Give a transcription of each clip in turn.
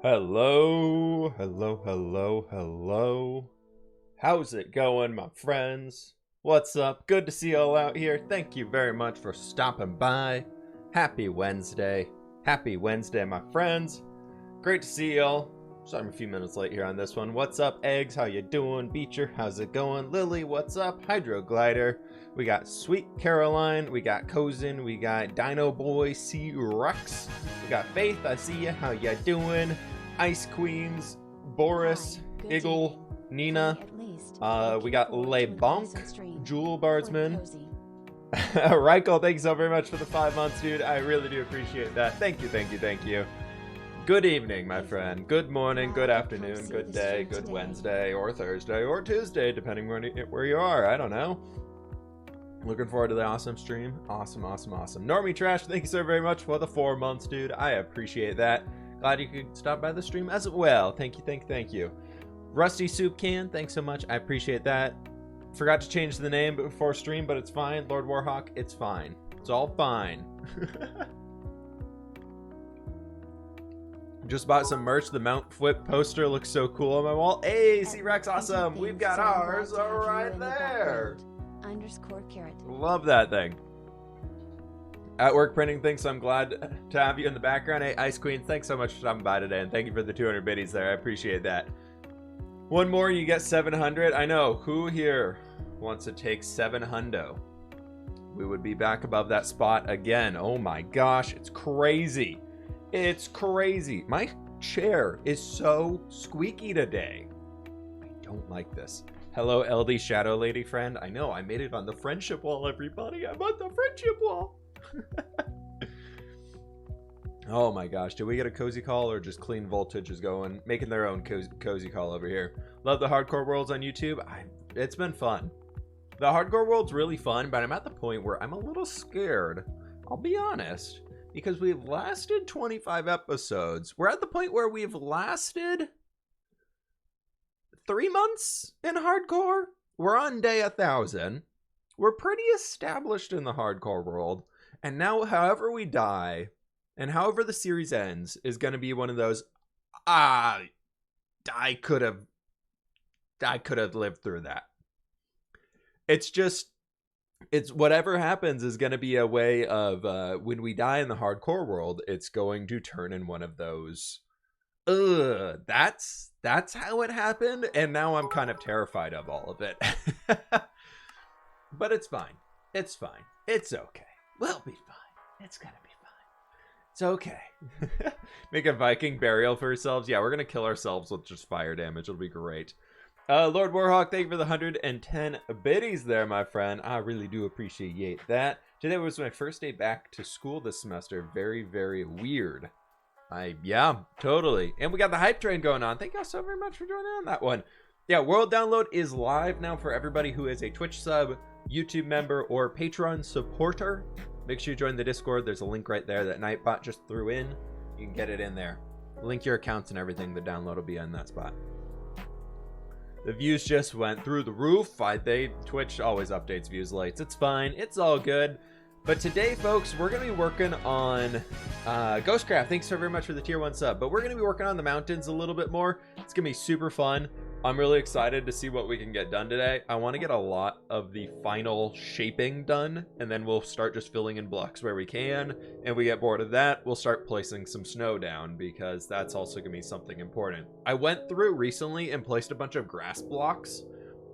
Hello, hello, hello, hello. How's it going, my friends? What's up? Good to see you all out here. Thank you very much for stopping by. Happy Wednesday. Happy Wednesday, my friends. Great to see y'all. Sorry I'm a few minutes late here on this one. What's up, Eggs? How you doing? Beecher, how's it going? Lily, what's up? Hydroglider. We got Sweet Caroline. We got Cozen. We got Dino Boy C. Rex. We got Faith. I see you. How you doing? Ice Queens. Boris. Iggle. Nina. We got Le Bonk. Jewel Bardsman. Reichel, thanks so very much for the 5 months, dude. I really do appreciate that. Thank you, thank you, thank you. Good evening, my friend. Good morning, good afternoon, good day, good Wednesday, or Thursday, or Tuesday, depending where you are. I don't know. Looking forward to the awesome stream. Awesome, awesome, awesome. Normie Trash, thank you so very much for the 4 months, dude. I appreciate that. Glad you could stop by the stream as well. Thank you, thank you. Rusty Soup Can, thanks so much. I appreciate that. Forgot to change the name before stream, but it's fine. Lord Warhawk, it's fine. It's all fine. Just bought some merch. The Mount Flip poster looks so cool on my wall. Hey, C-Rex, awesome. We've got ours right there. _carrot. Love that thing. At work printing things, so I'm glad to have you in the background. Hey, Ice Queen, thanks so much for stopping by today, and thank you for the 200 biddies there. I appreciate that. One more and you get 700. I know. Who here wants to take 700? We would be back above that spot again. Oh my gosh, it's crazy. It's crazy. My chair is so squeaky today. I don't like this. Hello, LD Shadow Lady friend. I know, I made it on the friendship wall, everybody. I'm on the friendship wall. Oh my gosh, did we get a cozy call or just clean voltage is going, making their own cozy call over here? Love the hardcore worlds on YouTube. It's been fun. The hardcore world's really fun, but I'm at the point where I'm a little scared. I'll be honest, because we've lasted 25 episodes. We're at the point where we've lasted 3 months in hardcore. We're on day 1,000. We're pretty established in the hardcore world. And now, however we die, and however the series ends, is going to be one of those, I could have lived through that. It's whatever happens is going to be a way of, when we die in the hardcore world, it's going to turn in one of those, that's how it happened, and now I'm kind of terrified of all of it. But it's fine. It's fine. It's okay. We'll be fine. It's gonna be fine. It's okay. Make a Viking burial for ourselves. Yeah, we're gonna kill ourselves with just fire damage. It'll be great. Lord Warhawk, thank you for the 110 biddies there, my friend. I really do appreciate that. Today was my first day back to school this semester. Very, very weird. Yeah, totally. And we got the hype train going on. Thank you all so very much for joining on that one. Yeah, World Download is live now for everybody who is a Twitch sub, YouTube member, or Patreon supporter. Make sure you join the Discord. There's a link right there that Nightbot just threw in. You can get it in there. Link your accounts and everything. The download will be in that spot. The views just went through the roof. Twitch always updates views late. It's fine. It's all good. But today, folks, we're going to be working on Ghostcraft. Thanks so very much for the tier 1 sub. But we're going to be working on the mountains a little bit more. It's going to be super fun. I'm really excited to see what we can get done today. I want to get a lot of the final shaping done, and then we'll start just filling in blocks where we can. And we get bored of that, we'll start placing some snow down, because that's also going to be something important. I went through recently and placed a bunch of grass blocks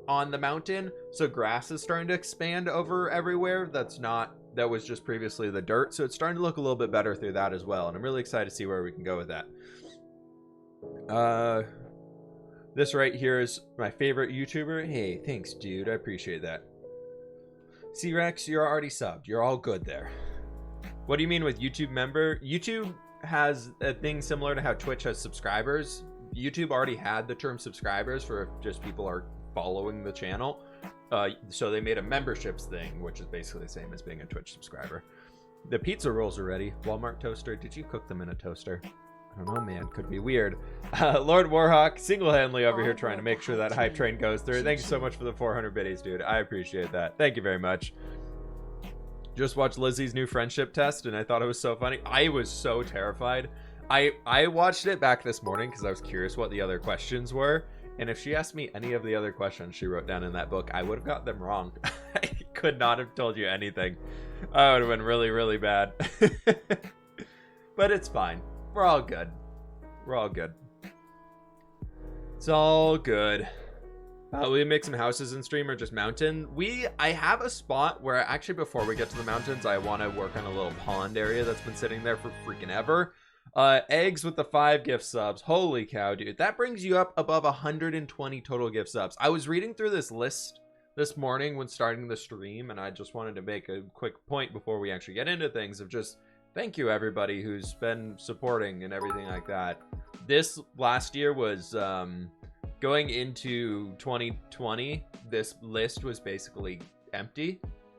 on the mountain, so grass is starting to expand over everywhere. That was just previously the dirt, so it's starting to look a little bit better through that as well, and I'm really excited to see where we can go with that. This right here is my favorite YouTuber. Hey, thanks, dude. I appreciate that. C-Rex, you're already subbed. You're all good there. What do you mean with YouTube member? YouTube has a thing similar to how Twitch has subscribers. YouTube already had the term subscribers for if just people are following the channel. So they made a memberships thing, which is basically the same as being a Twitch subscriber. The pizza rolls are ready. Walmart toaster. Did you cook them in a toaster? I don't know, man. Could be weird. Lord Warhawk, single-handedly over here trying to make sure that hype train goes through. Thank you so much for the 400 biddies, dude. I appreciate that. Thank you very much. Just watched Lizzie's new friendship test, and I thought it was so funny. I was so terrified I watched it back this morning because I was curious what the other questions were. And if she asked me any of the other questions she wrote down in that book, I would have got them wrong. I could not have told you anything. I would have been really, really bad. But it's fine. We're all good. We're all good. It's all good. We make some houses in stream or just mountain. I have a spot where actually before we get to the mountains, I want to work on a little pond area that's been sitting there for freaking ever. Eggs with the 5 gift subs. Holy cow, dude. That brings you up above 120 total gift subs. I was reading through this list this morning when starting the stream, and I just wanted to make a quick point before we actually get into things of just thank you everybody who's been supporting and everything like that. This last year was going into 2020, this list was basically empty.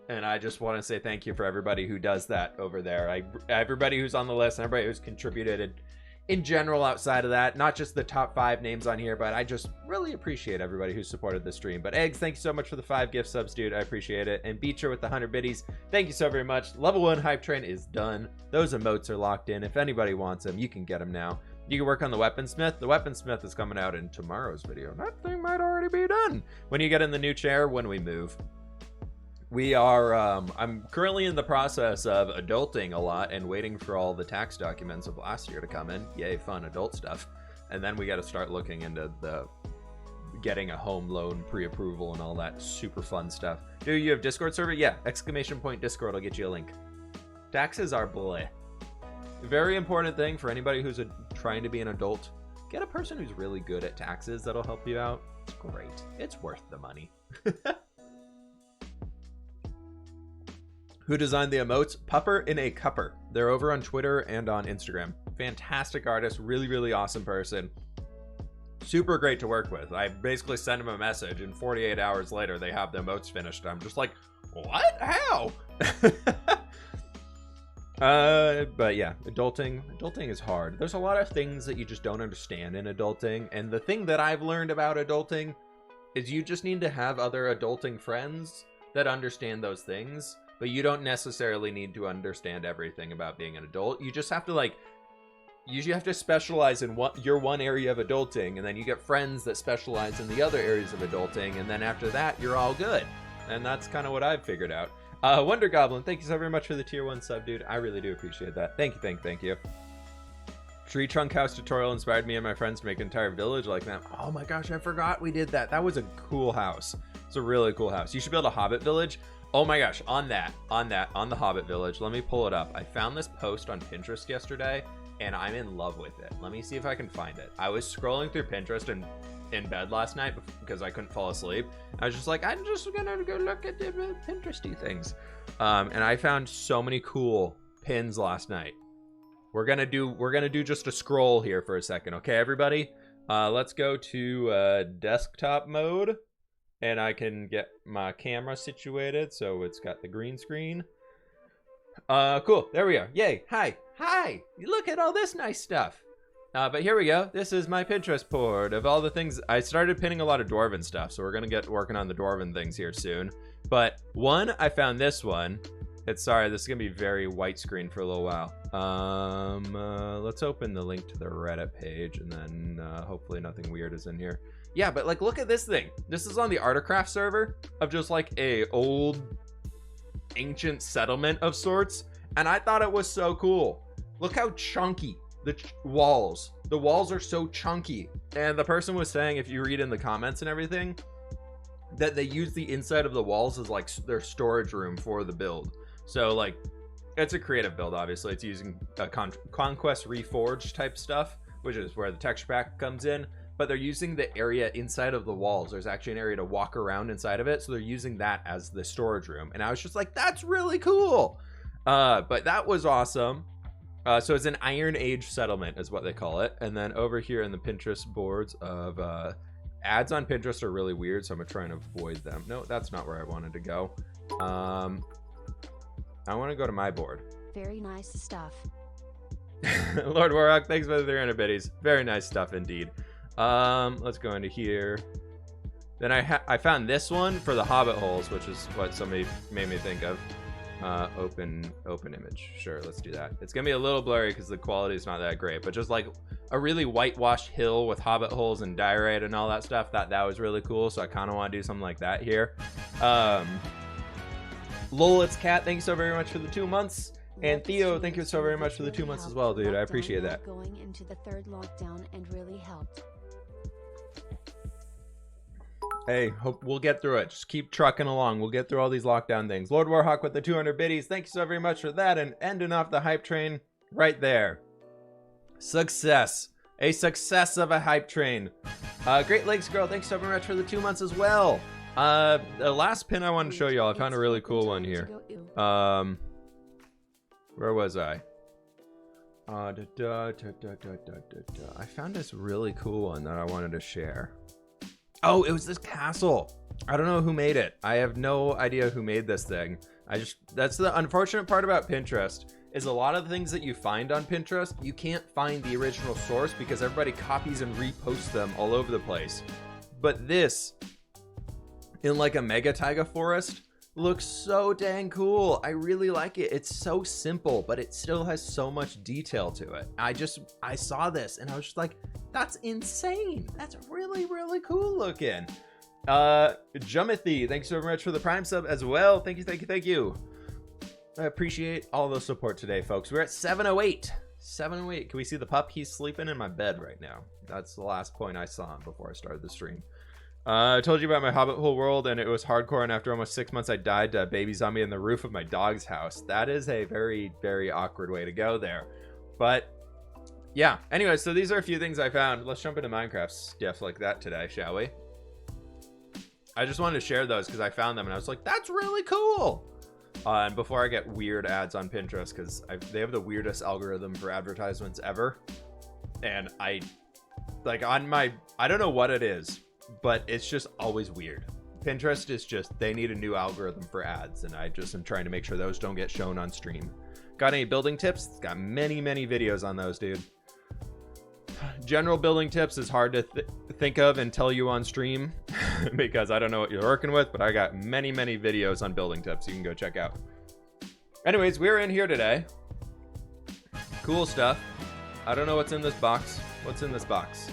And I just want to say thank you for everybody who does that over there. Everybody who's on the list, and everybody who's contributed in general outside of that, not just the top 5 names on here, but I just really appreciate everybody who supported the stream. But Eggs, thank you so much for the 5 gift subs, dude. I appreciate it. And Beecher with the 100 biddies, thank you so very much. Level 1 hype train is done. Those emotes are locked in. If anybody wants them, you can get them now. You can work on the weaponsmith. The weaponsmith is coming out in tomorrow's video. That thing might already be done when you get in the new chair when we move. We are, I'm currently in the process of adulting a lot and waiting for all the tax documents of last year to come in. Yay, fun adult stuff. And then we got to start looking into getting a home loan pre-approval and all that super fun stuff. Do you have Discord server? Yeah, !Discord will get you a link. Taxes are bleh. Very important thing for anybody who's trying to be an adult. Get a person who's really good at taxes that'll help you out. It's great. It's worth the money. Who designed the emotes? Pupper in a Cupper. They're over on Twitter and on Instagram. Fantastic artist, really, really awesome person. Super great to work with. I basically send them a message and 48 hours later they have the emotes finished. I'm just like, what? How? But yeah, adulting is hard. There's a lot of things that you just don't understand in adulting. And the thing that I've learned about adulting is you just need to have other adulting friends that understand those things. But you don't necessarily need to understand everything about being an adult. You just have to you have to specialize in your one area of adulting, and then you get friends that specialize in the other areas of adulting, and then after that, you're all good. And that's kind of what I've figured out. Wonder Goblin, thank you so very much for the tier 1 sub, dude. I really do appreciate that. Thank you. Tree Trunk House tutorial inspired me and my friends to make an entire village like that. Oh my gosh, I forgot we did that. That was a cool house. It's a really cool house. You should build a Hobbit village. Oh my gosh, on the Hobbit village, let me pull it up. I found this post on Pinterest yesterday, and I'm in love with it. Let me see if I can find it. I was scrolling through Pinterest in bed last night because I couldn't fall asleep. I was just like, I'm just gonna go look at the Pinteresty things. And I found so many cool pins last night. We're gonna do just a scroll here for a second, okay, everybody? Let's go to desktop mode. And I can get my camera situated so it's got the green screen. Cool. There we are. Yay. Hi. Look at all this nice stuff. But here we go. This is my Pinterest board of all the things. I started pinning a lot of Dwarven stuff, so we're going to get working on the Dwarven things here soon. But I found this one. This is going to be very white screen for a little while. Let's open the link to the Reddit page, and then hopefully nothing weird is in here. Yeah, but look at this thing. This is on the Artcraft server of just a old ancient settlement of sorts. And I thought it was so cool. Look how chunky the walls are so chunky. And the person was saying, if you read in the comments and everything, that they use the inside of the walls as their storage room for the build. So it's a creative build, obviously. It's using Conquest Reforged type stuff, which is where the texture pack comes in. But they're using the area inside of the walls. There's actually an area to walk around inside of it. So they're using that as the storage room. And I was just like, that's really cool. But that was awesome. So it's an Iron Age settlement is what they call it. And then over here in the Pinterest boards of ads on Pinterest are really weird. So I'm going to try and avoid them. No, that's not where I wanted to go. I want to go to my board. Very nice stuff. Lord Warrock, thanks for the 300 biddies. Very nice stuff indeed. Let's go into here. Then I found this one for the Hobbit holes, which is what somebody made me think of. Open image. Sure, let's do that. It's gonna be a little blurry because the quality is not that great, but just like a really whitewashed hill with hobbit holes and diorite and all that stuff, that was really cool. So I kind of want to do something like that here. Lol, it's Cat, thank you so very much for the 2 months. And Theo, thank you so very much for the 2 months as well, dude. I appreciate that. Going into the third lockdown and really helped. Hey, hope we'll get through it. Just keep trucking along. We'll get through all these lockdown things. Lord Warhawk with the 200 biddies. Thank you so very much for that. And ending off the hype train right there. Success. A success of a hype train. Great Lakes Girl, thanks so very much for the 2 months as well. The last pin I wanted to show y'all, I found a really cool one here. Where was I? I found this really cool one that I wanted to share. Oh, it was this castle. I don't know who made it. I have no idea who made this thing. That's the unfortunate part about Pinterest, is a lot of the things that you find on Pinterest, you can't find the original source because everybody copies and reposts them all over the place. But this, in like a mega taiga forest, looks so dang cool. I really like it. It's so simple, but it still has so much detail to it. I saw this and I was just like, that's insane. That's really, really cool looking. Jumothy, thanks so much for the Prime sub as well. Thank you. I appreciate all the support today, folks. We're at 708. 708. Can we see the pup? He's sleeping in my bed right now. That's the last point I saw him before I started the stream. I told you about my hobbit hole world, and it was hardcore, and after almost 6 months I died to a baby zombie in the roof of my dog's house. That is a very, very awkward way to go there. But yeah, anyway, so these are a few things I found. Let's jump into Minecraft stuff like that today, shall we? I just wanted to share those because I found them and I was like, that's really cool. And before I get weird ads on Pinterest, because they have the weirdest algorithm for advertisements ever. And I don't know what it is, but it's just always weird. Pinterest is just, they need a new algorithm for ads, and I just am trying to make sure those don't get shown on stream. Got any building tips? Got many videos on those, dude. General building tips is hard to think of and tell you on stream because I don't know what you're working with, but I got many videos on building tips you can go check out. Anyways, we're in here today. Cool stuff. I don't know what's in this box. What's in this box?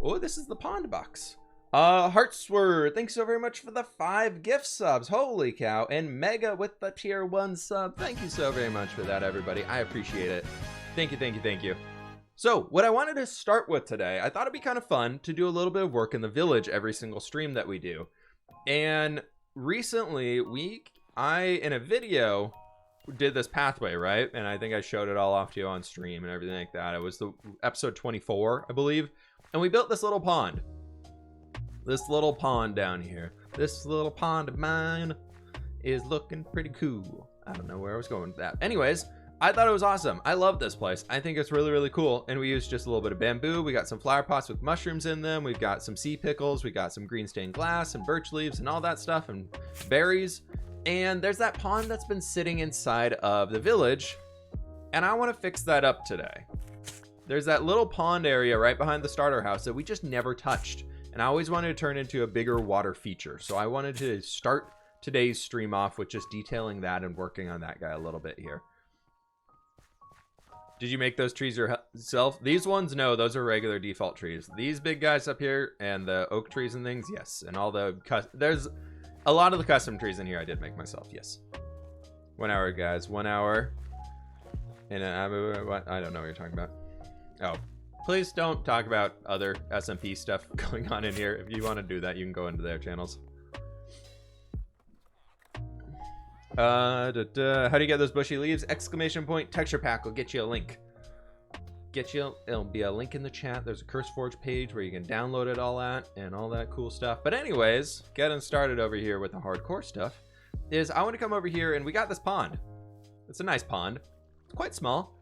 Oh, this is the pond box. Heartsword, thanks so very much for the 5 gift subs. Holy cow. And Mega with the tier 1 sub. Thank you so very much for that, everybody. I appreciate it. Thank you. So what I wanted to start with today, I thought it'd be kind of fun to do a little bit of work in the village every single stream that we do. And recently I in a video did this pathway, right? And I think I showed it all off to you on stream and everything like that. It was the episode 24, I believe. And we built this little pond. This little pond down here. This little pond of mine is looking pretty cool. I don't know where I was going with that. Anyways, I thought it was awesome. I love this place. I think it's really cool. And we used just a little bit of bamboo. We got some flower pots with mushrooms in them. We've got some sea pickles. We got some green stained glass and birch leaves and all that stuff and berries. And there's that pond that's been sitting inside of the village. And I want to fix that up today. There's that little pond area right behind the starter house that we just never touched. And I always wanted to turn into a bigger water feature. So I wanted to start today's stream off with just detailing that and working on that guy a little bit here. Did you make those trees yourself? These ones, no, those are regular default trees. These big guys up here and the oak trees and things, yes. And all the, there's a lot of the custom trees in here I did make myself, yes. 1 hour, guys, 1 hour. And I don't know what you're talking about. Oh, please don't talk about other SMP stuff going on in here. If you want to do that, you can go into their channels. How do you get those bushy leaves? Exclamation point texture pack will get you a link. It'll be a link in the chat. There's a CurseForge page where you can download it all at and all that cool stuff. But anyways, getting started over here with the hardcore stuff is I want to come over here and we got this pond. It's a nice pond. It's quite small.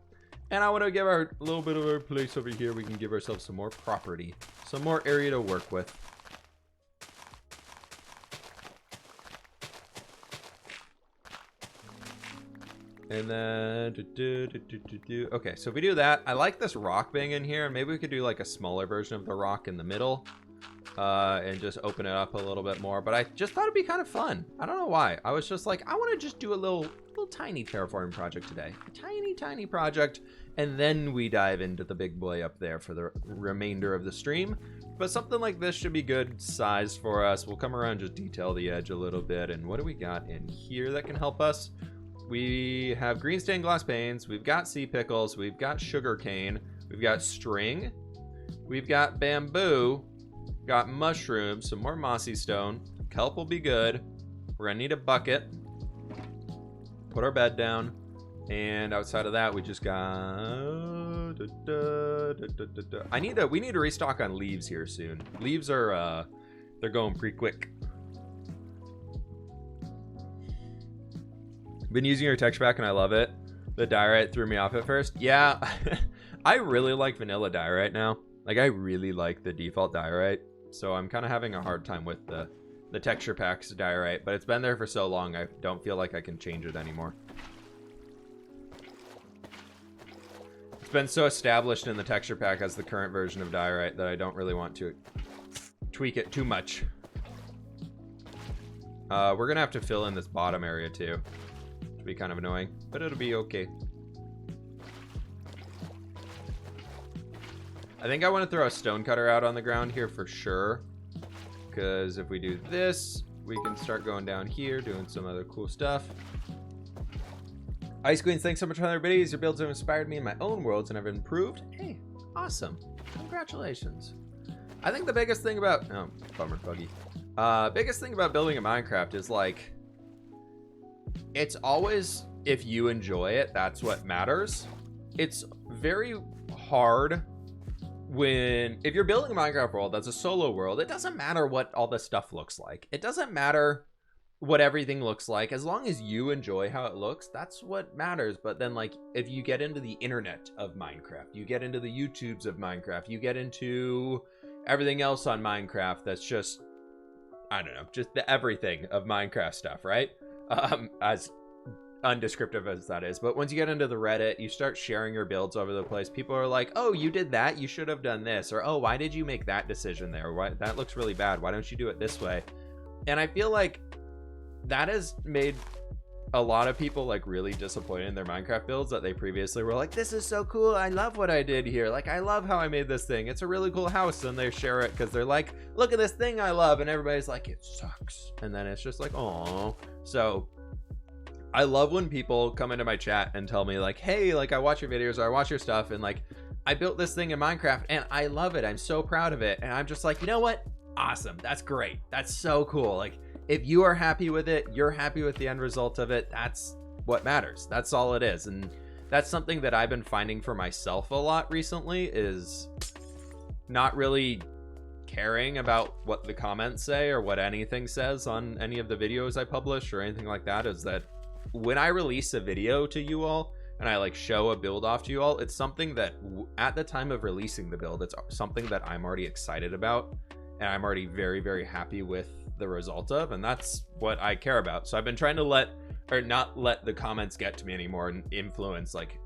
And I want to give our little bit of our place over here. We can give ourselves some more property, some more area to work with. And then okay, so if we do that, I like this rock being in here. Maybe we could do like a smaller version of the rock in the middle. and just open it up a little bit more. But I just thought it'd be kind of fun. I don't know why. I was just like, I want to just do a little tiny terraforming project today. A tiny project. And then we dive into the big boy up there for the remainder of the stream. But something like this should be good size for us. We'll come around, just detail the edge a little bit. And what do we got in here that can help us? We have green stained glass panes. We've got sea pickles. We've got sugar cane. We've got string. We've got bamboo. Got mushrooms. Some more mossy stone. Kelp will be good. We're gonna need a bucket. Put our bed down. And outside of that, we just got... We need to restock on leaves here soon. Leaves are, they're going pretty quick. Been using your texture pack and I love it. The diorite threw me off at first. Yeah, I really like vanilla diorite now. Like, I really like the default diorite. So I'm kind of having a hard time with the texture pack's diorite. But it's been there for so long, I don't feel like I can change it anymore. It's been so established in the texture pack as the current version of diorite that I don't really want to tweak it too much. We're gonna have to fill in this bottom area too. It'll be kind of annoying, but it'll be okay. I think I want to throw a stone cutter out on the ground here for sure, because if we do this, we can start going down here doing some other cool stuff. Ice Queens, thanks so much for their videos. Your builds have inspired me in my own worlds and I've improved. Hey, awesome. Congratulations. I think the biggest thing about... Oh, bummer, buggy. Biggest thing about building a Minecraft is, like, it's always, if you enjoy it, that's what matters. It's very hard when... If you're building a Minecraft world that's a solo world, it doesn't matter what all this stuff looks like. It doesn't matter what everything looks like. As long as you enjoy how it looks, that's what matters. But then, like, if you get into the internet of Minecraft, you get into the YouTubes of Minecraft, you get into everything else on Minecraft that's just, I don't know, just the everything of Minecraft stuff, right? As undescriptive as that is. But once you get into the Reddit, you start sharing your builds over the place. People are like, oh, you did that, you should have done this. Or, oh, why did you make that decision there? Why, that looks really bad, why don't you do it this way? And I feel like that has made a lot of people, like, really disappointed in their Minecraft builds that they previously were like, this is so cool, I love what I did here, like, I love how I made this thing, it's a really cool house, and they share it because they're like, look at this thing I love, and everybody's like, it sucks, and then it's just like, oh. So I love when people come into my chat and tell me, like, hey, like, I watch your videos or I watch your stuff, and, like, I built this thing in Minecraft and I love it, I'm so proud of it. And I'm just like, you know what, awesome, that's great, that's so cool. Like, if you are happy with it, you're happy with the end result of it, that's what matters. That's all it is. And that's something that I've been finding for myself a lot recently, is not really caring about what the comments say or what anything says on any of the videos I publish or anything like that. Is that when I release a video to you all and I, like, show a build off to you all, it's something that at the time of releasing the build, it's something that I'm already excited about and I'm already very, very happy with the result of, and that's what I care about. So I've been trying to not let the comments get to me anymore and influence, like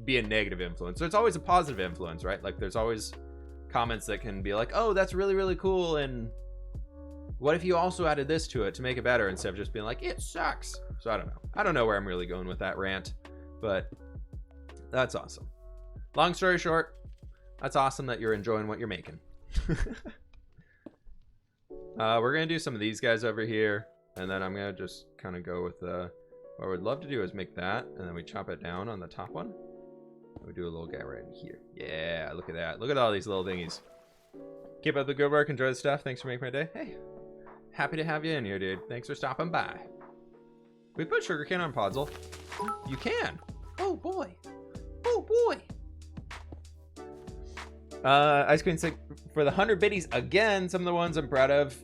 be a negative influence. So it's always a positive influence, right? Like, there's always comments that can be like, oh, that's really, really cool, and what if you also added this to it to make it better, instead of just being like, it sucks. So I don't know where I'm really going with that rant, but that's awesome. Long story short, that's awesome that you're enjoying what you're making. We're gonna do some of these guys over here, and then I'm gonna just kind of go with what I would love to do is make that, and then we chop it down on the top one. We do a little guy right in here. Yeah, look at that. Look at all these little thingies. Keep up the good work. Enjoy the stuff. Thanks for making my day. Hey, happy to have you in here, dude. Thanks for stopping by. Can we put sugarcane on Podzol? You can. Oh boy. Oh boy. Ice Queen said, for the 100 biddies again, some of the ones I'm proud of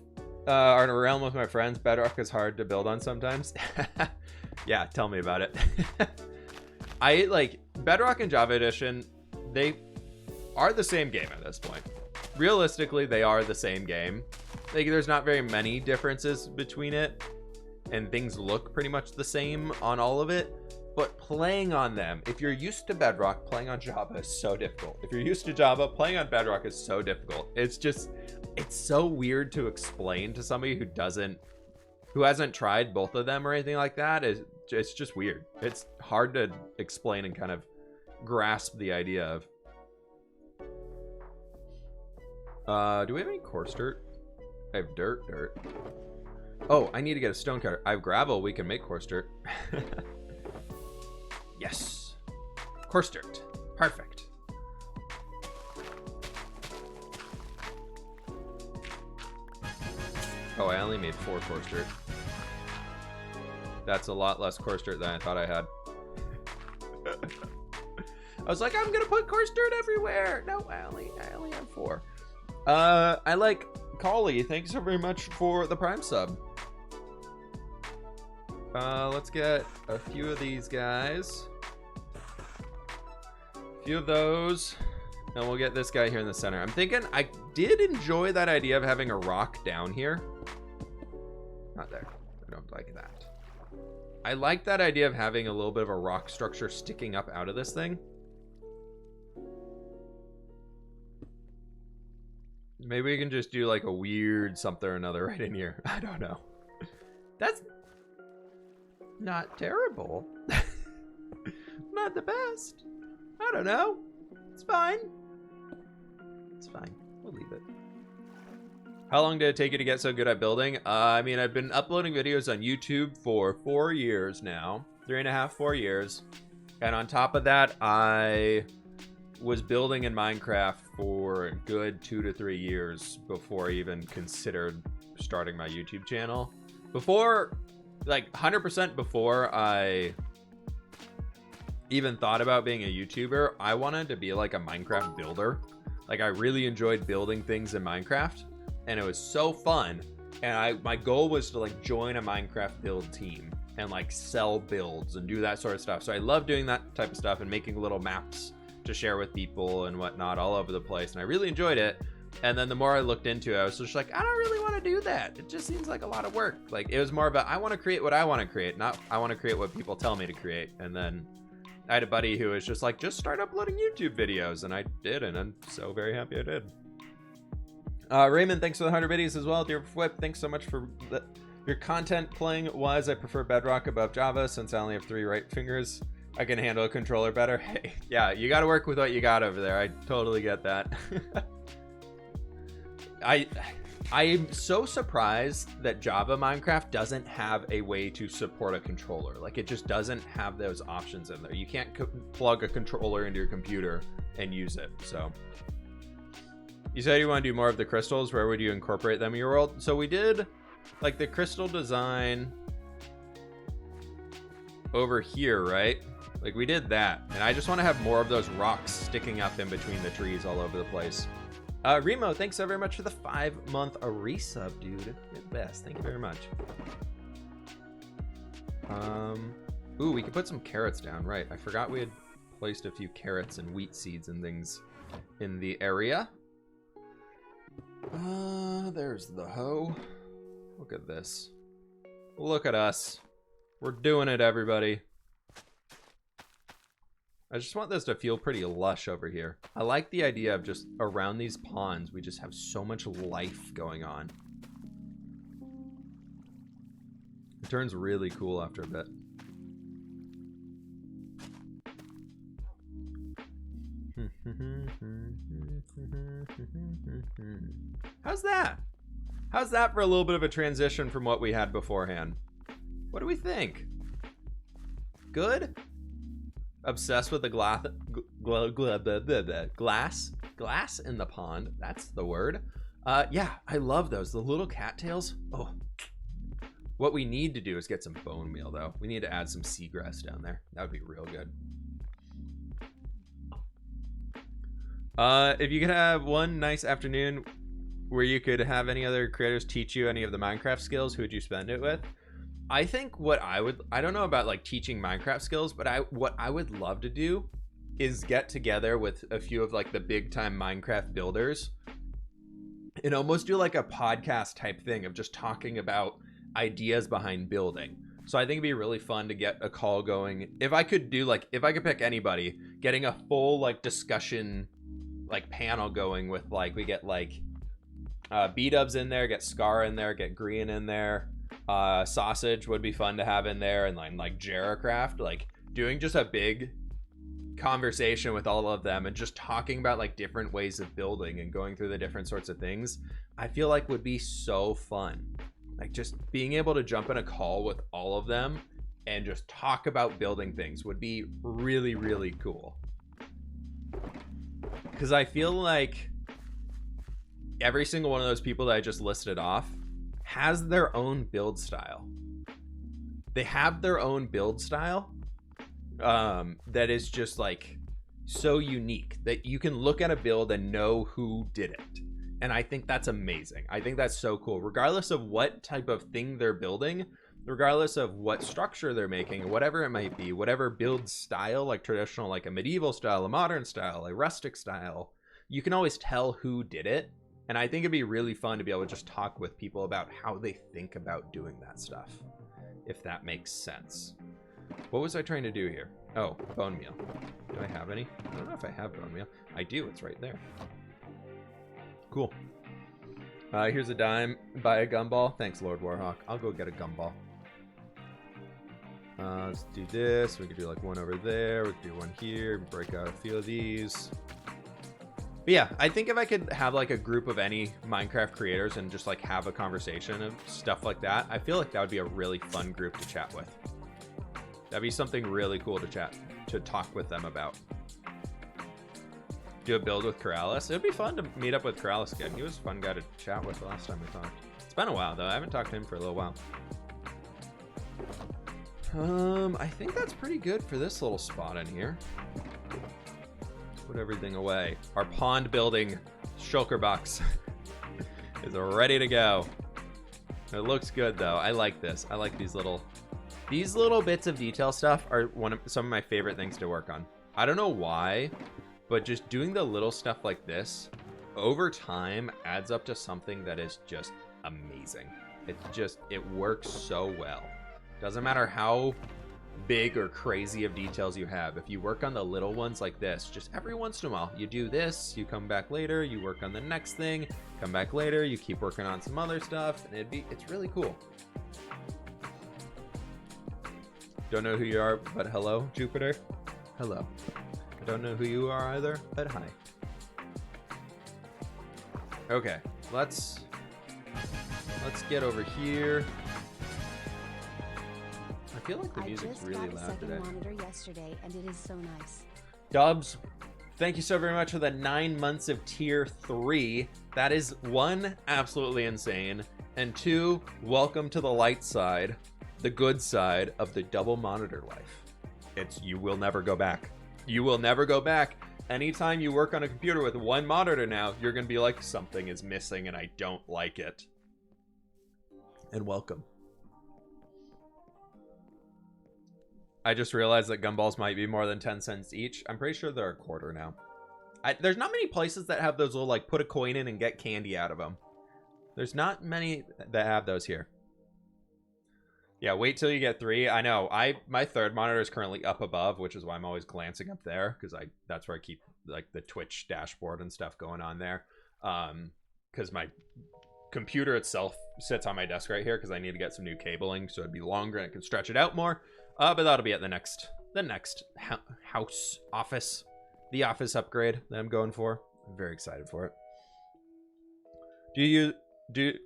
are in a realm with my friends. Bedrock is hard to build on sometimes. Yeah, tell me about it. I like Bedrock and Java Edition, they are the same game at this point. Realistically, they are the same game. Like, there's not very many differences between it, and things look pretty much the same on all of it. But playing on them, if you're used to Bedrock, playing on Java is so difficult. If you're used to Java, playing on Bedrock is so difficult. It's it's so weird to explain to somebody who hasn't tried both of them or anything like that. It's just weird. It's hard to explain and kind of grasp the idea of. Do we have any coarse dirt? I have dirt. Oh, I need to get a stone cutter. I have gravel. We can make coarse dirt. Yes. Coarse dirt. Perfect. Oh, I only made 4 coarse dirt. That's a lot less coarse dirt than I thought I had. I was like, I'm gonna put coarse dirt everywhere. No, I only have 4. I like Collie. Thanks so very much for the Prime sub. Let's get a few of these guys. A few of those. And we'll get this guy here in the center. I'm thinking I did enjoy that idea of having a rock down here. Not there. I don't like that. I like that idea of having a little bit of a rock structure sticking up out of this thing. Maybe we can just do like a weird something or another right in here. I don't know. That's not terrible. Not the best. I don't know. It's fine. It's fine. We'll leave it. How long did it take you to get so good at building? I mean, I've been uploading videos on YouTube for 4 years now. 3.5, 4 years. And on top of that, I was building in Minecraft for a good 2 to 3 years before I even considered starting my YouTube channel. Before, like 100% before I even thought about being a YouTuber, I wanted to be like a Minecraft builder. Like I really enjoyed building things in Minecraft and it was so fun. And my goal was to like join a Minecraft build team and like sell builds and do that sort of stuff. So I love doing that type of stuff and making little maps to share with people and whatnot all over the place. And I really enjoyed it. And then the more I looked into it, I was just like, I don't really want to do that. It just seems like a lot of work. Like it was more about, I want to create what I want to create, not I want to create what people tell me to create. And then I had a buddy who was just like, just start uploading YouTube videos. And I did, and I'm so very happy I did. Raymond, thanks for the 100 videos as well. Dear Whip, thanks so much for your content. Playing wise, I prefer Bedrock above Java since I only have 3 right fingers. I can handle a controller better. Hey, yeah, you got to work with what you got over there. I totally get that. I'm so surprised that Java Minecraft doesn't have a way to support a controller. Like it just doesn't have those options in there. You can't plug a controller into your computer and use it. So you said you want to do more of the crystals. Where would you incorporate them in your world? So we did like the crystal design over here, right? Like we did that. And I just want to have more of those rocks sticking up in between the trees all over the place. Remo, thanks so very much for the 5-month resub, dude. You're the best. Thank you very much. Ooh, we could put some carrots down, right? I forgot we had placed a few carrots and wheat seeds and things in the area. There's the hoe. Look at this. Look at us. We're doing it, everybody. I just want this to feel pretty lush over here. I like the idea of just around these ponds, we just have so much life going on. It turns really cool after a bit. How's that? How's that for a little bit of a transition from what we had beforehand? What do we think? Good? Obsessed with the glass in the pond. That's the word. Yeah, I love those. The little cattails. Oh, what we need to do is get some bone meal though. We need to add some seagrass down there. That would be real good. If you could have one nice afternoon where you could have any other creators teach you any of the Minecraft skills, who would you spend it with? I think what I don't know about like teaching Minecraft skills, but what I would love to do is get together with a few of like the big time Minecraft builders and almost do like a podcast type thing of just talking about ideas behind building. So I think it'd be really fun to get a call going. If I could pick anybody, getting a full like discussion like panel going with like, we get like B-dubs in there, get Scar in there, get Green in there. Sausage would be fun to have in there, and like Jaracraft, like doing just a big conversation with all of them and just talking about like different ways of building and going through the different sorts of things, I feel like would be so fun. Like just being able to jump in a call with all of them and just talk about building things would be really, really cool. Because I feel like every single one of those people that I just listed off has their own build style. They have their own build style that is just like so unique that you can look at a build and know who did it. And I think that's amazing. I think that's so cool. Regardless of what type of thing they're building, regardless of what structure they're making, whatever it might be, whatever build style, like traditional, like a medieval style, a modern style, a rustic style, you can always tell who did it. And I think it'd be really fun to be able to just talk with people about how they think about doing that stuff, if that makes sense. What was I trying to do here? Oh, bone meal. Do I have any? I don't know if I have bone meal. I do. It's right there. Cool. Here's a dime. Buy a gumball. Thanks, Lord Warhawk. I'll go get a gumball. Let's do this. We could do like one over there. We could do one here. Break out a few of these. But yeah, I think if I could have like a group of any Minecraft creators and just like have a conversation of stuff like that, I feel like that would be a really fun group to chat with. That'd be something really cool to talk with them about. Do a build with Corrales. It'd be fun to meet up with Corrales again. He was a fun guy to chat with the last time we talked. It's been a while though. I haven't talked to him for a little while. I think that's pretty good for this little spot in here. Put everything away. Our pond building shulker box is ready to go. It looks good though. I like this. I like these little bits of detail stuff are some of my favorite things to work on. I don't know why, but just doing the little stuff like this over time adds up to something that is just amazing. It works so well. Doesn't matter how big or crazy of details you have. If you work on the little ones like this, just every once in a while, you do this, you come back later, you work on the next thing, come back later, you keep working on some other stuff, and it's really cool. Don't know who you are, but hello, Jupiter. Hello. I don't know who you are either, but hi. Okay, let's get over here. I feel like the music's really loud today. I just got a second monitor yesterday, and it is so nice. Dubs, thank you so very much for the 9 months of tier 3. That is 1, absolutely insane, and 2, welcome to the light side, the good side of the double monitor life. You will never go back. You will never go back. Anytime you work on a computer with one monitor now, you're going to be like, something is missing and I don't like it. And welcome. I just realized that gumballs might be more than 10 cents each. I'm pretty sure they're a quarter now. There's not many places that have those little, like, put a coin in and get candy out of them. There's not many that have those here. Yeah, wait till you get 3. I know. My third monitor is currently up above, which is why I'm always glancing up there, because that's where I keep, like, the Twitch dashboard and stuff going on there. Because my computer itself sits on my desk right here, because I need to get some new cabling, so it'd be longer and I can stretch it out more. But that'll be at the next office upgrade that I'm going for. I'm very excited for it.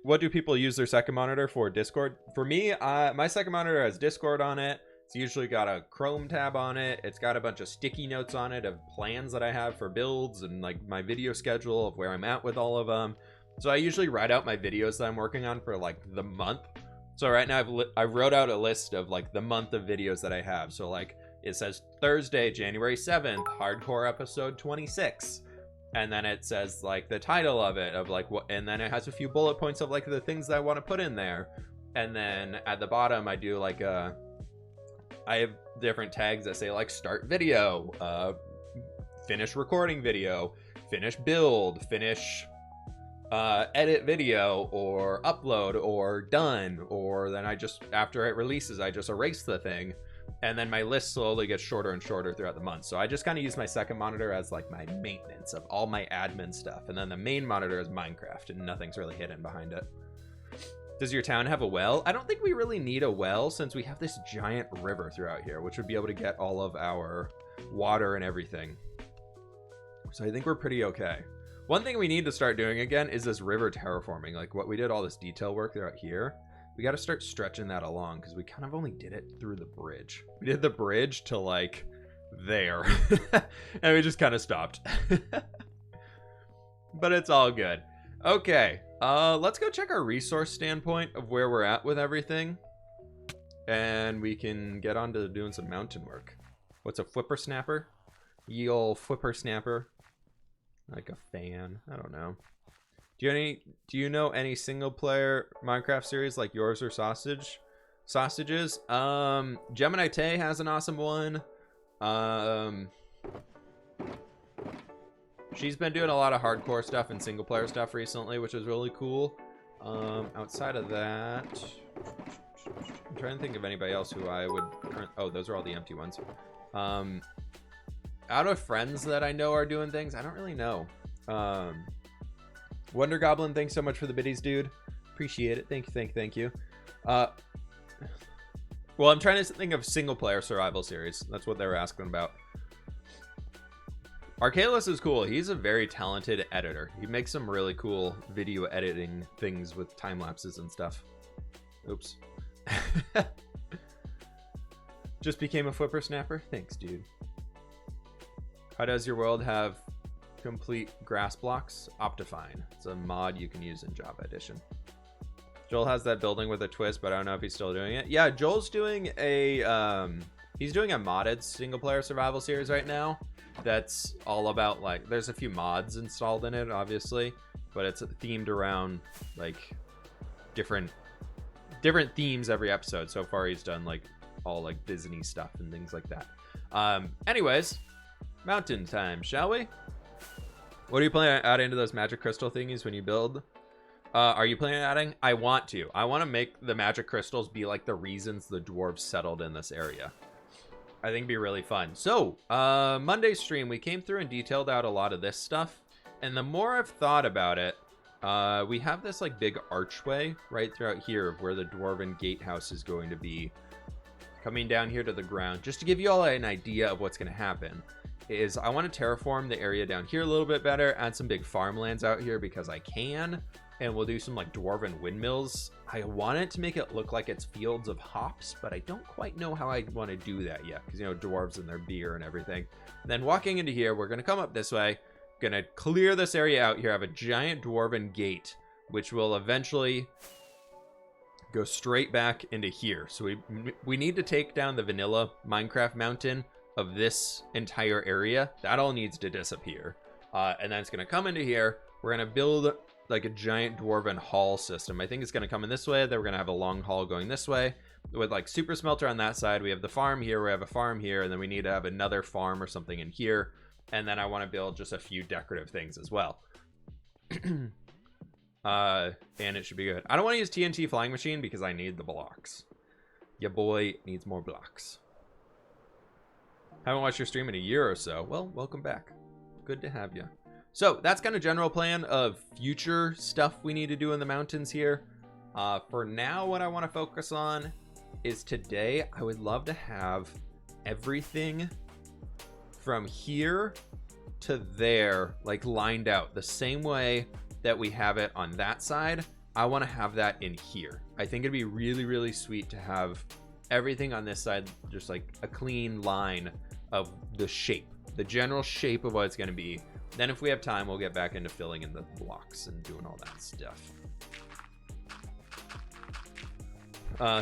What do people use their second monitor for? Discord? For me, my second monitor has Discord on it. It's usually got a Chrome tab on it. It's got a bunch of sticky notes on it of plans that I have for builds and like my video schedule of where I'm at with all of them. So I usually write out my videos that I'm working on for like the month. So right now I wrote out a list of like the month of videos that I have. So like it says Thursday, January 7th, hardcore episode 26. And then it says like the title of it of like what, and then it has a few bullet points of like the things that I want to put in there. And then at the bottom I do like I have different tags that say like start video, finish recording video, finish build, finish edit video, or upload, or done, or then I just, after it releases, I just erase the thing. And then my list slowly gets shorter and shorter throughout the month. So I just kind of use my second monitor as like my maintenance of all my admin stuff. And then the main monitor is Minecraft, and nothing's really hidden behind it. Does your town have a well? I don't think we really need a well since we have this giant river throughout here, which would be able to get all of our water and everything. So I think we're pretty okay. One thing we need to start doing again is this river terraforming. Like what we did all this detail work throughout here. We got to start stretching that along because we kind of only did it through the bridge. We did the bridge to like there and we just kind of stopped. But it's all good. Okay, let's go check our resource standpoint of where we're at with everything. And we can get on to doing some mountain work. What's a whippersnapper? Ye ol' whippersnapper. Like a fan. I don't know. Do you know any single player Minecraft series like yours or sausages? Gemini Tay has an awesome one. She's been doing a lot of hardcore stuff and single player stuff recently, which is really cool. Outside of that, I'm trying to think of anybody else who I would. Oh, those are all the empty ones. Out of friends that I know are doing things, I don't really know. Wonder Goblin, thanks so much for the biddies, dude. Appreciate it. Thank you. Well, I'm trying to think of single player survival series. That's what they were asking about. Arcalis is cool. He's a very talented editor. He makes some really cool video editing things with time lapses and stuff. Oops. Just became a whippersnapper. Thanks, dude. How does your world have complete grass blocks? Optifine. It's a mod you can use in Java Edition. Joel has that building with a twist, but I don't know if he's still doing it. Yeah, Joel's doing a he's doing a modded single player survival series right now. That's all about like there's a few mods installed in it, obviously, but it's themed around like different themes every episode. So far he's done like all like Disney stuff and things like that. Anyways, mountain time, shall we? What are you planning on adding to those magic crystal thingies when you build? Are you planning on adding? I want to make the magic crystals be like the reasons the dwarves settled in this area. I think it'd be really fun. So, Monday stream, we came through and detailed out a lot of this stuff. And the more I've thought about it, we have this like big archway right throughout here of where the dwarven gatehouse is going to be coming down here to the ground. Just to give you all an idea of what's going to happen is I want to terraform the area down here a little bit better, add some big farmlands out here because I can, and we'll do some like dwarven windmills. I want it to make it look like it's fields of hops, but I don't quite know how I want to do that yet because, you know, dwarves and their beer and everything. And then walking into here, we're going to come up this way, going to clear this area out here, have a giant dwarven gate, which will eventually go straight back into here. So we need to take down the vanilla Minecraft mountain of this entire area. That all needs to disappear. And then it's going to come into here. We're going to build like a giant dwarven hall system. I think it's going to come in this way. Then we're going to have a long hall going this way with like super smelter on that side. We have the farm here. We have a farm here. And then we need to have another farm or something in here. And then I want to build just a few decorative things as well. And it should be good. I don't want to use TNT flying machine because I need the blocks. Your boy needs more blocks. Haven't watched your stream in a year or so. Well, welcome back. Good to have you. So that's kind of general plan of future stuff we need to do in the mountains here. For now, what I want to focus on is today, I would love to have everything from here to there, like lined out the same way that we have it on that side. I want to have that in here. I think it'd be really, really sweet to have everything on this side, just like a clean line of the shape, the general shape of what it's going to be. Then if we have time, we'll get back into filling in the blocks and doing all that stuff.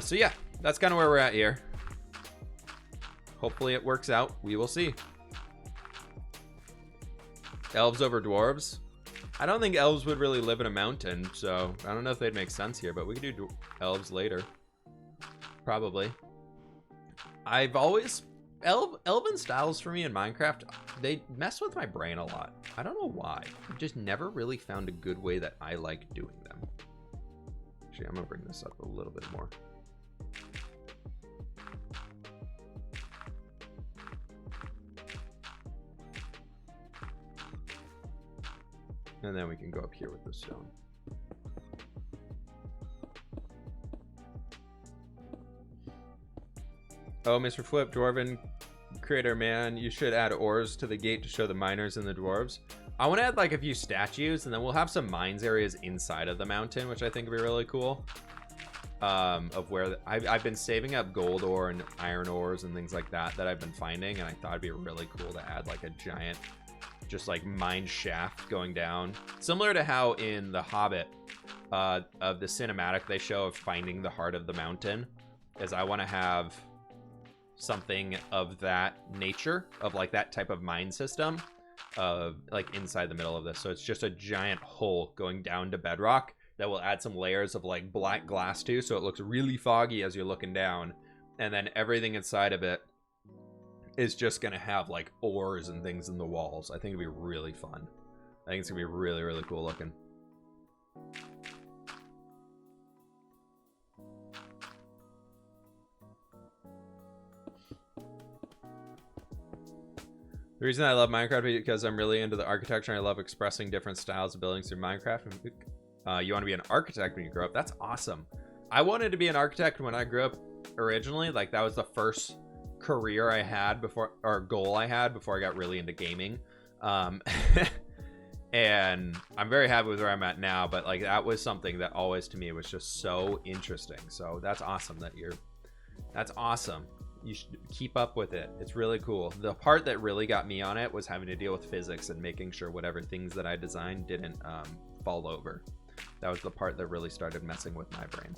So yeah, that's kind of where we're at here. Hopefully it works out. We will see. Elves over dwarves. I don't think elves would really live in a mountain, so I don't know if they'd make sense here, but we could do elves later. Probably. I've always... Elven styles for me in Minecraft, they mess with my brain a lot. I don't know why. I've just never really found a good way that I like doing them. Actually, I'm going to bring this up a little bit more. And then we can go up here with the stone. Oh, Mr. Flip, Dwarven creator man, you should add ores to the gate to show the miners and the dwarves. I want to add like a few statues, and then we'll have some mines areas inside of the mountain, which I think would be really cool. Of where I've been saving up gold ore and iron ores and things like that I've been finding, and I thought it'd be really cool to add like a giant, just like mine shaft going down, similar to how in The Hobbit, of the cinematic they show of finding the heart of the mountain. Is I want to have something of that nature, of like that type of mine system, like inside the middle of this. So it's just a giant hole going down to bedrock that will add some layers of like black glass too, so it looks really foggy as you're looking down, and then everything inside of it is just gonna have like ores and things in the walls. I think it'd be really fun. I think it's gonna be really, really cool looking. The reason I love Minecraft is because I'm really into the architecture and I love expressing different styles of buildings through Minecraft. You want to be an architect when you grow up? That's awesome. I wanted to be an architect when I grew up originally. Like that was the first career I had before, or goal I had before I got really into gaming. And I'm very happy with where I'm at now, but like that was something that always to me was just so interesting. So that's awesome that's awesome. You should keep up with it. It's really cool. The part that really got me on it was having to deal with physics and making sure whatever things that I designed didn't fall over. That was the part that really started messing with my brain.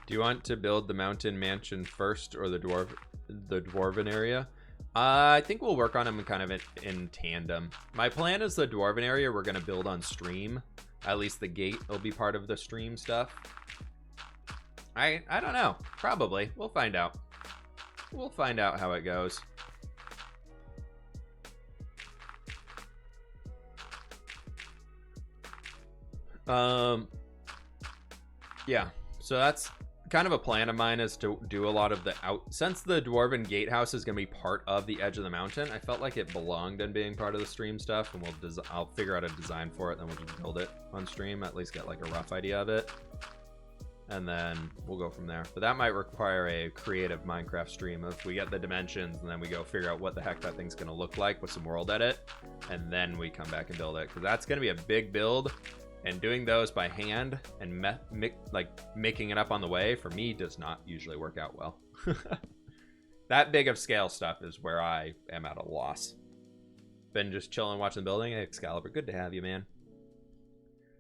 Do you want to build the mountain mansion first or the dwarven area? I think we'll work on them kind of in tandem. My plan is the dwarven area we're going to build on stream. At least the gate will be part of the stream stuff. I don't know. Probably. We'll find out. We'll find out how it goes. Yeah, so that's kind of a plan of mine, is to do a lot of the since the dwarven gatehouse is going to be part of the edge of the mountain. I felt like it belonged in being part of the stream stuff, and I'll figure out a design for it, and then we'll just build it on stream, at least get like a rough idea of it, and then we'll go from there. But that might require a creative Minecraft stream if we get the dimensions, and then we go figure out what the heck that thing's going to look like with some world edit, and then we come back and build it, because that's going to be a big build. And doing those by hand and like making it up on the way, for me, does not usually work out well. That big of scale stuff is where I am at a loss. Been just chilling, watching the building. Hey, Excalibur, good to have you, man.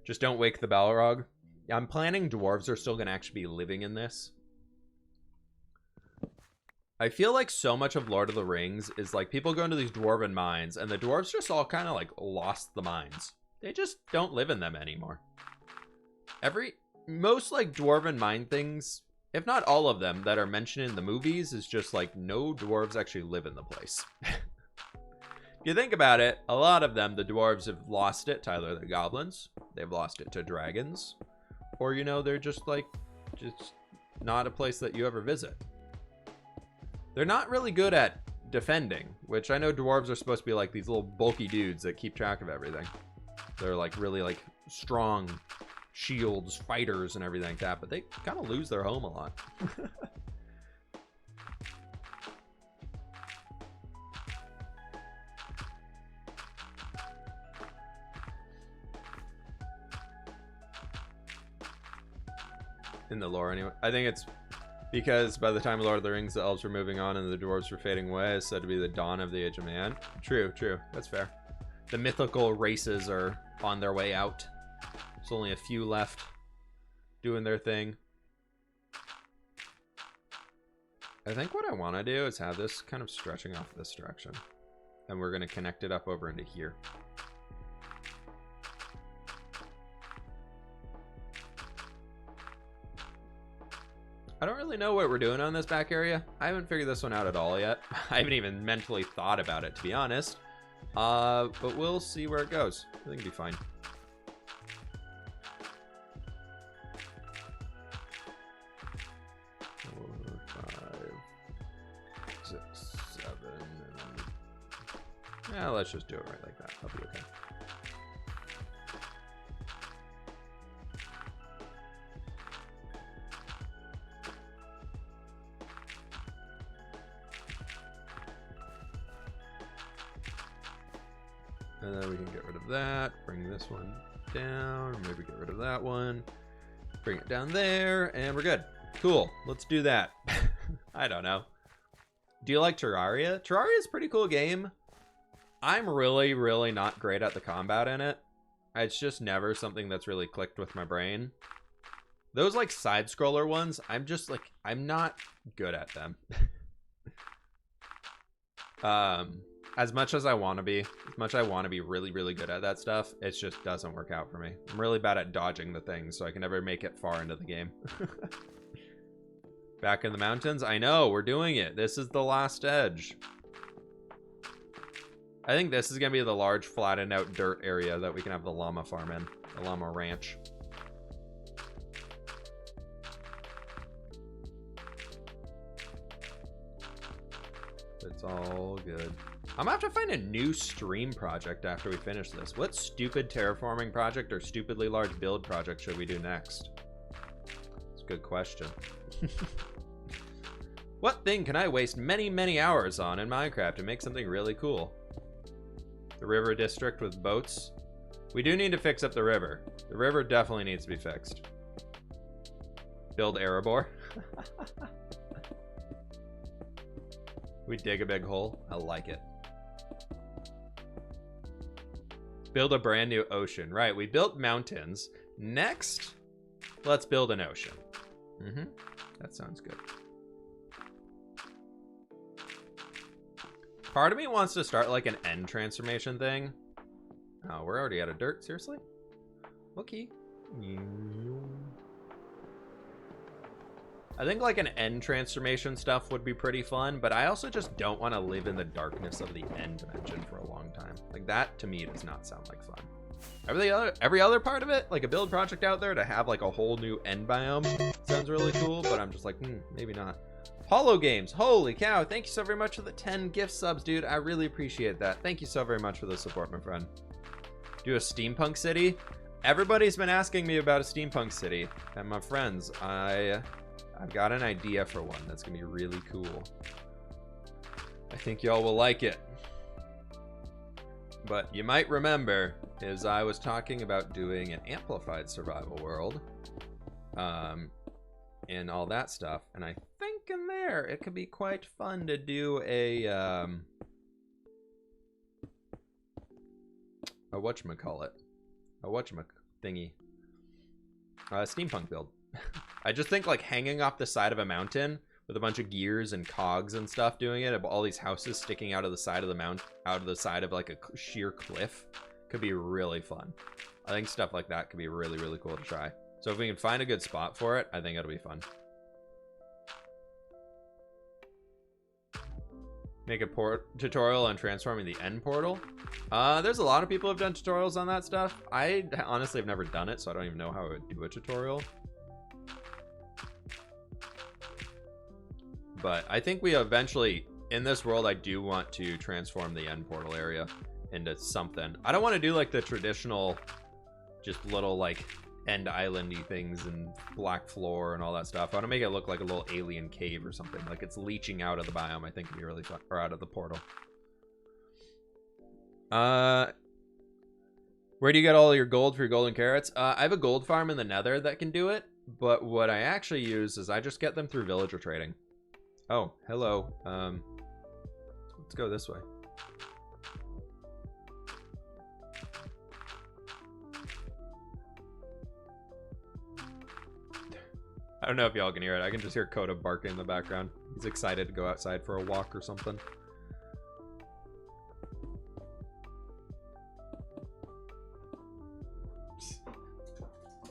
Just don't wake the Balrog. I'm planning dwarves are still going to actually be living in this. I feel like so much of Lord of the Rings is like people go into these dwarven mines, and the dwarves just all kind of like lost the mines. They just don't live in them anymore. Most like dwarven mine things, if not all of them that are mentioned in the movies, is just like no dwarves actually live in the place. If you think about it, a lot of them, the dwarves have lost it to either the goblins, they've lost it to dragons, or you know, they're just like, just not a place that you ever visit. They're not really good at defending, which I know dwarves are supposed to be like these little bulky dudes that keep track of everything. They're like really like strong shields, fighters, and everything like that, but they kind of lose their home a lot. In the lore, anyway. I think it's because by the time of Lord of the Rings, the elves were moving on and the dwarves were fading away. It's said to be the dawn of the Age of Man. True, true. That's fair. The mythical races are on their way out. There's only a few left doing their thing. I think what I want to do is have this kind of stretching off this direction. And we're going to connect it up over into here. I don't really know what we're doing on this back area. I haven't figured this one out at all yet. I haven't even mentally thought about it, to be honest. But we'll see where it goes. I think it'll be fine. Four, 5, 6. Yeah, let's just do it right like that. That'll be okay. And then we can get rid of that, bring this one down, maybe get rid of that one, bring it down there, and we're good. Cool, let's do that. I don't know. Do you like Terraria? Terraria is a pretty cool game. I'm really, really not great at the combat in it. It's just never something that's really clicked with my brain. Those like side scroller ones, I'm just like, I'm not good at them. As much as I want to be, really, really good at that stuff, it just doesn't work out for me. I'm really bad at dodging the things, so I can never make it far into the game. Back in the mountains? I know, we're doing it. This is the last edge. I think this is going to be the large, flattened out dirt area that we can have the llama farm in. The llama ranch. It's all good. I'm gonna have to find a new stream project after we finish this. What stupid terraforming project or stupidly large build project should we do next? It's a good question. What thing can I waste many, many hours on in Minecraft to make something really cool? The river district with boats. We do need to fix up the river. The river definitely needs to be fixed. Build Erebor. We dig a big hole. I like it. Build a brand new ocean. Right, we built mountains. Next, let's build an ocean. That sounds good. Part of me wants to start like an end transformation thing. Oh, we're already out of dirt. Seriously? Okay. I think like an end transformation stuff would be pretty fun, but I also just don't want to live in the darkness of the end dimension for a long time. Like that to me does not sound like fun. Every other part of it, like a build project out there to have like a whole new end biome sounds really cool, but I'm just like, maybe not. Hollow Games, holy cow, thank you so very much for the 10 gift subs, dude. I really appreciate that. Thank you so very much for the support, my friend. Do a steampunk city? Everybody's been asking me about a steampunk city, and my friends, I've got an idea for one that's gonna be really cool. I think y'all will like it. But you might remember is I was talking about doing an amplified survival world, and all that stuff, and I think in there it could be quite fun to do a whatchamacallit, a whatchamathingy, steampunk build. I just think like hanging off the side of a mountain with a bunch of gears and cogs and stuff doing it, all these houses sticking out of the side of the mount, out of the side of like a sheer cliff, could be really fun. I think stuff like that could be really, really cool to try. So if we can find a good spot for it, I think it'll be fun. Make a tutorial on transforming the end portal. There's a lot of people who have done tutorials on that stuff. I honestly have never done it, so I don't even know how I would do a tutorial. But I think we eventually, in this world, I do want to transform the end portal area into something. I don't want to do like the traditional, just little like end islandy things and black floor and all that stuff. I want to make it look like a little alien cave or something. Like it's leaching out of the biome. I think it'd be really fun, or out of the portal. Where do you get all your gold for your golden carrots? I have a gold farm in the Nether that can do it, but what I actually use is I just get them through villager trading. Oh, hello. Let's go this way. I don't know if y'all can hear it. I can just hear Coda barking in the background. He's excited to go outside for a walk or something.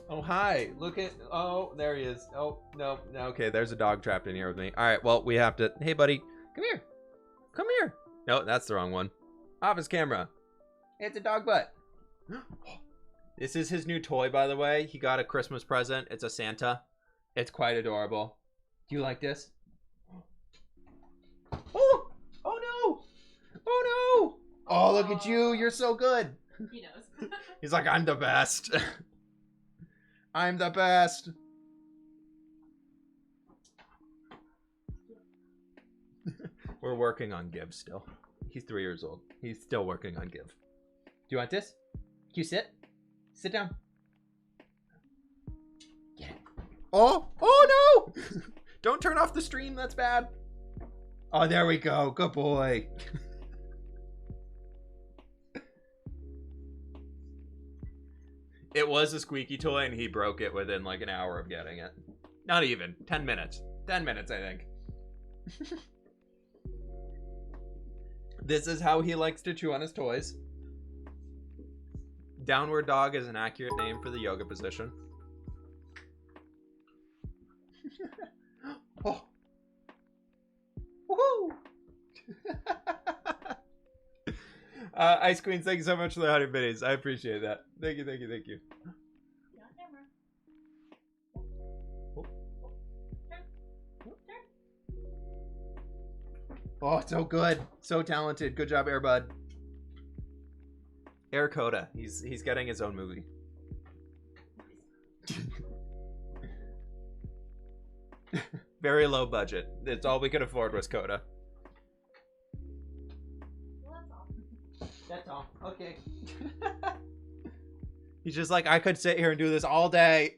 Oh, hi. Look at... Oh, there he is. Oh, no. Okay, there's a dog trapped in here with me. All right, well, we have to... Hey, buddy. Come here. Come here. No, that's the wrong one. Off his camera. It's a dog butt. This is his new toy, by the way. He got a Christmas present. It's a Santa. It's quite adorable. Do you like this? Oh! Oh, no! Oh, no! Oh, look at you. You're so good. He knows. He's like, I'm the best. I'm the best. We're working on Give still. He's 3 years old. He's still working on Give. Do you want this? Can you sit? Sit down. Get it. Oh! Oh no! Don't turn off the stream. That's bad. Oh, there we go. Good boy. It was a squeaky toy and he broke it within like an hour of getting it. Not even. 10 minutes. 10 minutes, I think. This is how he likes to chew on his toys. Downward dog is an accurate name for the yoga position. Oh. Woohoo! Ice Queens, thank you so much for the 100 biddies. I appreciate that. Thank you, thank you, thank you. Oh, so good. So talented. Good job, Airbud. Air Coda. He's getting his own movie. Very low budget. It's all we could afford was Coda. Well, that's all. That's all. Okay. He's just like, I could sit here and do this all day.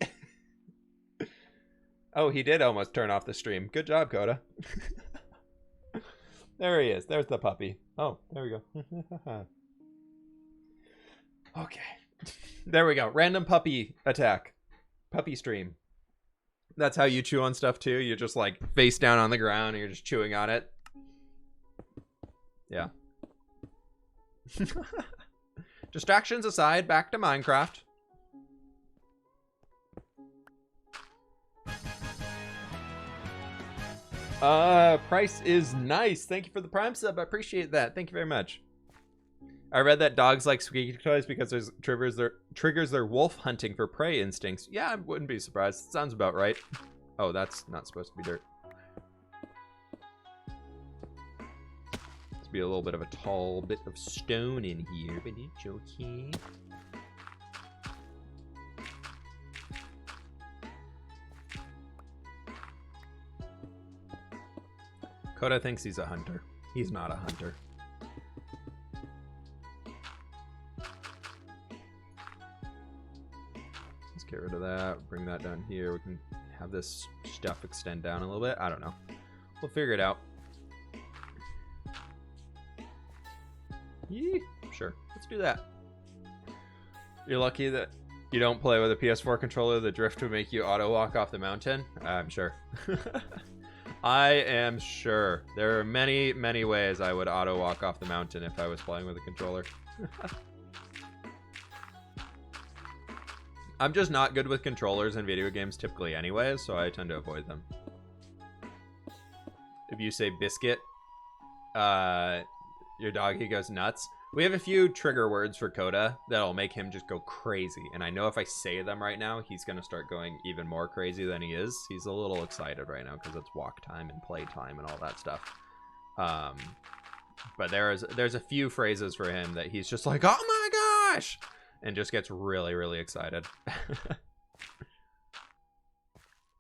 Oh, he did almost turn off the stream. Good job, Coda. There he is. There's the puppy. Oh, there we go. Okay. There we go. Random puppy attack. Puppy stream. That's how you chew on stuff too. You're just like face down on the ground and you're just chewing on it. Yeah. Distractions aside, back to Minecraft. Price is nice. Thank you for the Prime sub. I appreciate that. Thank you very much. I read that dogs like squeaky toys because there's triggers their wolf hunting for prey instincts. Yeah, I wouldn't be surprised. Sounds about right. Oh, that's not supposed to be dirt. Let's be a little bit of a tall bit of stone in here, but it's okay. Coda thinks he's a hunter. He's not a hunter. Let's get rid of that. Bring that down here. We can have this stuff extend down a little bit. I don't know. We'll figure it out. Yee. Sure. Let's do that. You're lucky that you don't play with a PS4 controller. The drift would make you auto walk off the mountain. I'm sure. I am sure. There are many, many ways I would auto walk off the mountain if I was playing with a controller. I'm just not good with controllers in video games typically anyways, so I tend to avoid them. If you say biscuit, your doggy goes nuts. We have a few trigger words for Coda that'll make him just go crazy. And I know if I say them right now, he's going to start going even more crazy than he is. He's a little excited right now because it's walk time and play time and all that stuff. But there's a few phrases for him that he's just like, oh my gosh! And just gets really, really excited.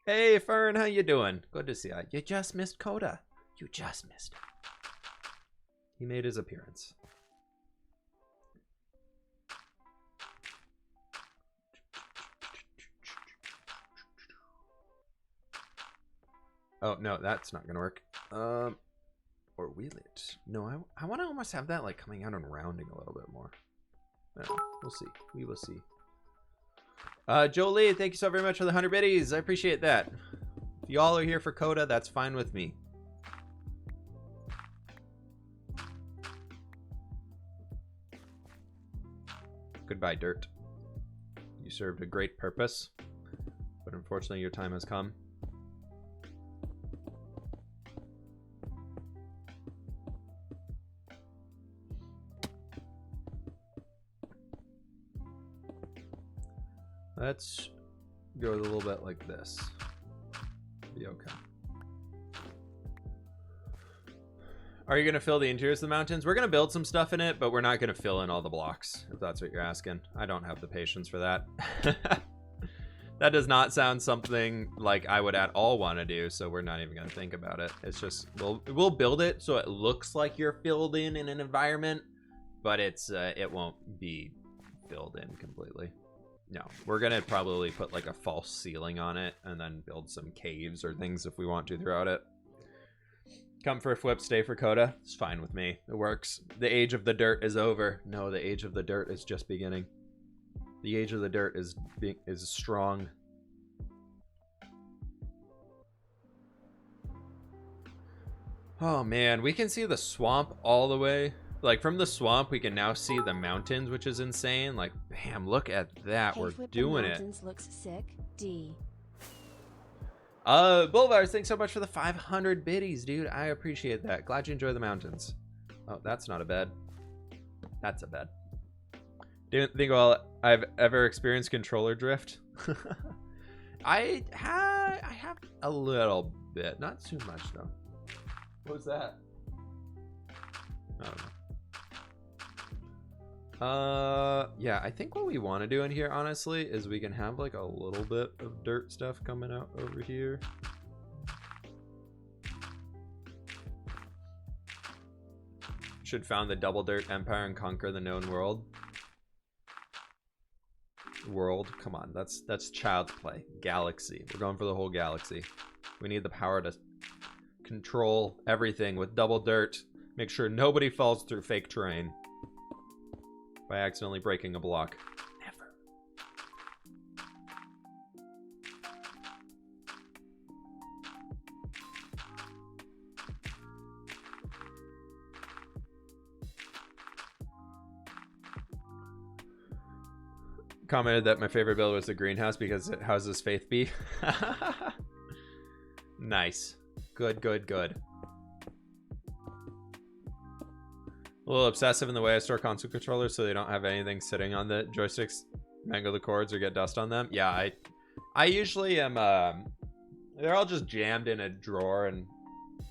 Hey, Fern, how you doing? Good to see you. You just missed Coda. You just missed him. He made his appearance. Oh, no, that's not gonna work. Or will it? No, I want to almost have that like coming out and rounding a little bit more. We'll see. We will see. Jolie, thank you so very much for the 100 biddies. I appreciate that. If y'all are here for Coda, that's fine with me. Goodbye, Dirt. You served a great purpose, but unfortunately your time has come. Let's go a little bit like this. Be okay. Are you going to fill the interiors of the mountains? We're going to build some stuff in it, but we're not going to fill in all the blocks, if that's what you're asking. I don't have the patience for that. That does not sound something like I would at all want to do, so we're not even going to think about it. It's just, we'll build it so it looks like you're filled in an environment, but it won't be filled in completely. No, we're going to probably put like a false ceiling on it and then build some caves or things if we want to throughout it. Come for a flip, stay for Coda. It's fine with me. It works. The age of the dirt is over. No, the age of the dirt is just beginning. The age of the dirt is strong. Oh man, we can see the swamp all the way. Like from the swamp, we can now see the mountains, which is insane. Like, bam, look at that. We're doing it. Mountains looks sick. D. Boulevards, thanks so much for the 500 biddies, dude. I appreciate that. Glad you enjoy the mountains. Oh, that's not a bed. That's a bed. Didn't think I've ever experienced controller drift. I have a little bit, not too much though. What was that? I don't know. Yeah, I think what we want to do in here, honestly, is we can have like a little bit of dirt stuff coming out over here. Should found the double dirt empire and conquer the known world. Come on, that's child's play. Galaxy. We're going for the whole galaxy. We need the power to control everything with double dirt. Make sure nobody falls through fake terrain by accidentally breaking a block. Never. Commented that my favorite build was the greenhouse because it houses Faith Bee. Nice. Good, good, good. A little obsessive in the way I store console controllers so they don't have anything sitting on the joysticks, mangle the cords, or get dust on them. Yeah, I usually am, they're all just jammed in a drawer in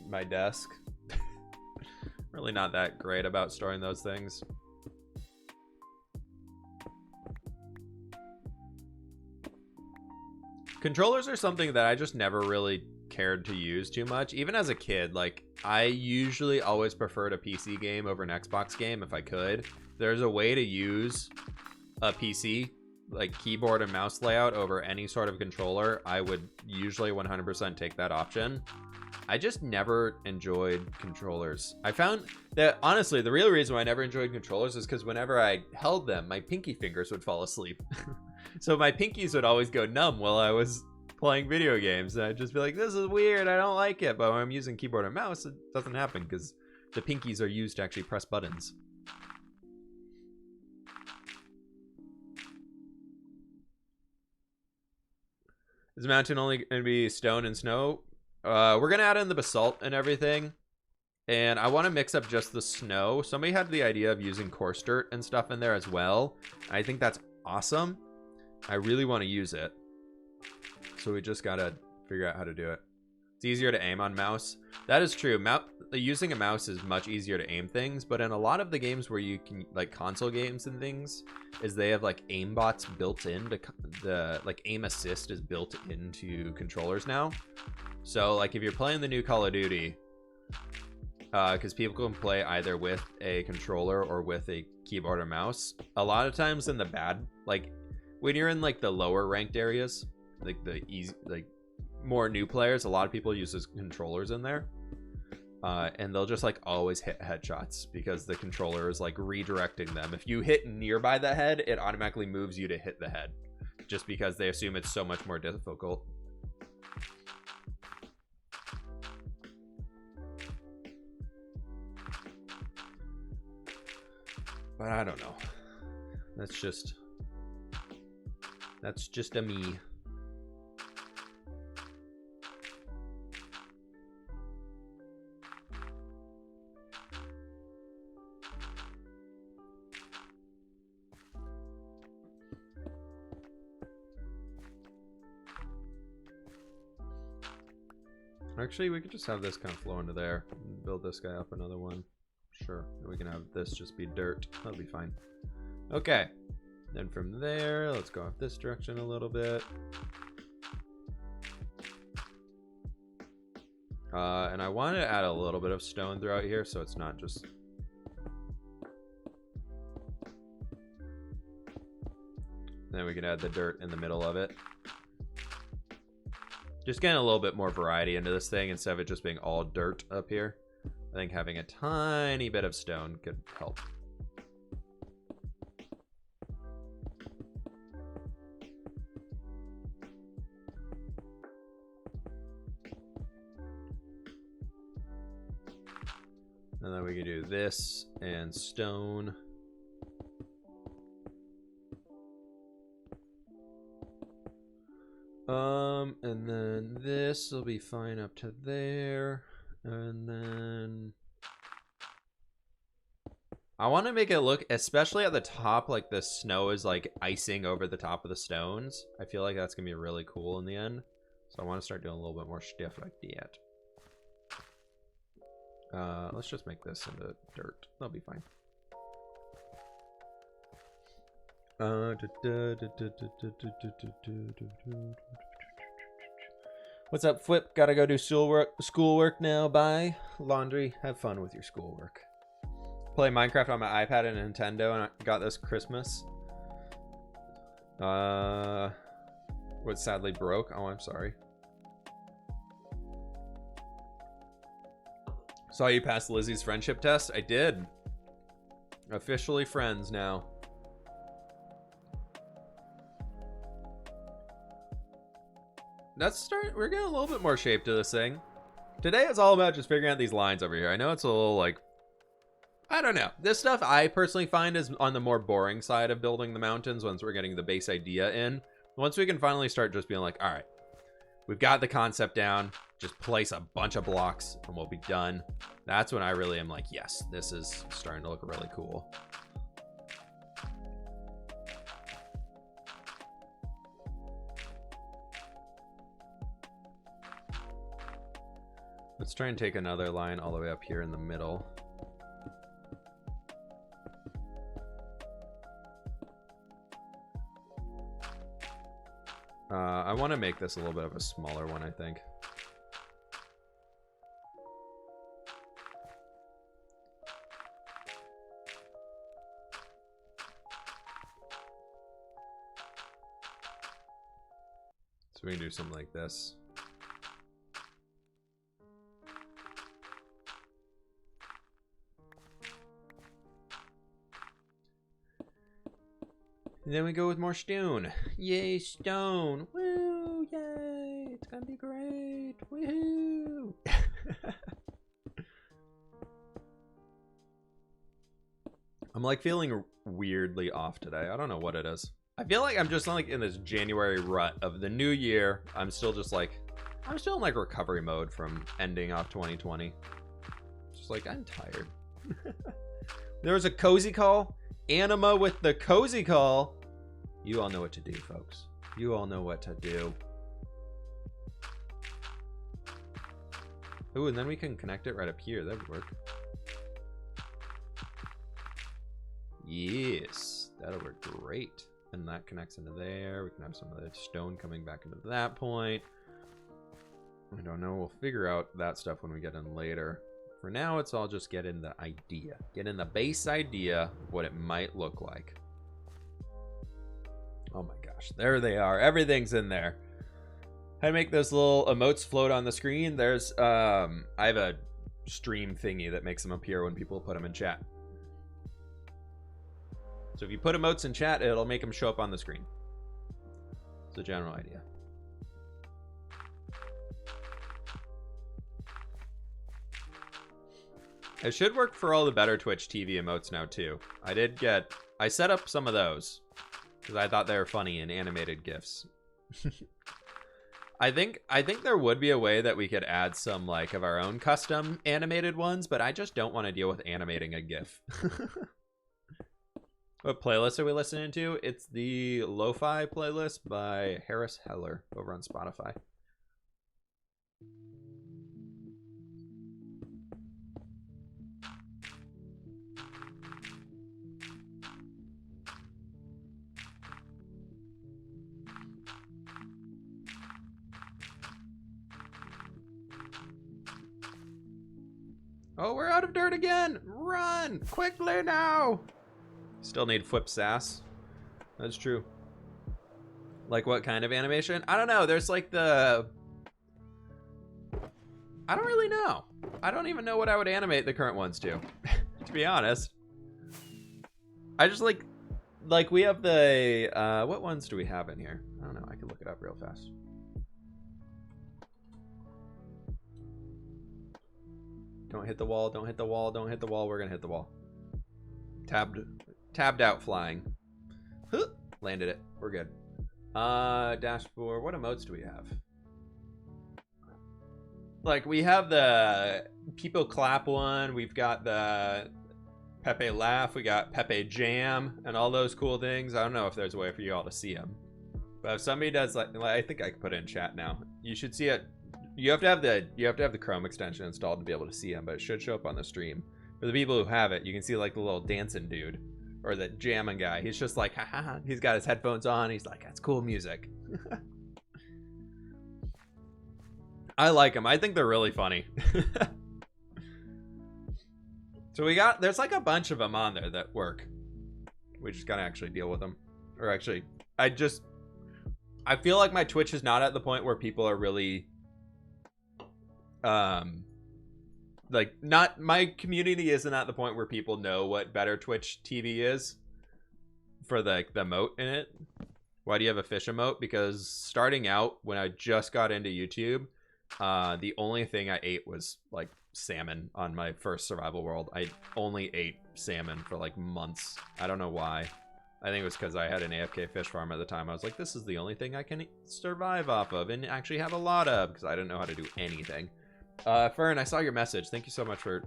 my desk. Really not that great about storing those things. Controllers are something that I just never really cared to use too much. Even as a kid, like, I usually always preferred a PC game over an Xbox game if I could. There's a way to use a PC, like keyboard and mouse layout, over any sort of controller. I would usually 100% take that option. I just never enjoyed controllers. I found that, honestly, the real reason why I never enjoyed controllers is because whenever I held them, my pinky fingers would fall asleep. So my pinkies would always go numb while I was playing video games, and I'd just be like, this is weird, I don't like it. But when I'm using keyboard and mouse, it doesn't happen because the pinkies are used to actually press buttons. Is the mountain only going to be stone and snow? We're going to add in the basalt and everything, and I want to mix up just the snow. Somebody had the idea of using coarse dirt and stuff in there as well. I think that's awesome. I really want to use it. So we just gotta figure out how to do it. It's easier to aim on mouse. That is true. Using a mouse is much easier to aim things, but in a lot of the games where you can, like console games and things, is they have like aim bots built in to the, like aim assist is built into controllers now. So like if you're playing the new Call of Duty, because people can play either with a controller or with a keyboard or mouse, a lot of times in the bad, like when you're in like the lower ranked areas, like the easy, like more new players, a lot of people use controllers in there, and they'll just like always hit headshots because the controller is like redirecting them. If you hit nearby the head, it automatically moves you to hit the head, just because they assume it's so much more difficult. But I don't know. That's just a me. Actually, we could just have this kind of flow into there. Build this guy up another one. Sure. And we can have this just be dirt. That'll be fine. Okay. Then from there, let's go off this direction a little bit. And I want to add a little bit of stone throughout here so it's not just... Then we can add the dirt in the middle of it. Just getting a little bit more variety into this thing instead of it just being all dirt up here. I think having a tiny bit of stone could help. And then we can do this and stone. And then this will be fine up to there. And then I want to make it look, especially at the top, like the snow is like icing over the top of the stones. I feel like that's gonna be really cool in the end. So I want to start doing a little bit more stuff like that. Let's just make this into dirt. That'll be fine. What's up, Flip? Gotta go do schoolwork now. Bye. Laundry. Have fun with your schoolwork. Play Minecraft on my iPad and Nintendo, and I got this Christmas. What sadly broke? Oh, I'm sorry. Saw you pass Lizzie's friendship test. I did. Officially friends now. We're getting a little bit more shape to this thing. Today it's all about just figuring out these lines over here. I know it's a little like, I don't know. This stuff I personally find is on the more boring side of building the mountains once we're getting the base idea in. Once we can finally start just being like, all right, we've got the concept down. Just place a bunch of blocks and we'll be done. That's when I really am like, yes, this is starting to look really cool. Let's try and take another line all the way up here in the middle. I want to make this a little bit of a smaller one, I think. So we can do something like this. And then we go with more stone. Yay, stone. Woo, yay. It's gonna be great. Woohoo. I'm like feeling weirdly off today. I don't know what it is. I feel like I'm just like in this January rut of the new year. I'm still in like recovery mode from ending off 2020. Just like, I'm tired. There was a cozy call. Anima with the cozy call. You all know what to do, folks. You all know what to do. Ooh, and then we can connect it right up here. That would work. Yes, that'll work great. And that connects into there. We can have some of the stone coming back into that point. I don't know. We'll figure out that stuff when we get in later. For now, it's all just get in the idea. Get in the base idea of what it might look like. Oh my gosh. There they are. Everything's in there. How to make those little emotes float on the screen. There's, I have a stream thingy that makes them appear when people put them in chat. So if you put emotes in chat, it'll make them show up on the screen. It's a general idea. It should work for all the better Twitch TV emotes now too. I set up some of those because I thought they were funny and animated GIFs. I think there would be a way that we could add some like of our own custom animated ones, but I just don't want to deal with animating a GIF. What playlist are we listening to? It's the Lo-Fi playlist by Harris Heller over on Spotify. Oh, we're out of dirt again. Run quickly now. Still need flip sass. That's true. Like what kind of animation? I don't know. There's like the... I don't really know. I don't even know what I would animate the current ones to, to be honest. I just like we have the, what ones do we have in here? I don't know. I can look it up real fast. Don't hit the wall. Don't hit the wall. Don't hit the wall. We're going to hit the wall. Tabbed out flying. Huh, landed it. We're good. Dashboard. What emotes do we have? Like, we have the people clap one. We've got the Pepe laugh. We got Pepe jam and all those cool things. I don't know if there's a way for you all to see them. But if somebody does, like I think I can put it in chat now. You should see it. You have to have the Chrome extension installed to be able to see them, but it should show up on the stream. For the people who have it, you can see like the little dancing dude or the jamming guy. He's just like, ha ha ha. He's got his headphones on. He's like, that's cool music. I like them. I think they're really funny. So there's like a bunch of them on there that work. We just gotta actually deal with them. Or actually, I feel like my Twitch is not at the point where people are really, like, not, my community isn't at the point where people know what better Twitch TV is for the emote in it. Why do you have a fish emote? Because starting out, when I just got into YouTube, the only thing I ate was like salmon on my first survival world. I only ate salmon for like months. I don't know why. I think it was because I had an AFK fish farm at the time. I was like, this is the only thing I can survive off of and actually have a lot of, because I didn't know how to do anything. Fern, I saw your message. Thank you so much for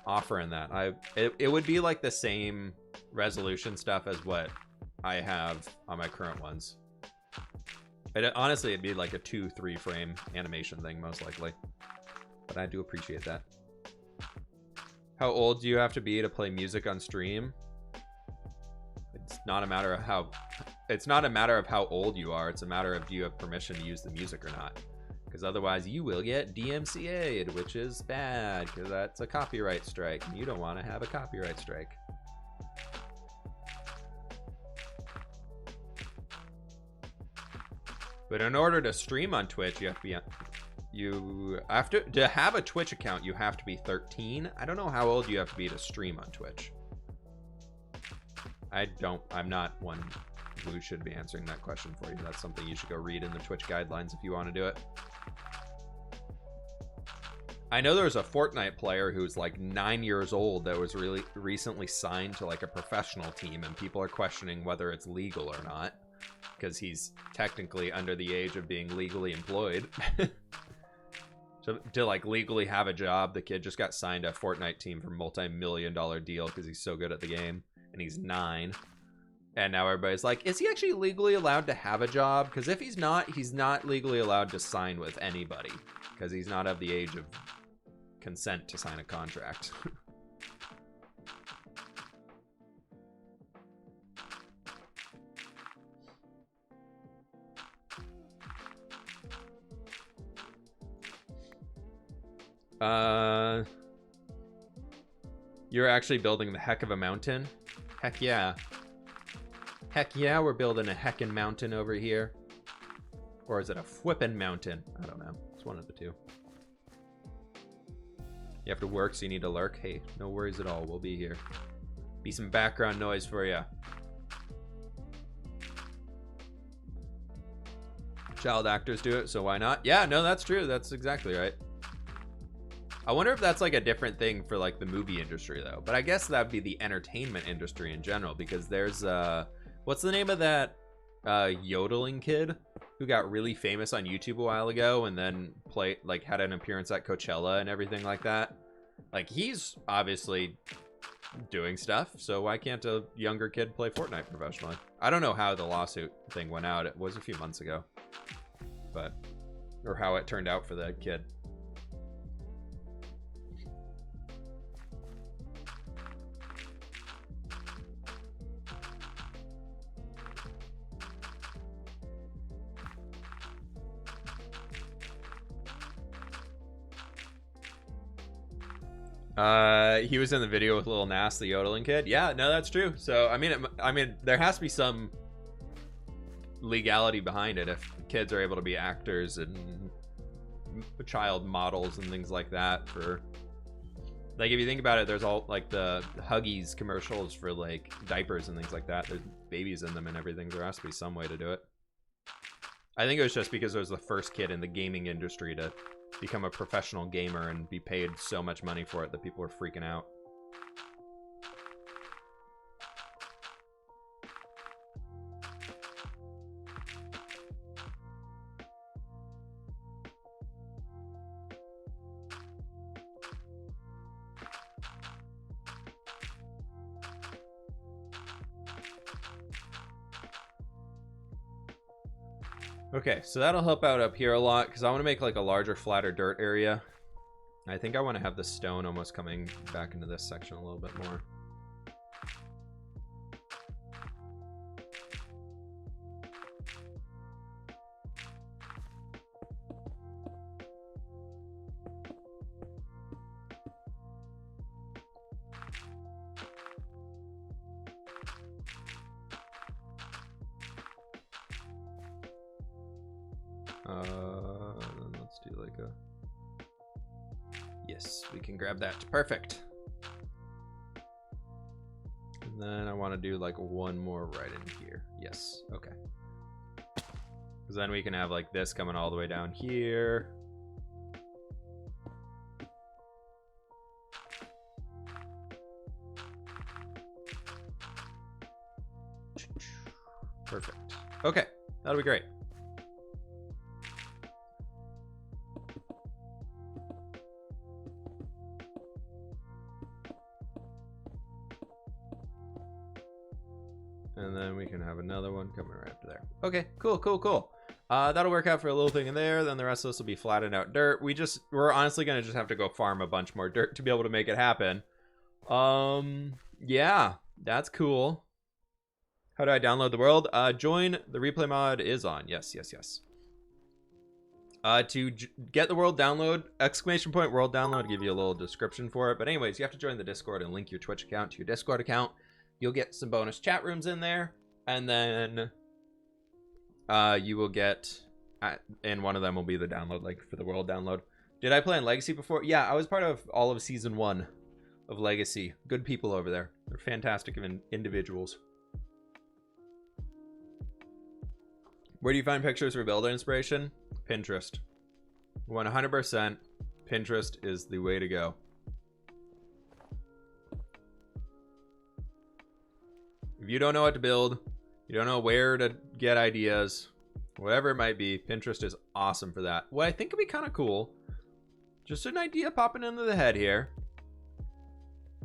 offering that. It would be like the same resolution stuff as what I have on my current ones. Honestly, it'd be like a 2-3 frame animation thing, most likely. But I do appreciate that. How old do you have to be to play music on stream? It's not a matter of how old you are. It's a matter of do you have permission to use the music or not. Because otherwise you will get DMCA'd, which is bad, because that's a copyright strike. And you don't want to have a copyright strike. But in order to stream on Twitch, you have to have a Twitch account, you have to be 13. I don't know how old you have to be to stream on Twitch. I'm not one who should be answering that question for you. That's something you should go read in the Twitch guidelines if you want to do it. I know there's a Fortnite player who's like 9 years old that was really recently signed to like a professional team, and people are questioning whether it's legal or not, because he's technically under the age of being legally employed. So to like legally have a job, the kid just got signed to a Fortnite team for a multi-million-dollar deal because he's so good at the game, and he's 9. And now everybody's like, is he actually legally allowed to have a job? Because if he's not legally allowed to sign with anybody, because he's not of the age of consent to sign a contract. You're actually building the heck of a mountain? Heck yeah. Heck yeah, we're building a heckin' mountain over here. Or is it a flippin' mountain? I don't know. It's one of the two. You have to work, so you need to lurk. Hey, no worries at all. We'll be here. Be some background noise for you. Child actors do it, so why not? Yeah, no, that's true. That's exactly right. I wonder if that's like a different thing for like the movie industry though. But I guess that'd be the entertainment industry in general, because there's what's the name of that yodeling kid who got really famous on YouTube a while ago and then had an appearance at Coachella and everything like that. Like, he's obviously doing stuff, so why can't a younger kid play Fortnite professionally? I don't know how the lawsuit thing went out. It was a few months ago, or how it turned out for the kid. He was in the video with Lil Nas, the yodeling kid. Yeah, no, that's true. So I mean, there has to be some legality behind it if kids are able to be actors and child models and things like that. For like, if you think about it, there's all like the Huggies commercials for like diapers and things like that. There's babies in them and everything. There has to be some way to do it. I think it was just because it was the first kid in the gaming industry to become a professional gamer and be paid so much money for it that people were freaking out. Okay, so that'll help out up here a lot because I want to make like a larger, flatter dirt area. I think I want to have the stone almost coming back into this section a little bit more. Let's do like a... Yes, we can grab that. Perfect. And then I want to do like one more right in here. Yes, okay. Because then we can have like this coming all the way down here. Perfect. Okay, that'll be great. And then we can have another one coming right up to there. Okay, cool, cool, cool. That'll work out for a little thing in there. Then the rest of this will be flattened out dirt. We're honestly gonna just have to go farm a bunch more dirt to be able to make it happen. Yeah, that's cool. How do I download the world? Join the replay mod is on. Yes, yes, yes. To get the world download, exclamation point world download, give you a little description for it. But anyways, you have to join the Discord and link your Twitch account to your Discord account. You'll get some bonus chat rooms in there, and then you will get, and one of them will be the download link for the world download. Did I play in Legacy before? Yeah, I was part of all of season 1 of Legacy. Good people over there. They're fantastic individuals. Where do you find pictures for builder inspiration? Pinterest. 100%. Pinterest is the way to go. If you don't know what to build, you don't know where to get ideas, whatever it might be, Pinterest is awesome for that. What I think would be kind of cool, just an idea popping into the head here.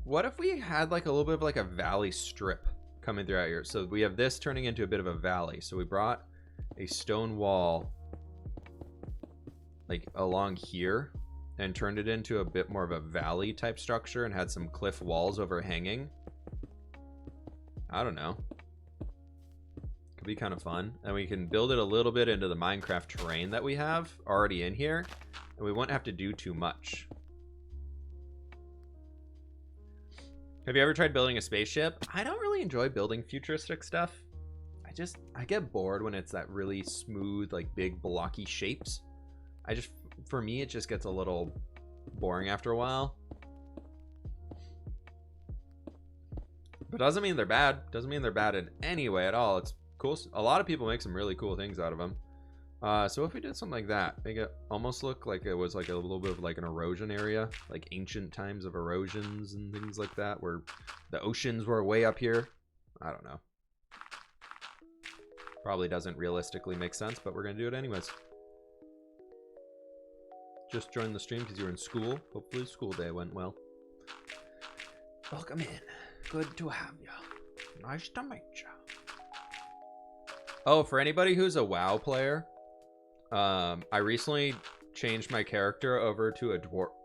What if we had like a little bit of like a valley strip coming throughout here? So we have this turning into a bit of a valley. So we brought a stone wall like along here and turned it into a bit more of a valley type structure and had some cliff walls overhanging. I don't know. Could be kind of fun. And we can build it a little bit into the Minecraft terrain that we have already in here. And we won't have to do too much. Have you ever tried building a spaceship? I don't really enjoy building futuristic stuff. I get bored when it's that really smooth, like big blocky shapes. For me, it just gets a little boring after a while. But doesn't mean they're bad. Doesn't mean they're bad in any way at all. It's cool. A lot of people make some really cool things out of them. So if we did something like that, make it almost look like it was like a little bit of like an erosion area, like ancient times of erosions and things like that, where the oceans were way up here. I don't know. Probably doesn't realistically make sense, but we're gonna do it anyways. Just joined the stream because you were in school. Hopefully school day went well. Welcome in. Good to have you. Nice to meet you. Oh, for anybody who's a WoW player, I recently changed my character over to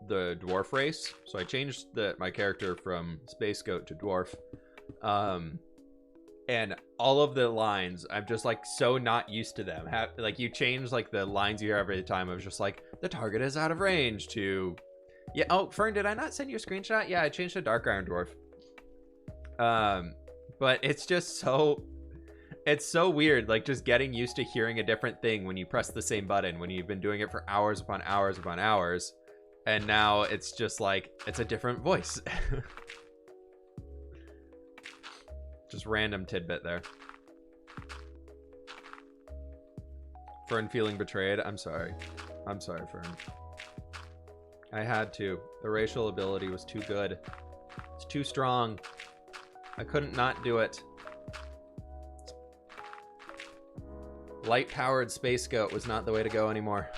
the dwarf race. So I changed my character from Space Goat to dwarf. And all of the lines, I'm just like so not used to them. Like you change like the lines you hear every time of just like the target is out of range to Yeah. Oh, Fern, did I not send you a screenshot? Yeah, I changed to Dark Iron Dwarf. But it's just so... It's so weird, like, just getting used to hearing a different thing when you press the same button, when you've been doing it for hours upon hours upon hours. And now it's just like, it's a different voice. Just random tidbit there. Fern feeling betrayed. I'm sorry. I'm sorry, Fern. I had to. The racial ability was too good. It's too strong. I couldn't not do it. Light-powered Space Goat was not the way to go anymore.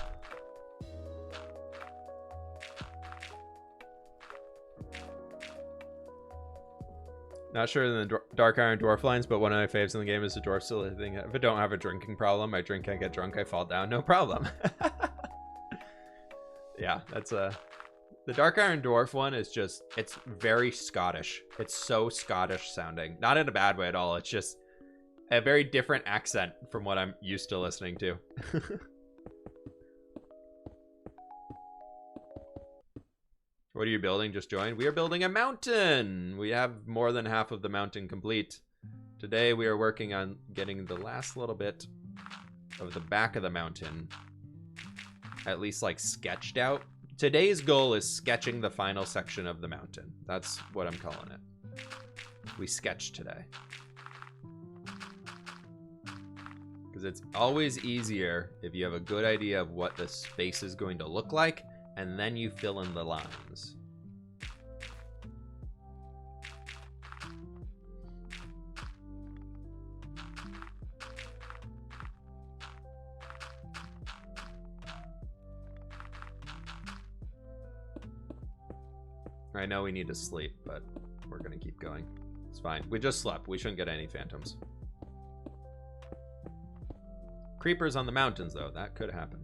Not sure in the Dark Iron Dwarf lines, but one of my faves in the game is the dwarf silly thing. If I don't have a drinking problem, I drink, I get drunk, I fall down, no problem. Yeah, that's the Dark Iron Dwarf one is just, it's very Scottish. It's so Scottish sounding. Not in a bad way at all. It's just a very different accent from what I'm used to listening to. What are you building? Just joined. We are building a mountain. We have more than half of the mountain complete. Today we are working on getting the last little bit of the back of the mountain at least like sketched out. Today's goal is sketching the final section of the mountain. That's what I'm calling it. We sketched today. Because it's always easier if you have a good idea of what the space is going to look like, and then you fill in the lines. I know we need to sleep, but we're gonna keep going. It's fine. We just slept. We shouldn't get any phantoms. Creepers on the mountains, though. That could happen.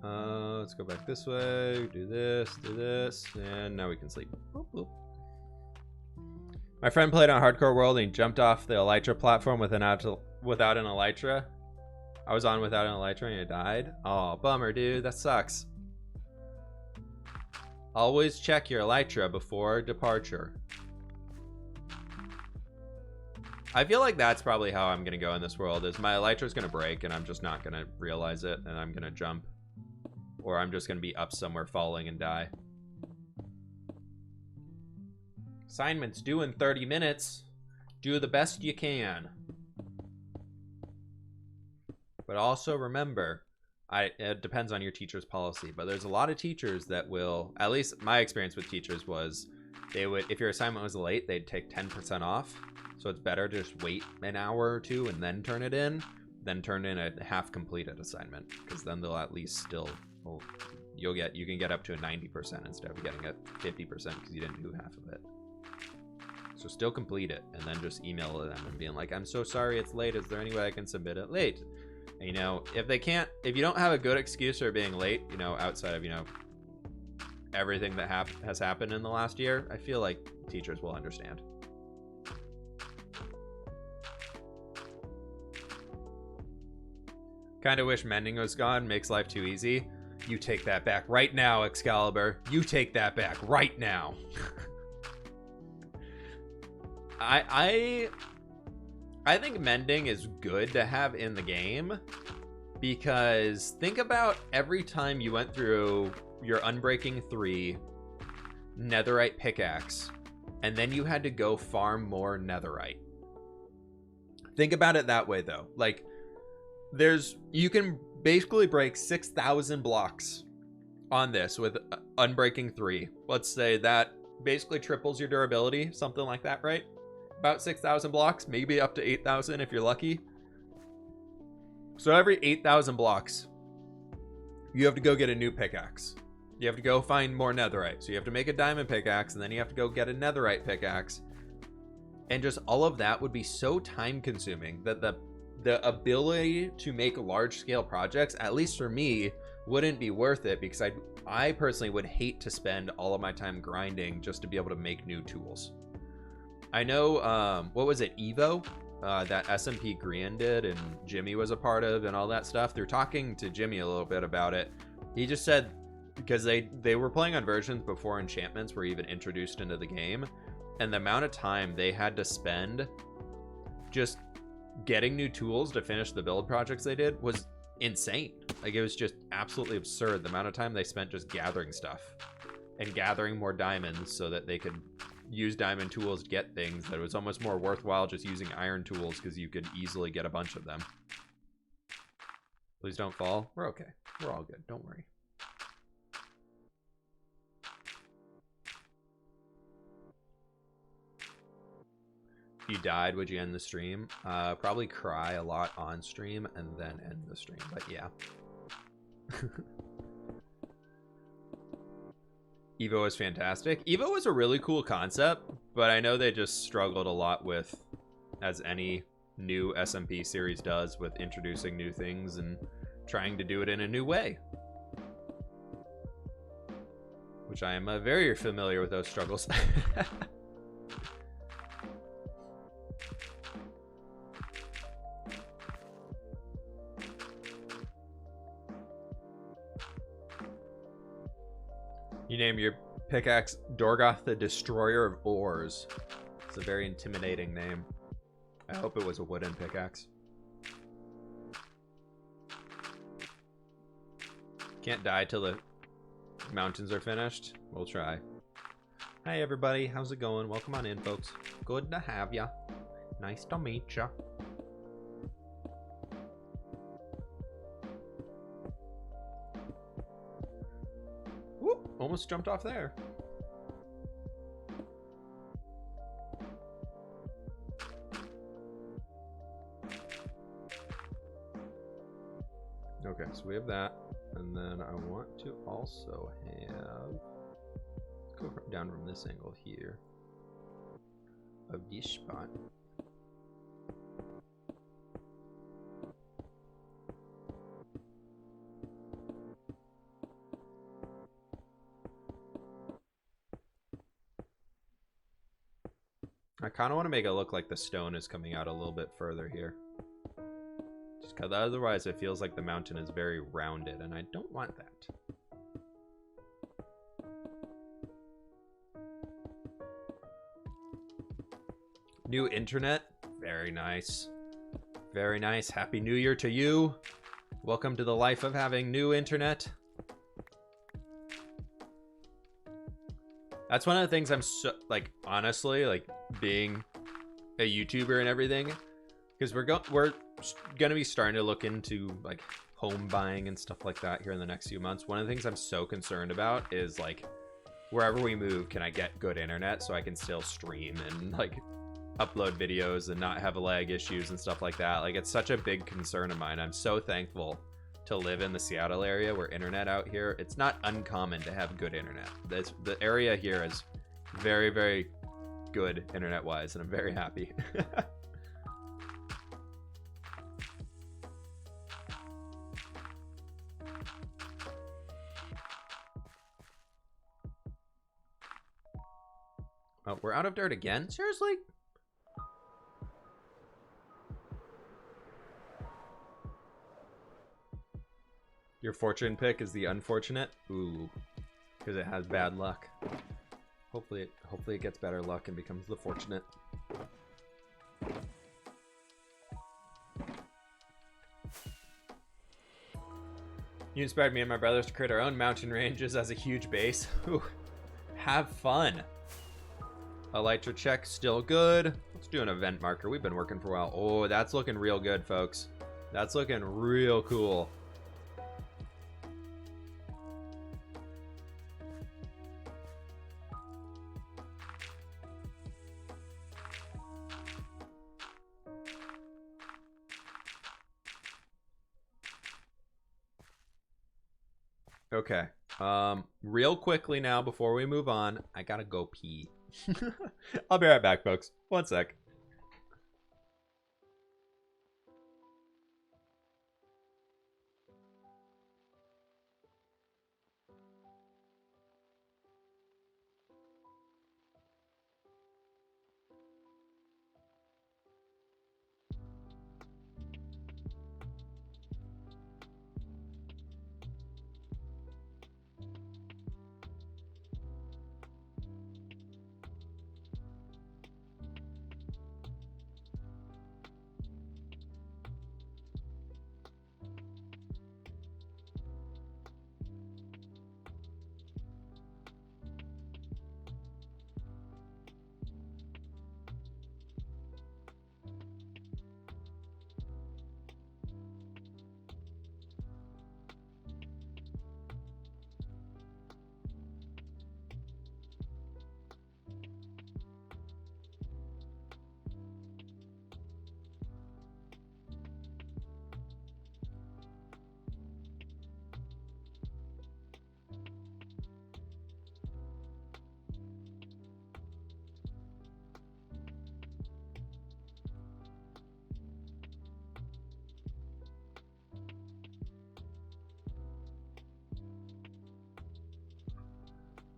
Let's go back this way. Do this, and now we can sleep. Boop, boop. My friend played on Hardcore World and he jumped off the Elytra platform without an Elytra. I was on without an Elytra and he died. Oh, bummer, dude. That sucks. Always check your Elytra before departure. I feel like that's probably how I'm going to go in this world, is my Elytra's going to break and I'm just not going to realize it and I'm going to jump. Or I'm just going to be up somewhere falling and die. Assignment's due in 30 minutes. Do the best you can. But also remember, it depends on your teacher's policy, but there's a lot of teachers that will, at least my experience with teachers was, they would, if your assignment was late, they'd take 10% off. So it's better to just wait an hour or two and then turn it in, than turn in a half completed assignment, because then they'll at least still, well, you can get up to a 90% instead of getting a 50% because you didn't do half of it. So still complete it and then just email them and being like, I'm so sorry it's late. Is there any way I can submit it late? And, you know, if you don't have a good excuse for being late, you know, outside of, you know, everything that has happened in the last year, I feel like teachers will understand. Kind of wish mending was gone. Makes life too easy. You take that back right now, Excalibur. You take that back right now. I think mending is good to have in the game, because think about every time you went through your Unbreaking 3 netherite pickaxe and then you had to go farm more netherite. Think about it that way though. Like, you can basically break 6,000 blocks on this with Unbreaking 3. Let's say that basically triples your durability, something like that, right? About 6,000 blocks, maybe up to 8,000 if you're lucky. So every 8,000 blocks, you have to go get a new pickaxe. You have to go find more netherite. So you have to make a diamond pickaxe, and then you have to go get a netherite pickaxe. And just all of that would be so time consuming that the ability to make large scale projects, at least for me, wouldn't be worth it, because I personally would hate to spend all of my time grinding just to be able to make new tools. I know, what was it, Evo? That SMP Grian did and Jimmy was a part of and all that stuff. They're talking to Jimmy a little bit about it. He just said, because they were playing on versions before enchantments were even introduced into the game, and the amount of time they had to spend just getting new tools to finish the build projects they did was insane. Like, it was just absolutely absurd the amount of time they spent just gathering stuff and gathering more diamonds so that they could use diamond tools to get things that was almost more worthwhile just using iron tools because you could easily get a bunch of them. Please don't fall. We're okay. We're all good. Don't worry. If you died, would you end the stream? Probably cry a lot on stream and then end the stream, but yeah. Evo is fantastic. Evo was a really cool concept, but I know they just struggled a lot with, as any new SMP series does, with introducing new things and trying to do it in a new way. Which I am very familiar with those struggles. You name your pickaxe Dorgoth the Destroyer of Ores. It's a very intimidating name. I hope it was a wooden pickaxe. Can't die till the mountains are finished. We'll try. Hi everybody, how's it going? Welcome on in, folks. Good to have ya. Nice to meet ya. Whoop, almost jumped off there. Okay, so we have that. And then I want to also have, let's go down from this angle here of this spot. I kind of want to make it look like the stone is coming out a little bit further here. Just because otherwise it feels like the mountain is very rounded, and I don't want that. New internet. Very nice. Very nice. Happy New Year to you. Welcome to the life of having new internet. That's one of the things I'm so, like, honestly, like, being a YouTuber and everything, because we're gonna be starting to look into like home buying and stuff like that here in the next few months. One of the things I'm so concerned about is, like, wherever we move, can I get good internet so I can still stream and like upload videos and not have lag issues and stuff like that. Like, it's such a big concern of mine. I'm so thankful to live in the Seattle area where internet out here, it's not uncommon to have good internet. The area here is very, very good internet wise, and I'm very happy. Oh, we're out of dirt again? Seriously? Your fortune pick is the unfortunate? Ooh, because it has bad luck. Hopefully it gets better luck and becomes the fortunate. You inspired me and my brothers to create our own mountain ranges as a huge base. Ooh, have fun. Elytra check still good. Let's do an event marker. We've been working for a while. Oh, that's looking real good, folks. That's looking real cool. Okay. Real quickly now before we move on, I gotta go pee. I'll be right back, folks. One sec.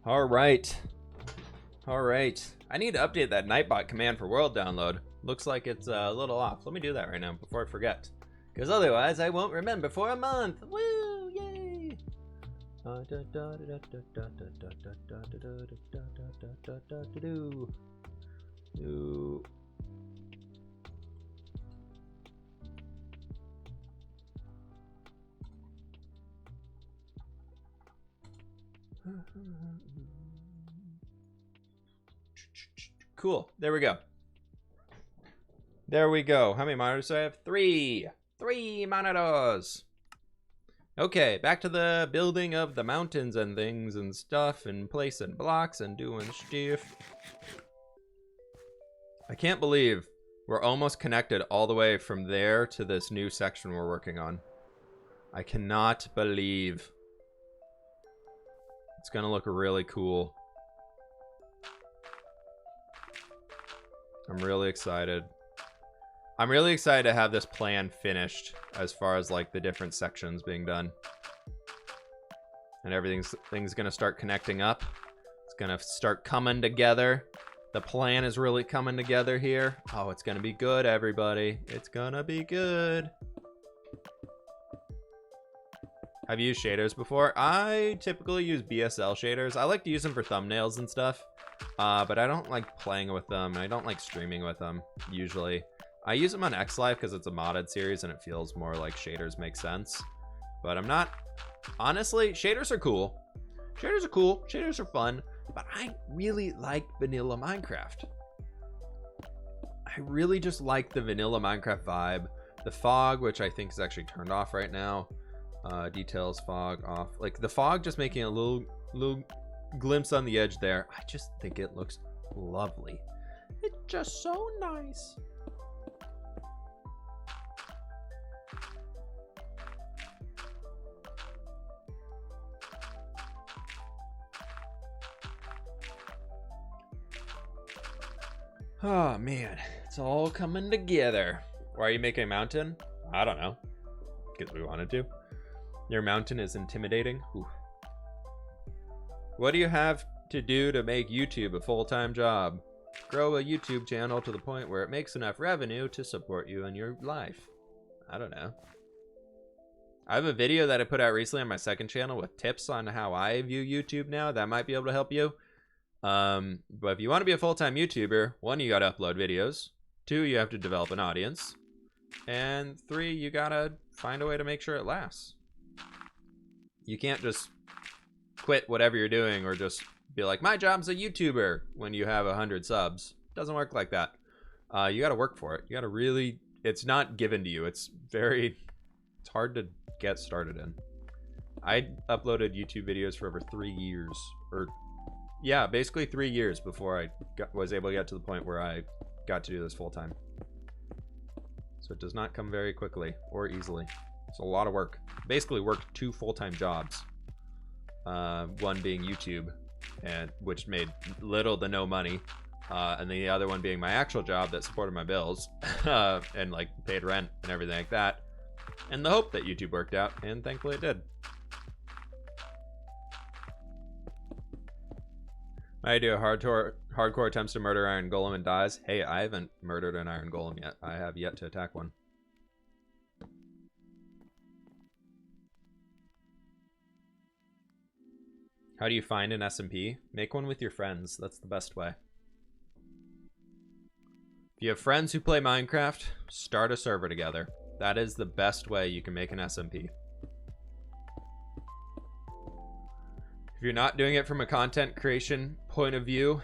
All right. All right. I need to update that Nightbot command for world download. Looks like it's a little off. Let me do that right now before I forget. Because otherwise I won't remember for a month. Woo! Yay! Cool. There we go. There we go. How many monitors do I have? 3. 3 monitors. Okay, back to the building of the mountains and things and stuff and placing blocks and doing stuff. I can't believe we're almost connected all the way from there to this new section we're working on. I cannot believe. It's gonna look really cool. I'm really excited. I'm really excited to have this plan finished as far as like the different sections being done. And everything's gonna start connecting up. It's gonna start coming together. The plan is really coming together here. Oh, it's gonna be good, everybody. It's gonna be good. Have you used shaders before? I typically use BSL shaders. I like to use them for thumbnails and stuff. But I don't like playing with them. I don't like streaming with them, usually. I use them on XLife because it's a modded series and it feels more like shaders make sense. But I'm not... Honestly, shaders are cool. Shaders are cool. Shaders are fun. But I really like vanilla Minecraft. I really just like the vanilla Minecraft vibe. The fog, which I think is actually turned off right now. Details, fog off. Like the fog just making a little glimpse on the edge there. I just think it looks lovely. It's just so nice. Oh man, it's all coming together. Why are you making a mountain? I don't know. Because we wanted to. Your mountain is intimidating. Ooh. What do you have to do to make YouTube a full-time job? Grow a YouTube channel to the point where it makes enough revenue to support you in your life. I don't know. I have a video that I put out recently on my second channel with tips on how I view YouTube now. That might be able to help you. But if you want to be a full-time YouTuber, 1, you got to upload videos. 2, you have to develop an audience. And 3, you got to find a way to make sure it lasts. You can't just quit whatever you're doing or just be like, my job's a YouTuber when you have 100 subs. Doesn't work like that. You got to work for it. You got to really, it's not given to you. It's hard to get started in. I uploaded YouTube videos for over 3 years, or yeah, basically 3 years before I was able to get to the point where I got to do this full time. So it does not come very quickly or easily. It's a lot of work. Basically worked 2 full-time jobs. One being YouTube, and which made little to no money, and the other one being my actual job that supported my bills and like paid rent and everything like that. And the hope that YouTube worked out, and thankfully it did. I do hardcore attempts to murder Iron Golem and dies. Hey, I haven't murdered an Iron Golem yet. I have yet to attack one. How do you find an SMP? Make one with your friends. That's the best way. If you have friends who play Minecraft, start a server together. That is the best way you can make an SMP. If you're not doing it from a content creation point of view,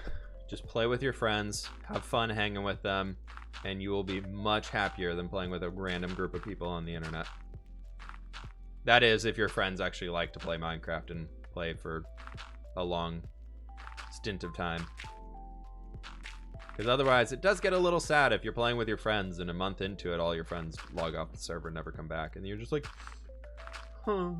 just play with your friends, have fun hanging with them, and you will be much happier than playing with a random group of people on the internet. That is, if your friends actually like to play Minecraft and play for a long stint of time. Because otherwise, it does get a little sad if you're playing with your friends and a month into it, all your friends log off the server and never come back, and you're just like, huh.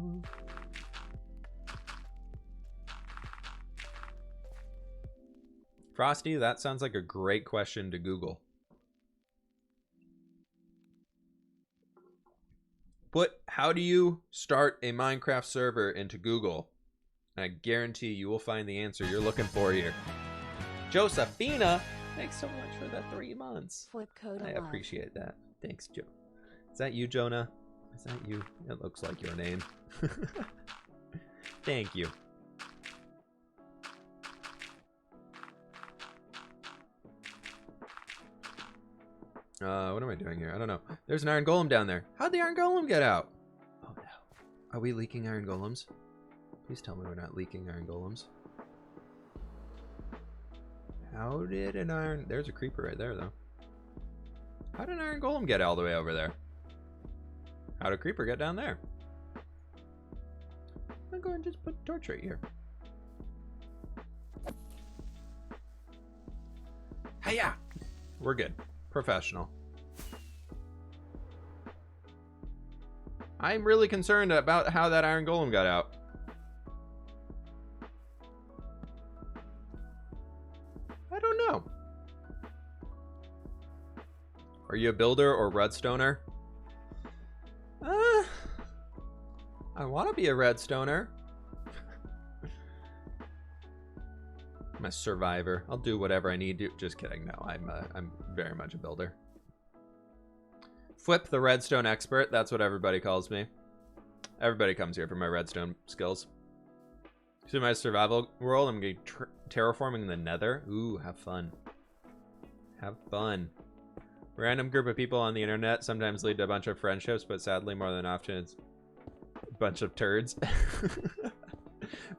Frosty, that sounds like a great question to Google. Put, how do you start a Minecraft server into Google? And I guarantee you will find the answer you're looking for here. Josephina, thanks so much for the 3 months. Flip code I allowed. appreciate that. Thanks, Joe. Is that you, Jonah? Is that you? It looks like your name. Thank you. What am I doing here? I don't know. There's an iron golem down there. How'd the iron golem get out? Oh no. Are we leaking iron golems? Please tell me we're not leaking iron golems. How did an iron... There's a creeper right there, though. How did an iron golem get all the way over there? How did a creeper get down there? I'm going to just put a torch right here. Hiya! We're good. Professional. I'm really concerned about how that iron golem got out. I don't know. Are you a builder or redstoner? I want to be a redstoner. I'm a survivor. I'll do whatever I need to. Just kidding. No, I'm very much a builder. Flip the redstone expert. That's what everybody calls me. Everybody comes here for my redstone skills. So my survival world, I'm going to be terraforming the nether. Ooh, have fun. Have fun. Random group of people on the internet sometimes lead to a bunch of friendships, but sadly more than often it's a bunch of turds.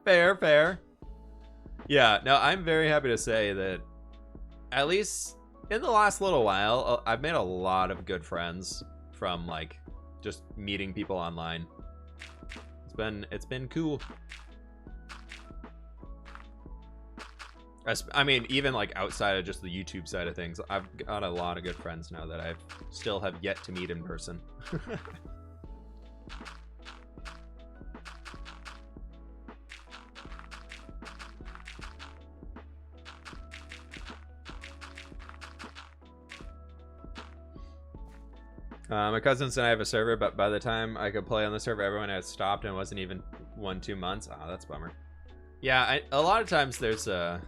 Fair, fair. Yeah, no, I'm very happy to say that at least in the last little while, I've made a lot of good friends from like just meeting people online. It's been cool. I mean, even like outside of just the YouTube side of things, I've got a lot of good friends now that I still have yet to meet in person. My cousins and I have a server, but by the time I could play on the server, everyone had stopped and it wasn't even 1-2 months. Oh, that's a bummer. Yeah, a lot of times there's the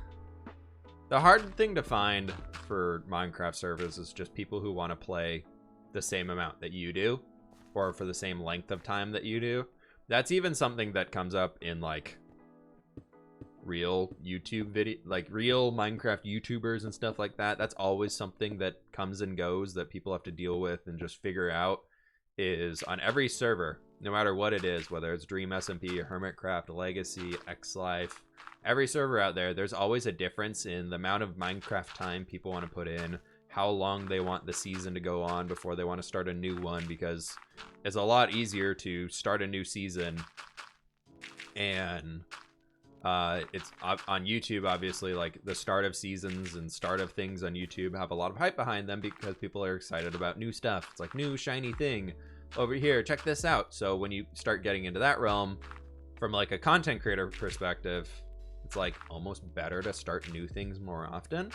hard thing to find for Minecraft servers is just people who want to play the same amount that you do, or for the same length of time that you do. That's even something that comes up in like real YouTube video, like real Minecraft YouTubers and stuff like that. That's always something that comes and goes that people have to deal with and just figure out. Is on every server, no matter what it is, whether it's Dream SMP or Hermitcraft, Legacy, XLife, every server out there, there's always a difference in the amount of Minecraft time people want to put in, how long they want the season to go on before they want to start a new one, because it's a lot easier to start a new season and it's on YouTube. Obviously, like the start of seasons and start of things on YouTube have a lot of hype behind them because people are excited about new stuff. It's like new shiny thing over here, check this out. So when you start getting into that realm from like a content creator perspective, it's like almost better to start new things more often.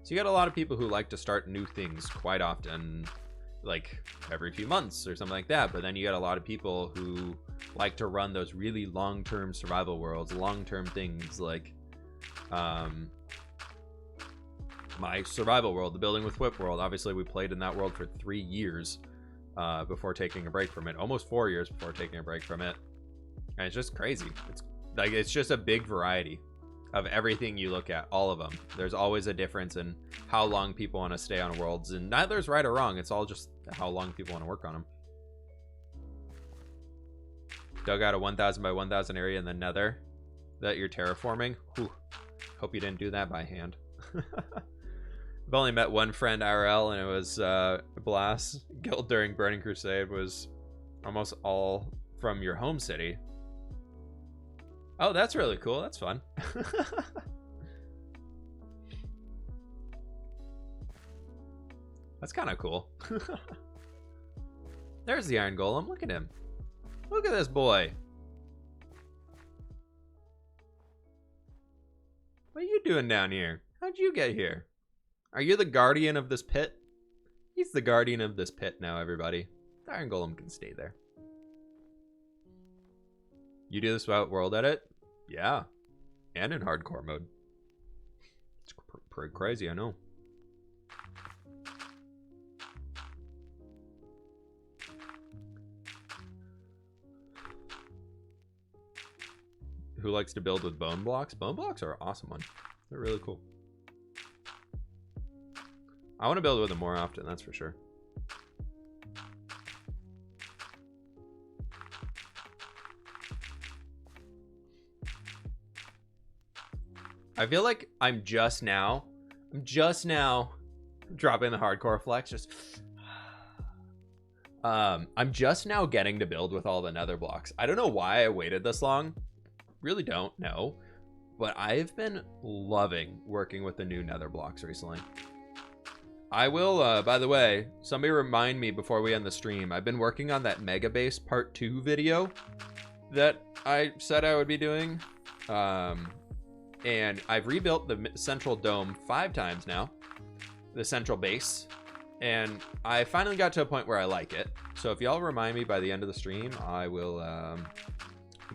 So you got a lot of people who like to start new things quite often, like every few months or something like that. But then you got a lot of people who like to run those really long-term survival worlds, long-term things like my survival world, the Building with Whip world. Obviously we played in that world for 3 years before taking a break from it, almost 4 years before taking a break from it. And it's just crazy. It's like, it's just a big variety of everything you look at, all of them. There's always a difference in how long people want to stay on worlds, and neither's right or wrong. It's all just how long people want to work on them. Dug out a 1,000 by 1,000 area in the nether that you're terraforming. Whew. Hope you didn't do that by hand. I've only met one friend IRL, and it was Blast. Guild during Burning Crusade was almost all from your home city. Oh, that's really cool. That's fun. That's kind of cool. There's the Iron Golem. Look at him. Look at this boy. What are you doing down here? How'd you get here? Are you the guardian of this pit? He's the guardian of this pit now, everybody. The Iron Golem can stay there. You do this without world edit? Yeah. And in hardcore mode. It's pretty crazy, I know. Who likes to build with bone blocks? Bone blocks are an awesome one. They're really cool. I want to build with them more often, that's for sure. I feel like I'm just now dropping the hardcore flex. I'm just now getting to build with all the nether blocks. I don't know why I waited this long. Really don't know. But I've been loving working with the new nether blocks recently. I will, by the way, somebody remind me before we end the stream. I've been working on that Mega Base Part 2 video that I said I would be doing. And I've rebuilt the central dome 5 times now, the central base, and I finally got to a point where I like it. So if y'all remind me by the end of the stream, I will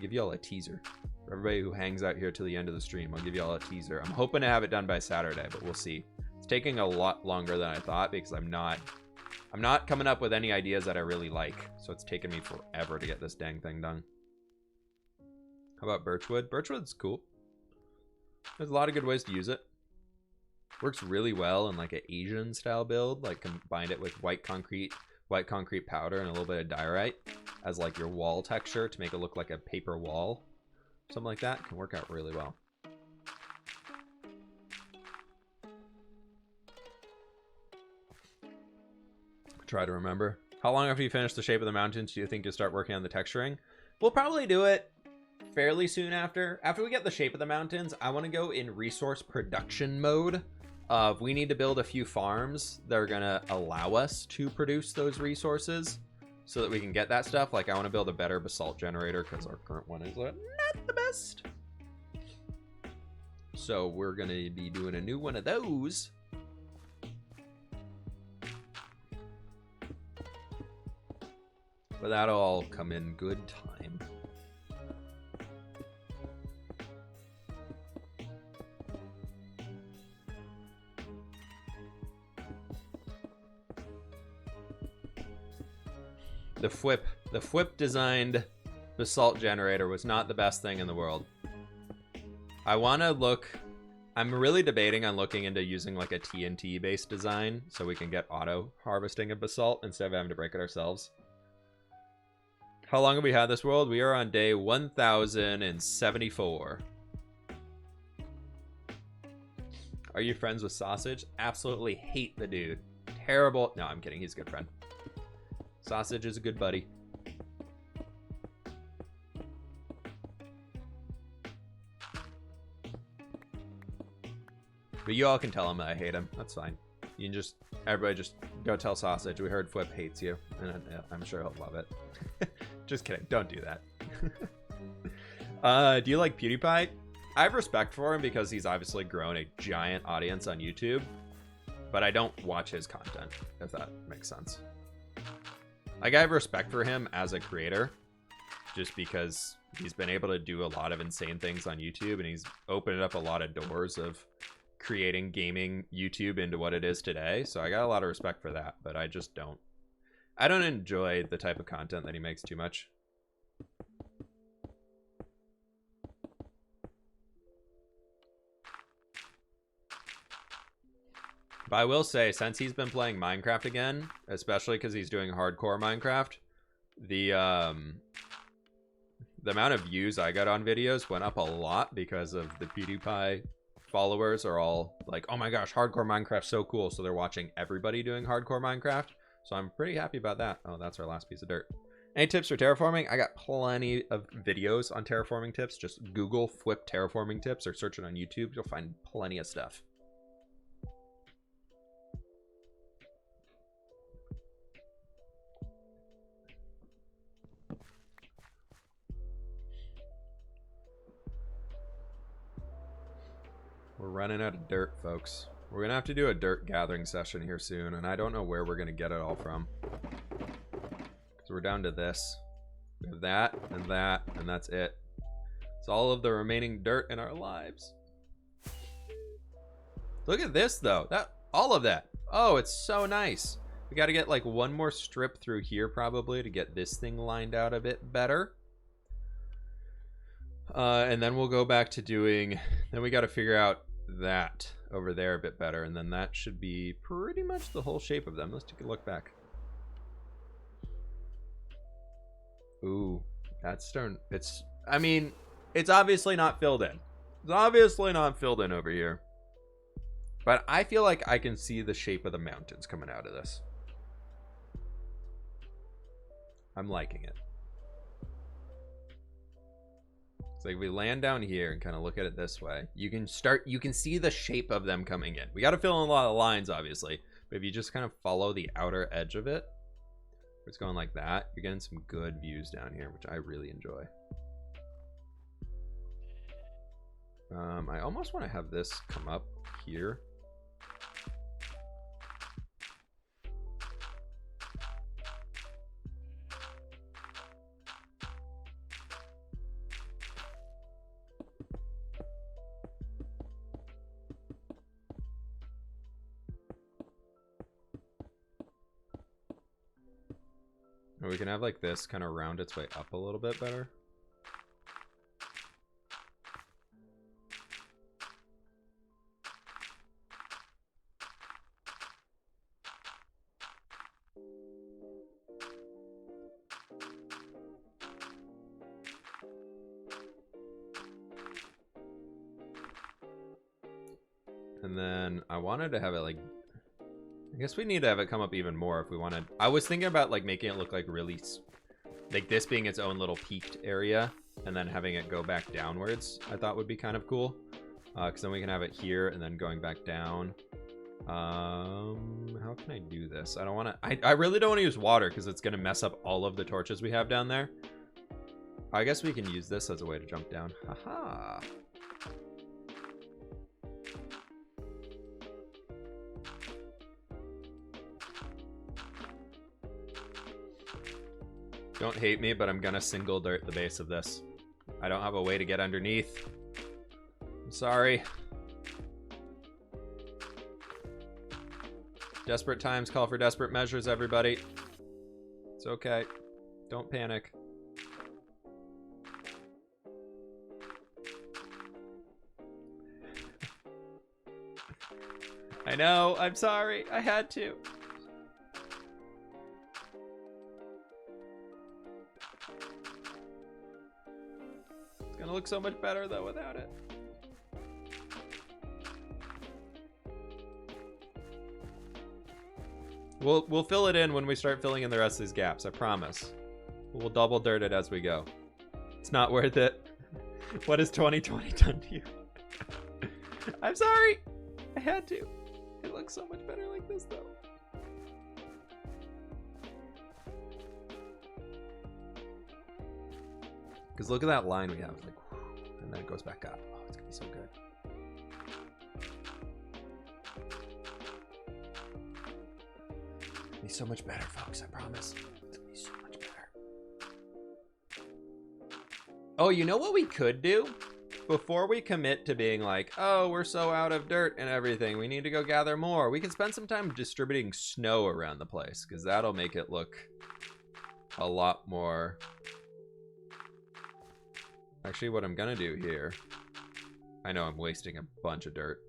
give y'all a teaser. For everybody who hangs out here till the end of the stream, I'll give y'all a teaser. I'm hoping to have it done by Saturday, but we'll see. It's taking a lot longer than I thought because I'm not coming up with any ideas that I really like. So it's taken me forever to get this dang thing done. How about birchwood? Birchwood's cool. There's a lot of good ways to use it. Works really well in like an Asian style build, like combine it with white concrete powder and a little bit of diorite as like your wall texture to make it look like a paper wall. Something like that can work out really well. Try to remember. How long after you finish the shape of the mountains do you think you'll start working on the texturing? We'll probably do it fairly soon after we get the shape of the mountains. I want to go in resource production mode. We need to build a few farms that are going to allow us to produce those resources so that we can get that stuff. Like I want to build a better basalt generator because our current one is not the best. So we're going to be doing a new one of those. But that'll all come in good time. The Fwip designed basalt generator was not the best thing in the world. I'm really debating on looking into using like a TNT based design so we can get auto harvesting of basalt instead of having to break it ourselves. How long have we had this world? We are on day 1074. Are you friends with Sausage? Absolutely hate the dude. Terrible. No, I'm kidding. He's a good friend. Sausage is a good buddy. But you all can tell him that I hate him. That's fine. You can everybody just go tell Sausage. We heard Flip hates you, and I'm sure he'll love it. Just kidding. Don't do that. Do you like PewDiePie? I have respect for him because he's obviously grown a giant audience on YouTube, but I don't watch his content, if that makes sense. Like, I have respect for him as a creator just because he's been able to do a lot of insane things on YouTube, and he's opened up a lot of doors of creating gaming YouTube into what it is today. So I got a lot of respect for that, but I don't enjoy the type of content that he makes too much. But I will say, since he's been playing Minecraft again, especially because he's doing hardcore Minecraft, the amount of views I got on videos went up a lot because of the PewDiePie followers are all like, oh my gosh, hardcore Minecraft's so cool. So they're watching everybody doing hardcore Minecraft. So I'm pretty happy about that. Oh, that's our last piece of dirt. Any tips for terraforming? I got plenty of videos on terraforming tips. Just Google Flip terraforming tips or search it on YouTube. You'll find plenty of stuff. We're running out of dirt, folks. We're gonna have to do a dirt gathering session here soon, and I don't know where we're gonna get it all from. So we're down to this. We have that, and that's it. That's all of the remaining dirt in our lives. Look at this though. All of that. Oh, it's so nice. We got to get like one more strip through here probably to get this thing lined out a bit better. And then we'll go back to doing, then we got to figure out that over there a bit better, and then that should be pretty much the whole shape of them. Let's take a look back. Ooh, that's starting, I mean, it's obviously not filled in. It's obviously not filled in over here. But I feel like I can see the shape of the mountains coming out of this. I'm liking it. So if we land down here and kind of look at it this way, you can see the shape of them coming in. We got to fill in a lot of lines, obviously. But if you just kind of follow the outer edge of it, where it's going like that, you're getting some good views down here, which I really enjoy. I almost want to have this come up here. Or we can have like this kind of round its way up a little bit better. And then I wanted to have it like, I guess we need to have it come up even more if we wanted. I was thinking about like making it look like really, like this being its own little peaked area and then having it go back downwards. I thought would be kind of cool. Because then we can have it here and then going back down. How can I do this? I don't want to, I really don't want to use water because it's going to mess up all of the torches we have down there. I guess we can use this as a way to jump down. Haha. Don't hate me, but I'm gonna single dirt the base of this. I don't have a way to get underneath. I'm sorry. Desperate times call for desperate measures, everybody. It's okay. Don't panic. I know, I'm sorry. I had to. Gonna look so much better though without it. We'll fill it in when we start filling in the rest of these gaps, I promise. We'll double dirt it as we go. It's not worth it. What has 2020 done to you? I'm sorry. I had to. It looks so much better like this though. Because look at that line we have, like, and then it goes back up. Oh, it's gonna be so good. It'll be so much better, folks. I promise. It's gonna be so much better. Oh, you know what we could do? Before we commit to being like, oh, we're so out of dirt and everything, we need to go gather more. We can spend some time distributing snow around the place, because that'll make it look a lot more. Actually, what I'm gonna do here, I know I'm wasting a bunch of dirt,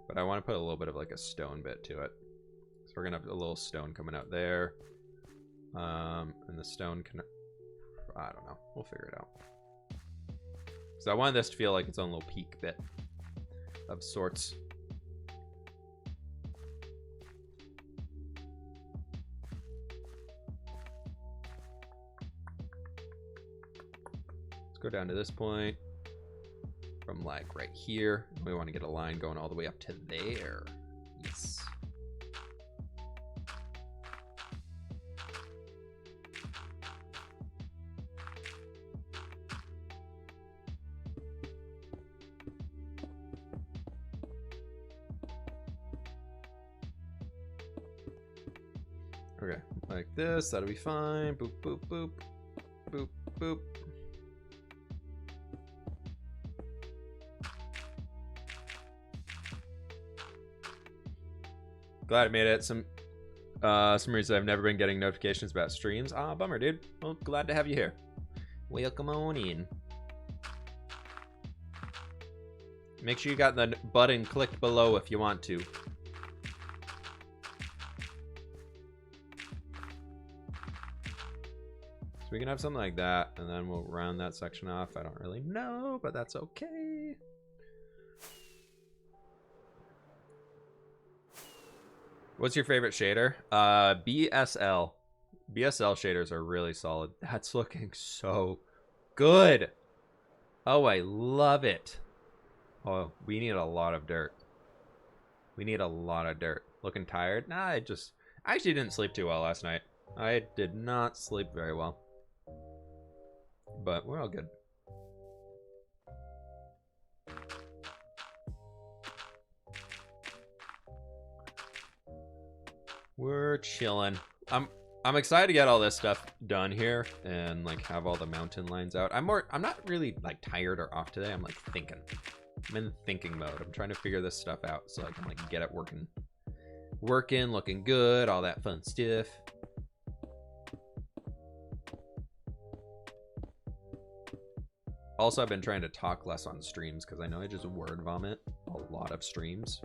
but I want to put a little bit of like a stone bit to it. So we're gonna have a little stone coming out there, and the stone can, I don't know, we'll figure it out. So I wanted this to feel like its own little peak bit of sorts. Go down to this point from like right here. We want to get a line going all the way up to there. Yes. Okay, like this, that'll be fine. Boop, boop, boop. boop. Glad I made it. Some reason I've never been getting notifications about streams. Ah, bummer, dude. Well, glad to have you here. Welcome on in. Make sure you got the button clicked below if you want to. So we can have something like that, and then we'll round that section off. I don't really know, but that's okay. What's your favorite shader? BSL. BSL shaders are really solid. That's looking so good. Oh, I love it. Oh, we need a lot of dirt. We need a lot of dirt. Looking tired? Nah, I actually didn't sleep too well last night. I did not sleep very well. But we're all good. We're chilling. I'm excited to get all this stuff done here and like have all the mountain lines out. I'm not really like tired or off today. I'm like thinking. I'm in thinking mode. I'm trying to figure this stuff out so I can like get it working, looking good, all that fun stuff. Also, I've been trying to talk less on streams because I know I just word vomit a lot of streams,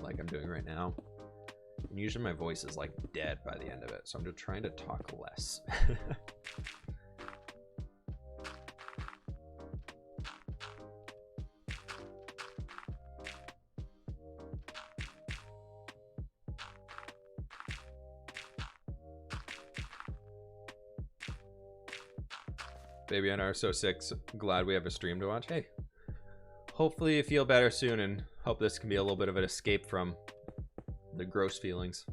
like I'm doing right now. And usually my voice is like dead by the end of it, so I'm just trying to talk less. Baby and I are so sick. Glad we have a stream to watch. Hey, hopefully you feel better soon, and hope this can be a little bit of an escape from the gross feelings.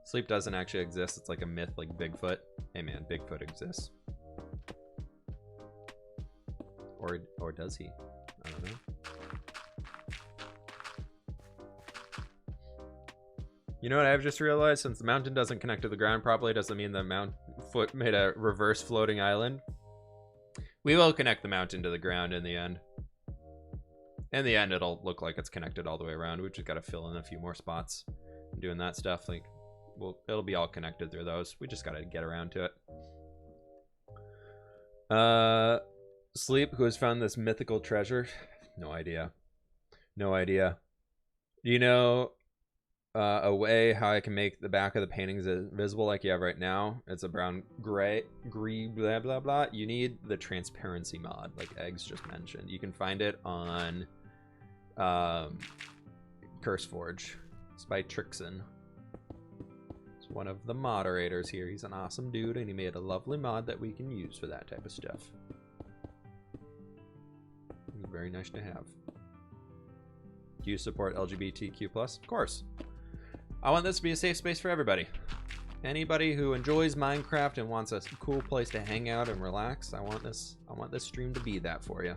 Sleep doesn't actually exist. It's like a myth, like Bigfoot. Hey man, Bigfoot exists. Or does he? I don't know. You know what I've just realized? Since the mountain doesn't connect to the ground properly, doesn't mean the foot made a reverse floating island. We will connect the mountain to the ground in the end. In the end, it'll look like it's connected all the way around. We've just got to fill in a few more spots. Doing that stuff, like, it'll be all connected through those. We just got to get around to it. Sleep, who has found this mythical treasure? No idea. No idea. Do you know a way how I can make the back of the paintings visible like you have right now? It's a brown gray blah blah blah. You need the transparency mod, like Eggs just mentioned. You can find it on CurseForge. It's by Trixon. It's one of the moderators here. He's an awesome dude, and he made a lovely mod that we can use for that type of stuff. It's very nice to have. Do you support LGBTQ+? Of course. I want this to be a safe space for everybody. Anybody who enjoys Minecraft and wants a cool place to hang out and relax, I want this stream to be that for you.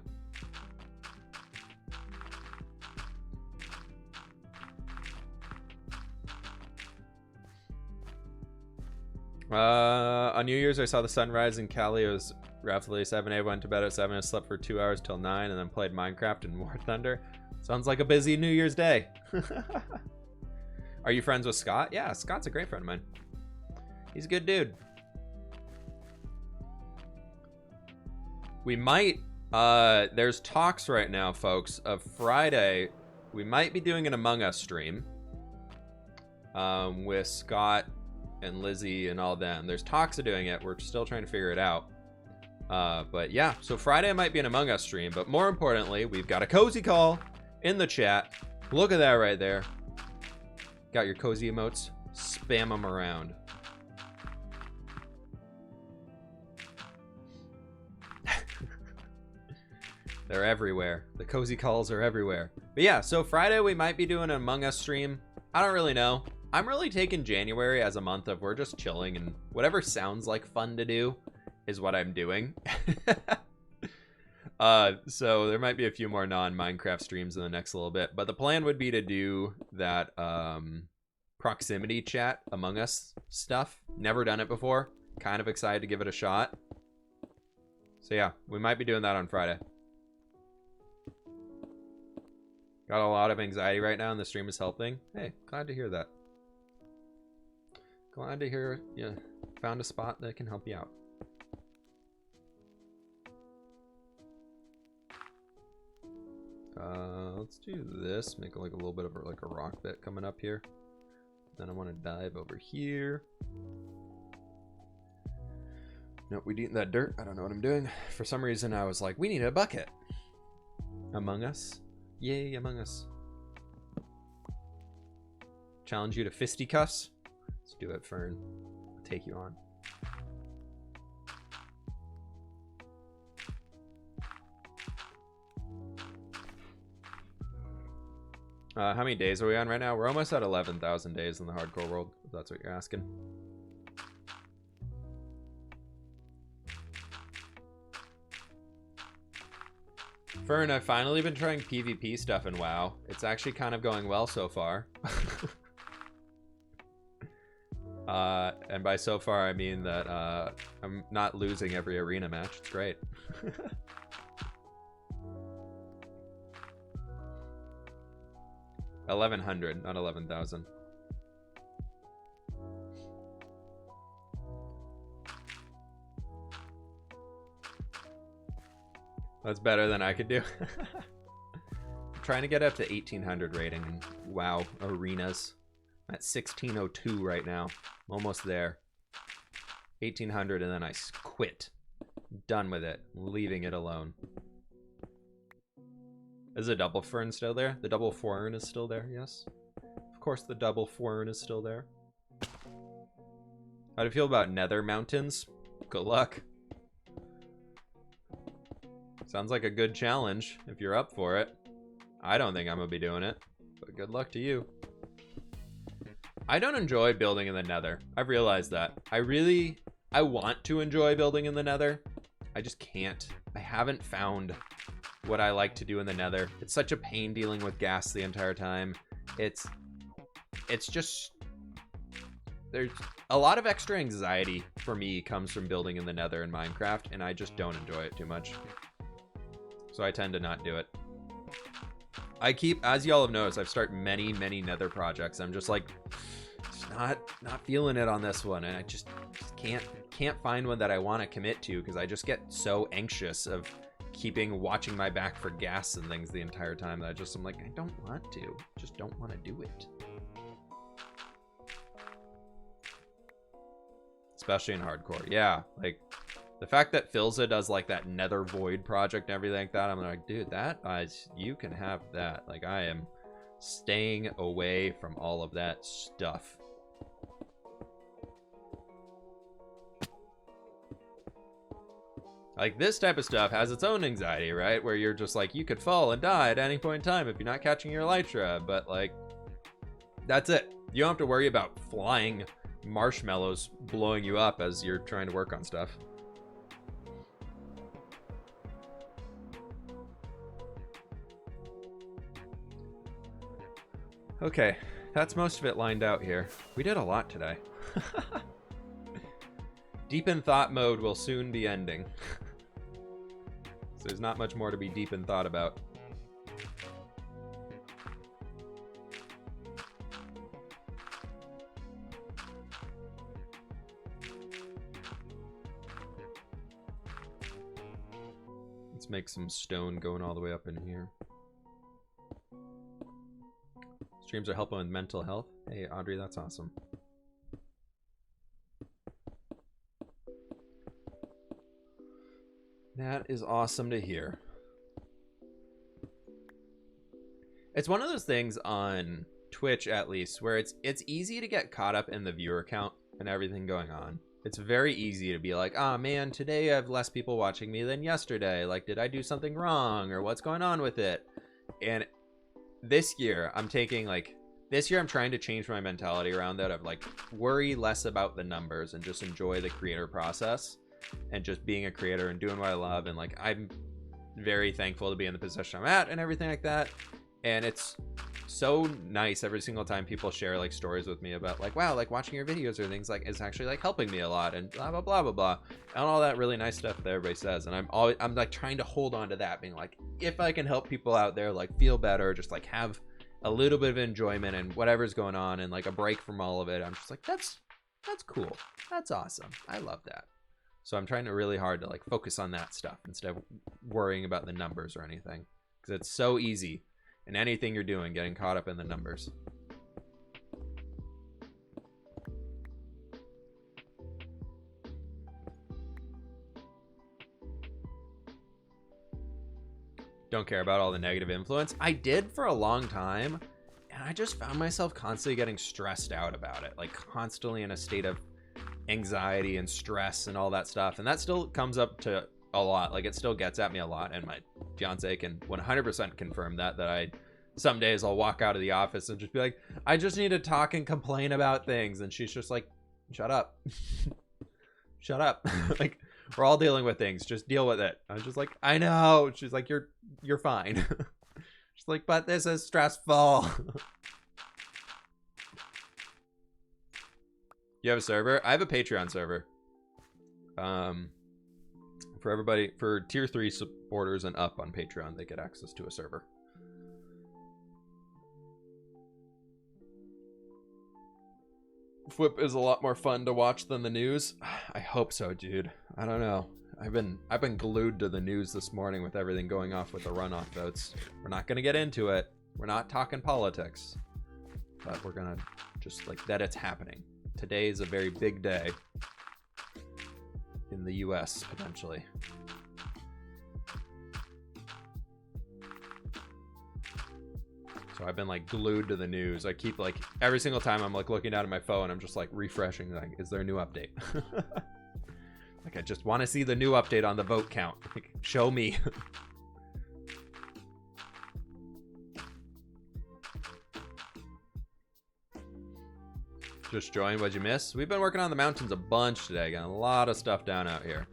On New Year's, I saw the sunrise in Cali. It was roughly 7 a.m. Went to bed at 7 and slept for 2 hours till 9, and then played Minecraft and War Thunder. Sounds like a busy New Year's Day. Are you friends with Scott? Yeah, Scott's a great friend of mine. He's a good dude. We might, there's talks right now, folks, of Friday. We might be doing an Among Us stream with Scott and Lizzie and all them. There's talks of doing it. We're still trying to figure it out. But yeah, so Friday might be an Among Us stream, but more importantly, we've got a cozy call in the chat. Look at that right there. Got your cozy emotes. Spam them around. They're everywhere. The cozy calls are everywhere. But yeah, so Friday we might be doing an Among Us stream. I don't really know. I'm really taking January as a month of we're just chilling, and whatever sounds like fun to do is what I'm doing. So there might be a few more non-Minecraft streams in the next little bit, but the plan would be to do that proximity chat Among Us stuff. Never done it before. kind of excited to give it a shot. So yeah, we might be doing that on Friday. Got a lot of anxiety right now and the stream is helping. Hey, glad to hear that. Glad to hear you found a spot that can help you out. Let's do this. Make like a little bit of like a rock bit coming up here. Then I want to dive over here. Nope, we'd eaten that dirt. I don't know what I'm doing. For some reason, I was like, we need a bucket. Among Us. Yay, Among Us. Challenge you to fisticuffs. Let's do it, Fern. I'll take you on. How many days are we on right now? We're almost at 11,000 days in the hardcore world, if that's what you're asking. Fern, I've finally been trying PvP stuff in WoW. It's actually kind of going well so far. And by so far, I mean that I'm not losing every arena match. It's great. 1,100, not 11,000. That's better than I could do. I'm trying to get up to 1,800 rating in WoW arenas. I'm at 1,602 right now. I'm almost there. 1,800 and then I quit. Done with it. Leaving it alone. Is the double fern still there? The double fern is still there, yes. Of course the double fern is still there. How do you feel about Nether Mountains? Good luck. Sounds like a good challenge if you're up for it. I don't think I'm gonna be doing it, but good luck to you. I don't enjoy building in the Nether. I've realized that. I want to enjoy building in the Nether. I just can't. I haven't found what I like to do in the Nether. It's such a pain dealing with gas the entire time. It's just, there's a lot of extra anxiety for me comes from building in the Nether in Minecraft, and I just don't enjoy it too much. So I tend to not do it. I keep, as y'all have noticed, I've started many Nether projects. I'm just like, just not feeling it on this one, and I just can't find one that I want to commit to because I just get so anxious of watching my back for gas and things the entire time that I'm like, I don't want to. Just don't want to do it. Especially in hardcore. Yeah, like the fact that Philza does like that Nether Void project and everything like that, I'm like, dude, you can have that. Like, I am staying away from all of that stuff. Like, this type of stuff has its own anxiety, right? Where you're just like, you could fall and die at any point in time if you're not catching your elytra. But, like, that's it. You don't have to worry about flying marshmallows blowing you up as you're trying to work on stuff. Okay, that's most of it lined out here. We did a lot today. Deep in thought mode will soon be ending. So there's not much more to be deep in thought about. Let's make some stone going all the way up in here. Streams are helping with mental health. Hey, Audrey, that's awesome. That is awesome to hear. It's one of those things on Twitch, at least, where it's easy to get caught up in the viewer count and everything going on. It's very easy to be like, oh man, today I have less people watching me than yesterday. Like, did I do something wrong, or what's going on with it? And this year, I'm trying to change my mentality around that of like, worry less about the numbers and just enjoy the creator process and just being a creator and doing what I love. And like, I'm very thankful to be in the position I'm at and everything like that. And it's so nice every single time people share like stories with me about like, wow, like watching your videos or things like it's actually like helping me a lot and blah blah blah blah blah and all that really nice stuff that everybody says. And I'm like trying to hold on to that, being like, if I can help people out there like feel better, just like have a little bit of enjoyment and whatever's going on and like a break from all of it, I'm just like, that's cool, that's awesome, I love that. So I'm trying to really hard to like focus on that stuff instead of worrying about the numbers or anything, because it's so easy in anything you're doing, getting caught up in the numbers. Don't care about all the negative influence. I did for a long time, and I just found myself constantly getting stressed out about it, like constantly in a state of anxiety and stress and all that stuff. And that still comes up to a lot. Like it still gets at me a lot, and my fiance can 100% confirm that I some days I'll walk out of the office and just be like, I just need to talk and complain about things, and she's just like, shut up. Shut up. Like, we're all dealing with things, just deal with it. I'm just like, I know. She's like, you're fine. She's like, but this is stressful. You have a server? I have a Patreon server. For everybody, for tier 3 supporters and up on Patreon, they get access to a server. Flip is a lot more fun to watch than the news. I hope so, dude. I don't know. I've been glued to the news this morning with everything going off with the runoff votes. We're not gonna get into it. We're not talking politics, but we're gonna just like that it's happening. Today is a very big day in the US, potentially. So I've been like glued to the news. I keep like every single time I'm like looking down at my phone, I'm just like refreshing, like, is there a new update? Like, I just want to see the new update on the vote count. Like, show me. Just join. What'd you miss? We've been working on the mountains a bunch today. Got a lot of stuff down out here.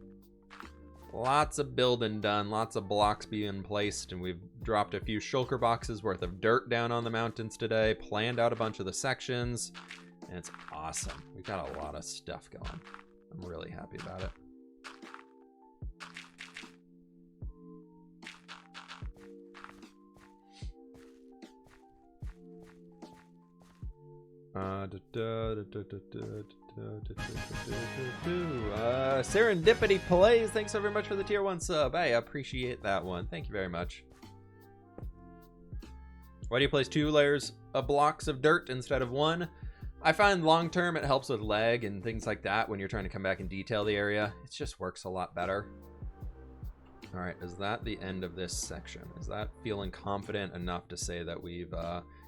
Lots of building done, lots of blocks being placed, and we've dropped a few shulker boxes worth of dirt down on the mountains today, planned out a bunch of the sections, and it's awesome. We've got a lot of stuff going. I'm really happy about it. Serendipity Plays, thanks so very much for the tier 1 sub. I appreciate that one. Thank you very much. Why do you place 2 layers of blocks of dirt instead of 1? I find long term it helps with lag and things like that when you're trying to come back and detail the area. It just works a lot better. All right, is that the end of this section? Is that feeling confident enough to say that we've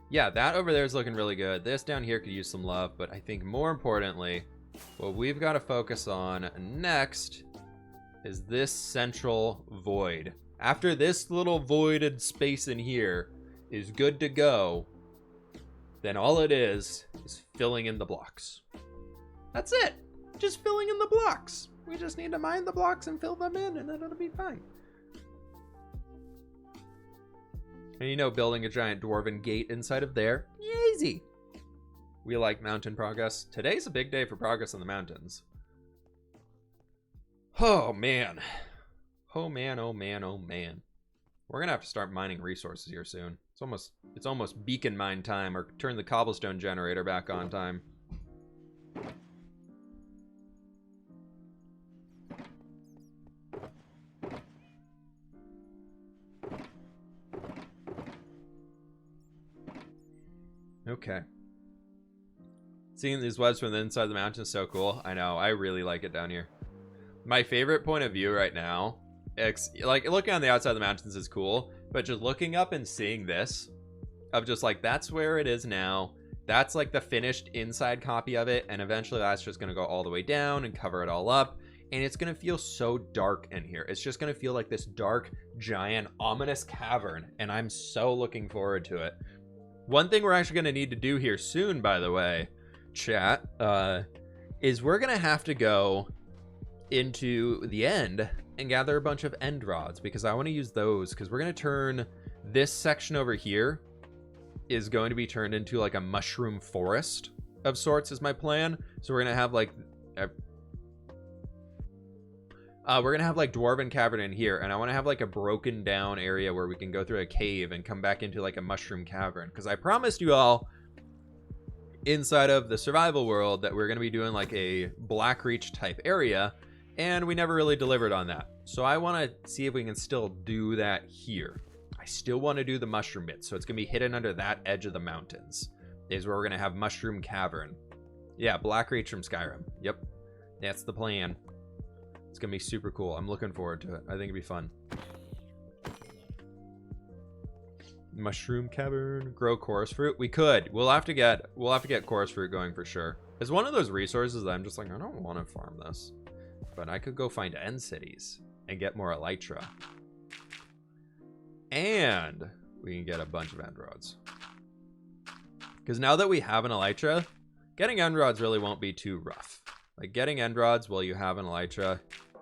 yeah, that over there is looking really good. This down here could use some love, but I think more importantly, what we've got to focus on next is this central void. After this little voided space in here is good to go, then all it is filling in the blocks. That's it. Just filling in the blocks. We just need to mine the blocks and fill them in, and then it'll be fine. And you know, building a giant dwarven gate inside of there, easy. We like mountain progress. Today's a big day for progress on the mountains. Oh man. Oh man, oh man, oh man. We're gonna have to start mining resources here soon. It's almost beacon mine time, or turn the cobblestone generator back on time. Okay. Seeing these webs from the inside of the mountain is so cool. I know. I really like it down here. My favorite point of view right now, like looking on the outside of the mountains is cool, but just looking up and seeing this, of just like, that's where it is now. That's like the finished inside copy of it. And eventually that's just going to go all the way down and cover it all up. And it's going to feel so dark in here. It's just going to feel like this dark, giant, ominous cavern. And I'm so looking forward to it. One thing we're actually going to need to do here soon, by the way, chat, is we're going to have to go into the end and gather a bunch of end rods, because I want to use those, because we're going to turn this section over here is going to be turned into like a mushroom forest of sorts is my plan. So we're gonna have like Dwarven Cavern in here, and I want to have like a broken down area where we can go through a cave and come back into like a mushroom cavern, because I promised you all inside of the survival world that we're going to be doing like a Blackreach type area, and we never really delivered on that. So I want to see if we can still do that here. I still want to do the mushroom bit, so it's going to be hidden under that edge of the mountains is where we're going to have Mushroom Cavern. Yeah, Blackreach from Skyrim. Yep, that's the plan. It's gonna be super cool. I'm looking forward to it. I think it'd be fun. Mushroom Cavern, grow chorus fruit. We could. We'll have to get chorus fruit going for sure. It's one of those resources that I'm just like, I don't want to farm this, but I could go find end cities and get more elytra, and we can get a bunch of end rods. Because now that we have an elytra, getting end rods really won't be too rough. Like getting end rods while you have an elytra,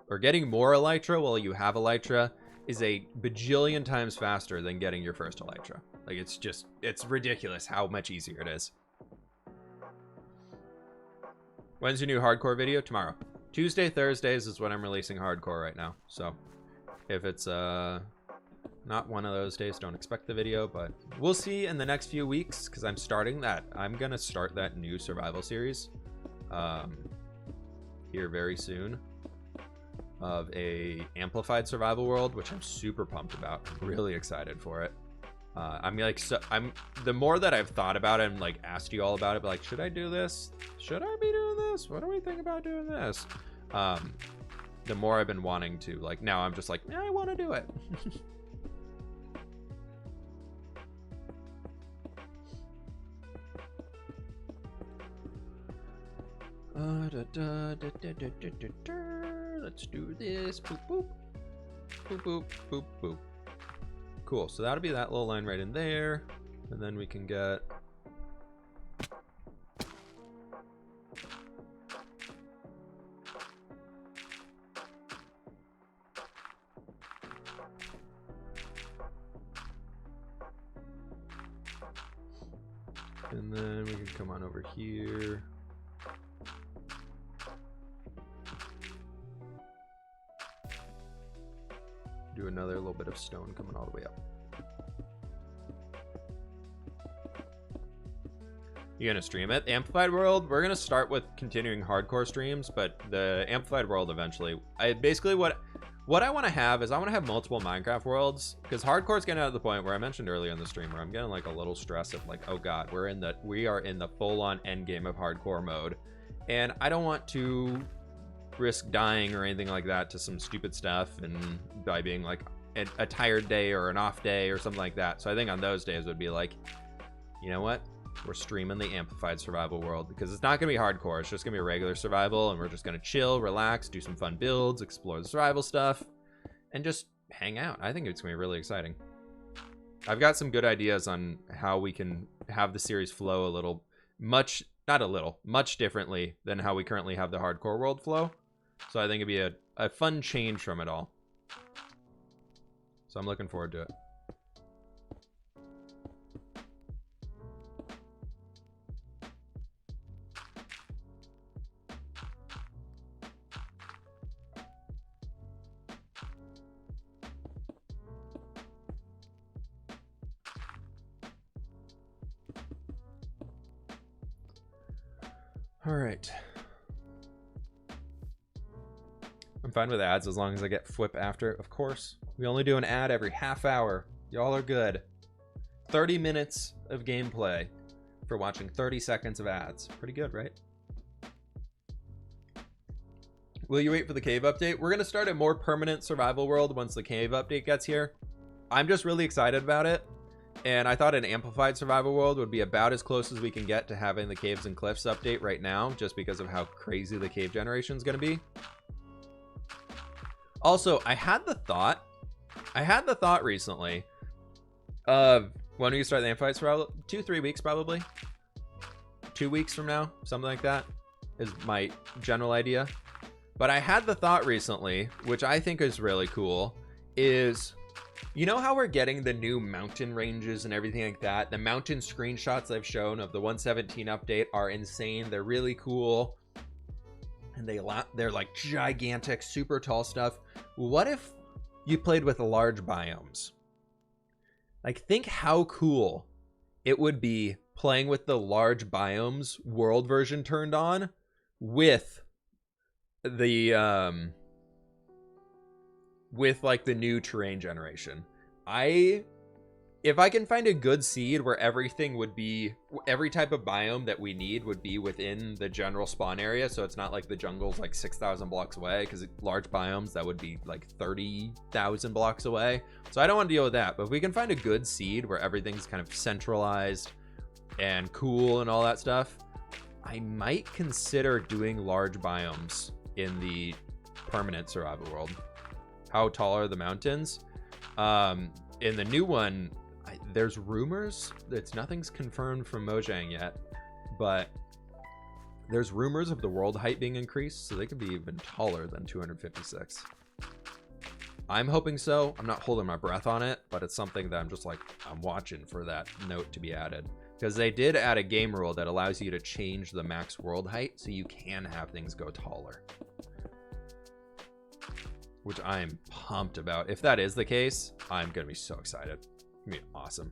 or getting more elytra while you have elytra, is a bajillion times faster than getting your first elytra. Like it's ridiculous how much easier it is. When's your new hardcore video? Tomorrow. Tuesday, Thursdays is when I'm releasing hardcore right now. So if it's not one of those days, don't expect the video, but we'll see in the next few weeks, because I'm gonna start that new survival series here very soon, of a amplified survival world, which I'm super pumped about. I'm really excited for it. The more that I've thought about it and like asked you all about it, but like, should I do this? Should I be doing this? What do we think about doing this? The more I've been wanting to, like, now I'm just like, yeah, I want to do it. Let's do this. Boop, boop. Boop, boop, boop, boop. Cool. So that'll be that little line right in there. And then we can get... And then we can come on over here. Do another little bit of stone coming all the way up. You gonna stream it? The Amplified World, we're gonna start with continuing hardcore streams, but the Amplified World eventually, basically what I want to have is I want to have multiple Minecraft worlds, because hardcore's getting out of the point where I mentioned earlier in the stream where I'm getting like a little stress of like, oh god, we are in the full-on end game of hardcore mode, and I don't want to risk dying or anything like that to some stupid stuff, and by being like a tired day or an off day or something like that. So I think on those days would be like, you know what, we're streaming the amplified survival world, because it's not gonna be hardcore, it's just gonna be regular survival, and we're just gonna chill, relax, do some fun builds, explore the survival stuff, and just hang out. I think it's gonna be really exciting. I've got some good ideas on how we can have the series flow much differently than how we currently have the hardcore world flow. So I think it'd be a fun change from it all. So I'm looking forward to it. All right. I'm fine with ads as long as I get flip after, of course. We only do an ad every half hour. Y'all are good. 30 minutes of gameplay for watching 30 seconds of ads. Pretty good, right? Will you wait for the cave update? We're going to start a more permanent survival world once the cave update gets here. I'm just really excited about it. And I thought an amplified survival world would be about as close as we can get to having the caves and cliffs update right now, just because of how crazy the cave generation is going to be. Also, I had the thought recently of when we start the amplified survival, 2-3 weeks probably. 2 weeks from now, something like that is my general idea. But I had the thought recently, which I think is really cool, is You know how we're getting the new mountain ranges and everything like that? The mountain screenshots I've shown of the 117 update are insane. They're really cool. And they're like gigantic, super tall stuff. What if you played with large biomes? Like, think how cool it would be playing with the large biomes world version turned on with the with like the new terrain generation. If I can find a good seed where everything would be, every type of biome that we need would be within the general spawn area, so it's not like the jungle's like 6,000 blocks away, because large biomes, that would be like 30,000 blocks away. So I don't want to deal with that, but if we can find a good seed where everything's kind of centralized and cool and all that stuff, I might consider doing large biomes in the permanent survival world. How tall are the mountains? In the new one, there's rumors. Nothing's confirmed from Mojang yet, but there's rumors of the world height being increased, so they could be even taller than 256. I'm hoping so. I'm not holding my breath on it, but it's something that I'm watching for that note to be added, because they did add a game rule that allows you to change the max world height so you can have things go taller, which I'm pumped about. If that is the case, I'm gonna be so excited. It's gonna be awesome.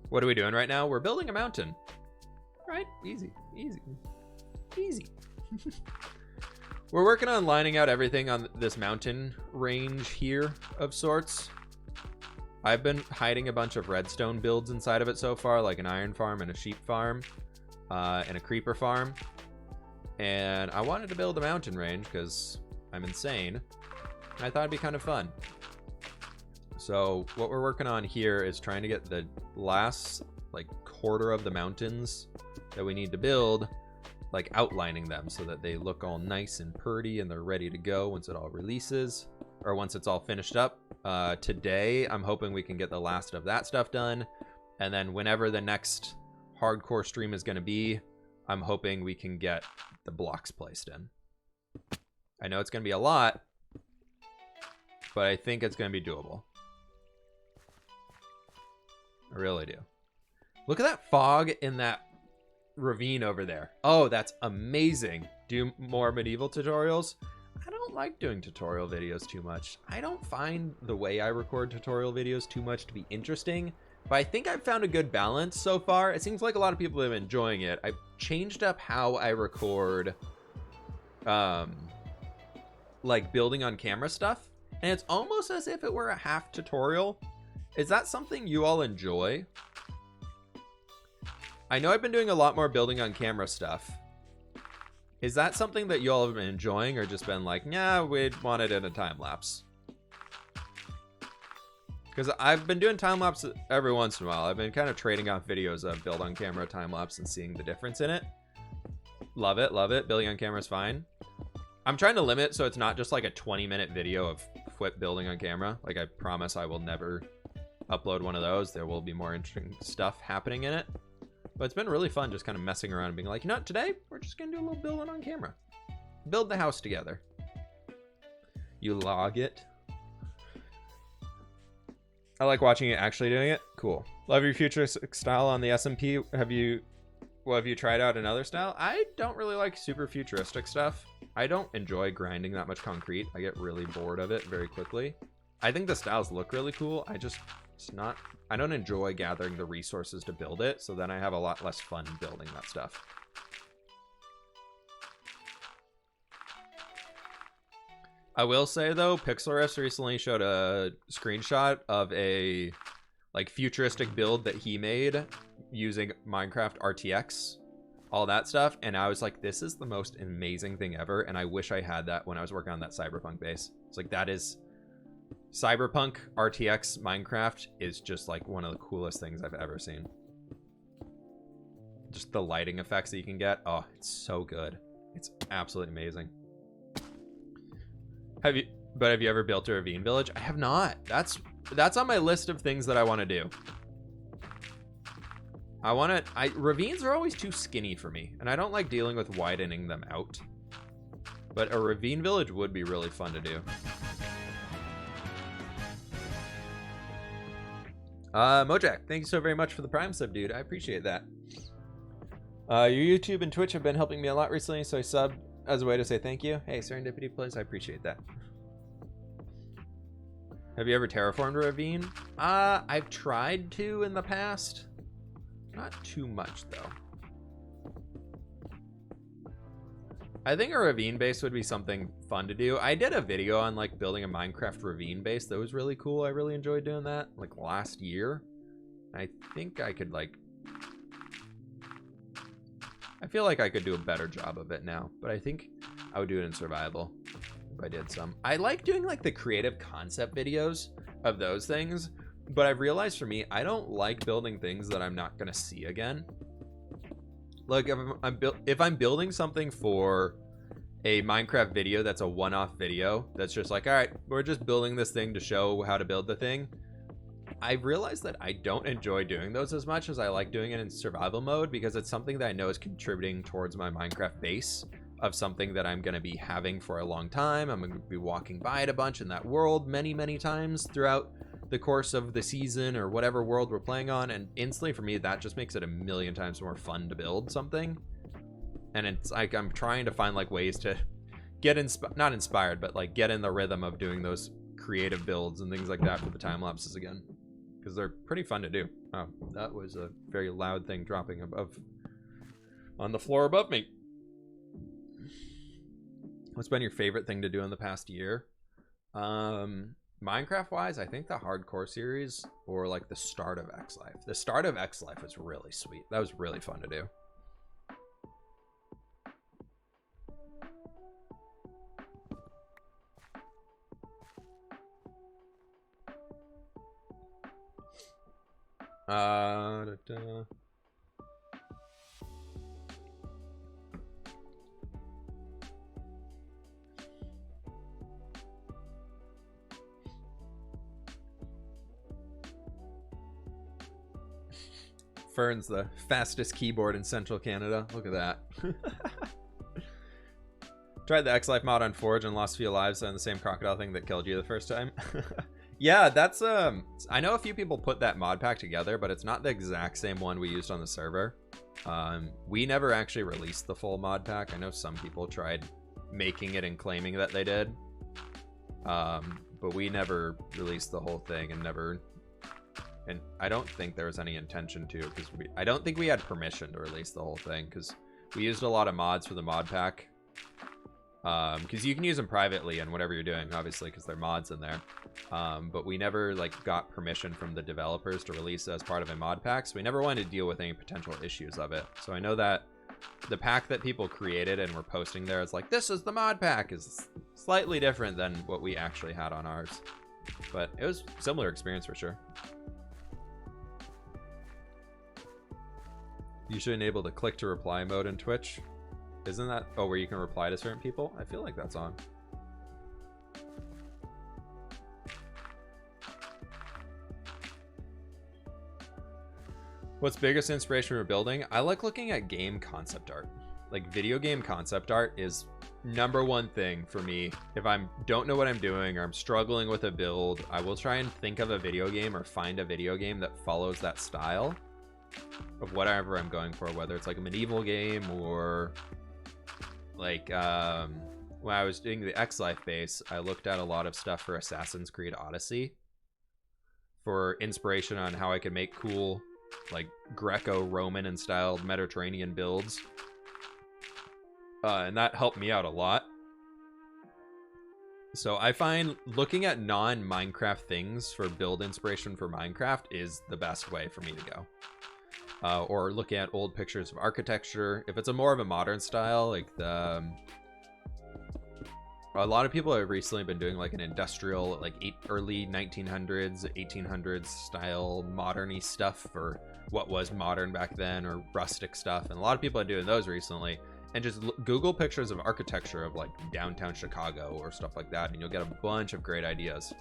What are we doing right now? We're building a mountain. Right? Easy. We're working on lining out everything on this mountain range here of sorts. I've been hiding a bunch of redstone builds inside of it so far, like an iron farm and a sheep farm, and a creeper farm. And I wanted to build a mountain range because I'm insane. And I thought it'd be kind of fun. So what we're working on here is trying to get the last like quarter of the mountains that we need to build, like outlining them so that they look all nice and pretty and they're ready to go once it all releases, or once it's all finished up. Today, I'm hoping we can get the last of that stuff done. And then whenever the next hardcore stream is going to be, I'm hoping we can get the blocks placed in. I know it's going to be a lot, but I think it's going to be doable. I really do. Look at that fog in that ravine over there. Oh, that's amazing. Do more medieval tutorials. I don't like doing tutorial videos too much. I don't find the way I record tutorial videos too much to be interesting, but I think I've found a good balance so far. It seems like a lot of people have been enjoying it. I've changed up how I record like building on camera stuff, and it's almost as if it were a half tutorial. Is that something you all enjoy? I know I've been doing a lot more building on camera stuff. Is that something that you all have been enjoying, or just been like, yeah, we'd want it in a time lapse? Because I've been doing time lapse every once in a while. I've been kind of trading off videos of build on camera time lapse and seeing the difference in it. Love it, love it. Building on camera is fine. I'm trying to limit so it's not just like a 20-minute video of Flip building on camera. Like, I promise I will never upload one of those. There will be more interesting stuff happening in it. But it's been really fun just kind of messing around and being like, you know what, today we're just going to do a little building on camera. Build the house together. You log it. I like watching it actually doing it. Cool. Love your futuristic style on the SMP. Have you tried out another style? I don't really like super futuristic stuff. I don't enjoy grinding that much concrete. I get really bored of it very quickly. I think the styles look really cool. I don't enjoy gathering the resources to build it, so then I have a lot less fun building that stuff. I will say though, Pixelriffs recently showed a screenshot of a like futuristic build that he made using Minecraft RTX, all that stuff, and I was like, this is the most amazing thing ever, and I wish I had that when I was working on that Cyberpunk base. It's like, that is Cyberpunk RTX Minecraft is just like one of the coolest things I've ever seen. Just the lighting effects that you can get. Oh, it's so good. It's absolutely amazing. Have you ever built a ravine village? I have not. That's on my list of things that I want to do. Ravines are always too skinny for me, and I don't like dealing with widening them out. But a ravine village would be really fun to do. Mojak, thank you so very much for the Prime sub, dude. I appreciate that. Your YouTube and Twitch have been helping me a lot recently, so I subbed as a way to say thank you. Hey, Serendipity Plays, I appreciate that. Have you ever terraformed a ravine? I've tried to in the past. Not too much, though. I think a ravine base would be something fun to do. I did a video on like building a Minecraft ravine base that was really cool. I really enjoyed doing that like last year. I think I could like, I feel like I could do a better job of it now, but I think I would do it in survival if I did some. I like doing like the creative concept videos of those things, but I've realized for me, I don't like building things that I'm not gonna see again. Like if I'm building something for a Minecraft video that's a one-off video, that's just like, all right, we're just building this thing to show how to build the thing. I've realized that I don't enjoy doing those as much as I like doing it in survival mode, because it's something that I know is contributing towards my Minecraft base of something that I'm going to be having for a long time. I'm going to be walking by it a bunch in that world many, many times throughout the course of the season or whatever world we're playing on, and instantly for me that just makes it a million times more fun to build something. And it's like I'm trying to find like ways to get not inspired, but like get in the rhythm of doing those creative builds and things like that for the time lapses again, because they're pretty fun to do. Oh, that was a very loud thing dropping above on the floor above me. What's been your favorite thing to do in the past year? Minecraft wise, I think the hardcore series or like the start of X Life. The start of X Life was really sweet. That was really fun to do. Fern's the fastest keyboard in Central Canada. Look at that. Tried the X-Life mod on Forge and lost a few lives on the same crocodile thing that killed you the first time. Yeah, that's I know a few people put that mod pack together, but it's not the exact same one we used on the server. We never actually released the full mod pack. I know some people tried making it and claiming that they did, but we never released the whole thing, and I don't think there was any intention to, because I don't think we had permission to release the whole thing, because we used a lot of mods for the mod pack. Because you can use them privately and whatever you're doing, obviously, because they're mods in there. But we never like got permission from the developers to release it as part of a mod pack, so we never wanted to deal with any potential issues of it. So I know that the pack that people created and were posting there is like, this is the mod pack, is slightly different than what we actually had on ours. But it was a similar experience for sure. You should enable the click to reply mode in Twitch. Isn't that, oh, where you can reply to certain people? I feel like that's on. What's biggest inspiration for building? I like looking at game concept art. Like video game concept art is #1 thing for me. If I don't know what I'm doing or I'm struggling with a build, I will try and think of a video game or find a video game that follows that style of whatever I'm going for, whether it's like a medieval game or like when I was doing the X-Life base, I looked at a lot of stuff for Assassin's Creed Odyssey for inspiration on how I could make cool like Greco-Roman and styled Mediterranean builds, and that helped me out a lot. So I find looking at non-Minecraft things for build inspiration for Minecraft is the best way for me to go. Or looking at old pictures of architecture. If it's a more of a modern style, like a lot of people have recently been doing like an industrial, like early 1900s, 1800s style modern-y stuff for what was modern back then, or rustic stuff. And a lot of people are doing those recently. And just Google pictures of architecture of like downtown Chicago or stuff like that, and you'll get a bunch of great ideas.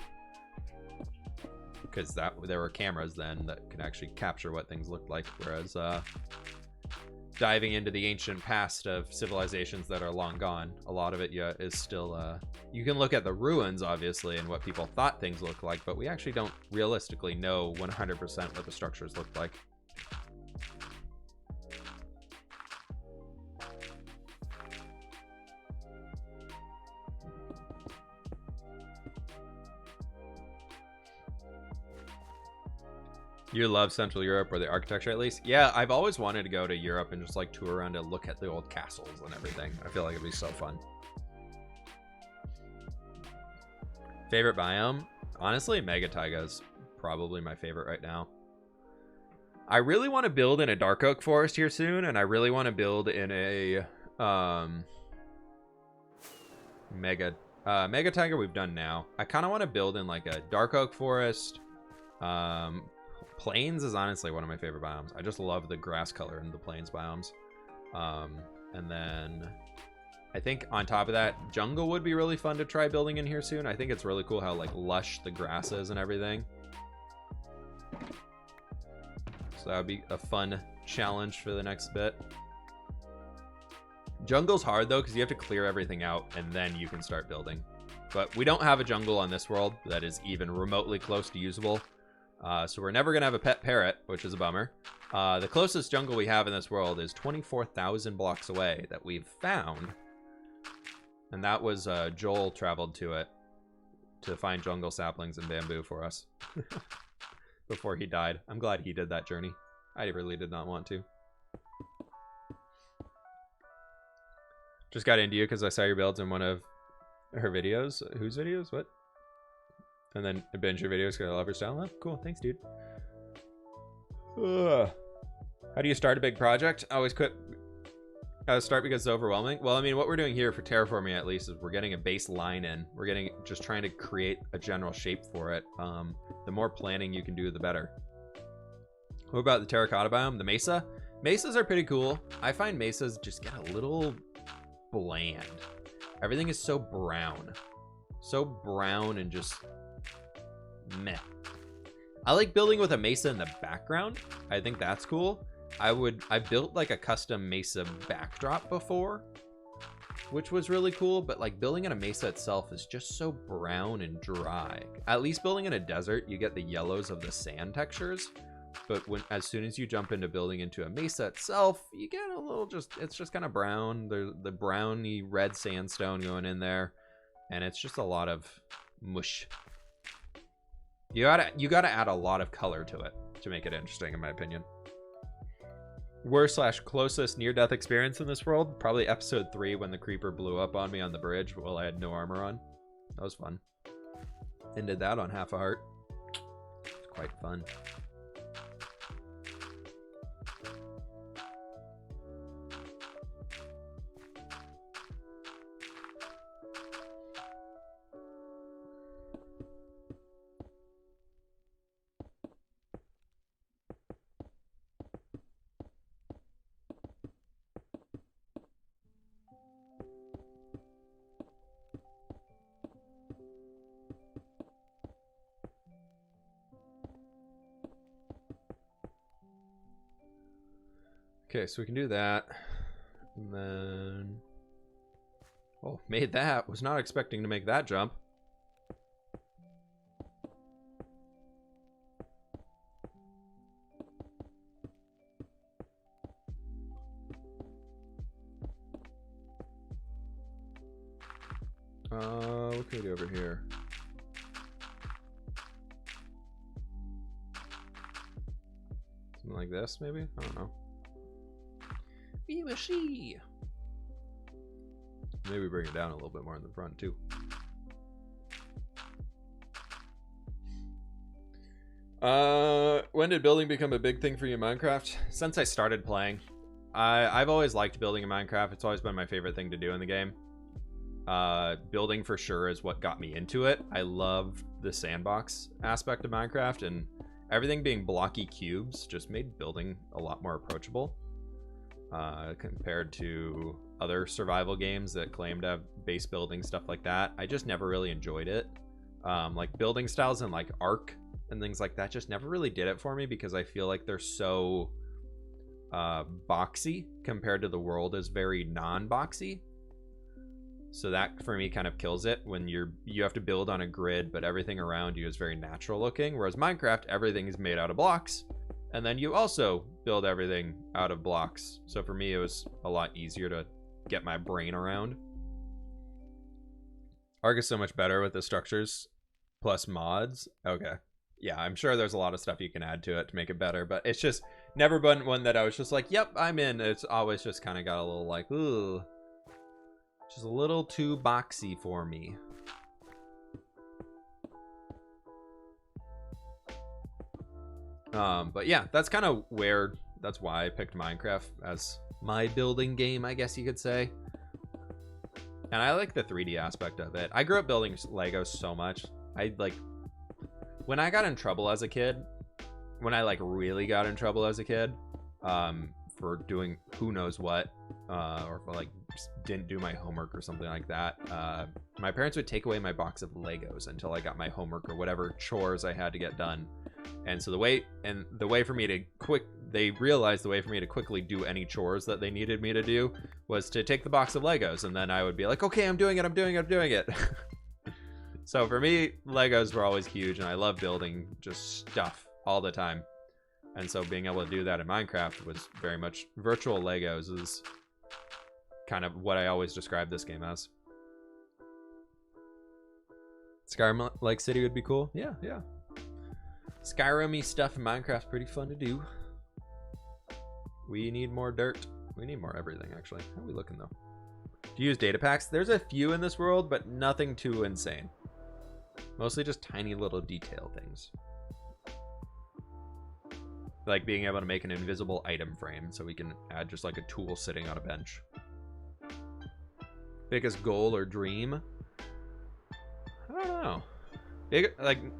Because there were cameras then that could actually capture what things looked like, whereas diving into the ancient past of civilizations that are long gone. A lot of it, yeah, is still, you can look at the ruins, obviously, and what people thought things looked like, but we actually don't realistically know 100% what the structures look like. You love Central Europe, or the architecture at least? Yeah, I've always wanted to go to Europe and just like tour around and look at the old castles and everything. I feel like it'd be so fun. Favorite biome? Honestly, Mega Taiga is probably my favorite right now. I really want to build in a dark oak forest here soon, and I really want to build in a Mega Taiga we've done now. I kind of want to build in like a dark oak forest. Plains is honestly one of my favorite biomes. I just love the grass color in the plains biomes. And then I think on top of that, jungle would be really fun to try building in here soon. I think it's really cool how like lush the grass is and everything. So that would be a fun challenge for the next bit. Jungle's hard though, because you have to clear everything out and then you can start building. But we don't have a jungle on this world that is even remotely close to usable. So we're never going to have a pet parrot, which is a bummer. The closest jungle we have in this world is 24,000 blocks away that we've found. And that was Joel traveled to it to find jungle saplings and bamboo for us before he died. I'm glad he did that journey. I really did not want to. Just got into you because I saw your builds in one of her videos. Whose videos? What? And then binge your videos because I love your style. Oh, cool. Thanks, dude. Ugh. How do you start a big project? I always quit. Start because it's overwhelming. Well, I mean, what we're doing here for terraforming at least is we're getting a base line in. We're just trying to create a general shape for it. The more planning you can do, the better. What about the terracotta biome? The mesa? Mesas are pretty cool. I find mesas just get a little bland. Everything is so brown. So brown and just meh. I like building with a mesa in the background. I think that's cool. I built like a custom mesa backdrop before, which was really cool, but like building in a mesa itself is just so brown and dry. At least building in a desert, you get the yellows of the sand textures, but as soon as you jump into building into a mesa itself, you get a little it's just kind of brown. There's the browny red sandstone going in there, and it's just a lot of mush. You gotta add a lot of color to it to make it interesting, in my opinion. Worst/closest near-death experience in this world? Probably episode 3 when the creeper blew up on me on the bridge while I had no armor on. That was fun. Ended that on half a heart. It's quite fun. Okay, so we can do that. And then... Oh, made that. Was not expecting to make that jump. What can we do over here? Something like this, maybe? I don't know. We will see. Maybe bring it down a little bit more in the front too. When did building become a big thing for you in Minecraft? Since I started playing. I've always liked building in Minecraft. It's always been my favorite thing to do in the game. Building for sure is what got me into it. I love the sandbox aspect of Minecraft, and everything being blocky cubes just made building a lot more approachable. Compared to other survival games that claim to have base building, stuff like that. I just never really enjoyed it. Like building styles and like Ark and things like that just never really did it for me, because I feel like they're so boxy compared to the world is very non-boxy. So that for me kind of kills it when you have to build on a grid, but everything around you is very natural looking. Whereas Minecraft, everything is made out of blocks, and then you also build everything out of blocks. So for me, it was a lot easier to get my brain around. Ark is so much better with the structures plus mods. Okay. Yeah, I'm sure there's a lot of stuff you can add to it to make it better, but it's just never been one that I was just like, yep, I'm in. It's always just kind of got a little like, ooh, just a little too boxy for me. But yeah, that's kind of that's why I picked Minecraft as my building game, I guess you could say. And I like the 3D aspect of it. I grew up building Legos so much. When I got in trouble as a kid, when I really got in trouble as a kid, for doing who knows what, or if I didn't do my homework or something like that, my parents would take away my box of Legos until I got my homework or whatever chores I had to get done. And so they realized the way for me to quickly do any chores that they needed me to do was to take the box of Legos, and then I would be like, okay, I'm doing it. So for me, Legos were always huge, and I love building just stuff all the time. And so being able to do that in Minecraft was very much virtual Legos is kind of what I always describe this game as. Skyrim-like city would be cool. Yeah. Skyrim-y stuff in Minecraft's pretty fun to do. We need more dirt. We need more everything, actually. How are we looking, though? Do you use data packs? There's a few in this world, but nothing too insane. Mostly just tiny little detail things. Like being able to make an invisible item frame so we can add just like a tool sitting on a bench. Biggest goal or dream? I don't know.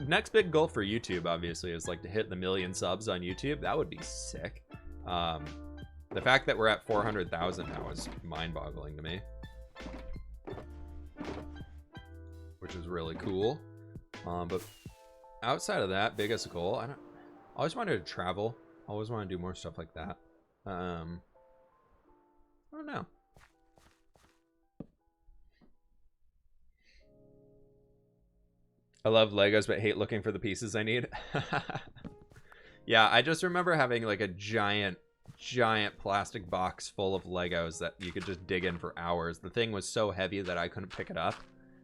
Next big goal for YouTube, obviously, is to hit the 1 million subs on YouTube. That would be sick. The fact that we're at 400,000 now is mind-boggling to me, which is really cool. But outside of that, biggest goal, I always wanted to travel. Always want to do more stuff like that. I don't know. I love Legos, but hate looking for the pieces I need. Yeah, I just remember having a giant plastic box full of Legos that you could just dig in for hours. The thing was so heavy that I couldn't pick it up.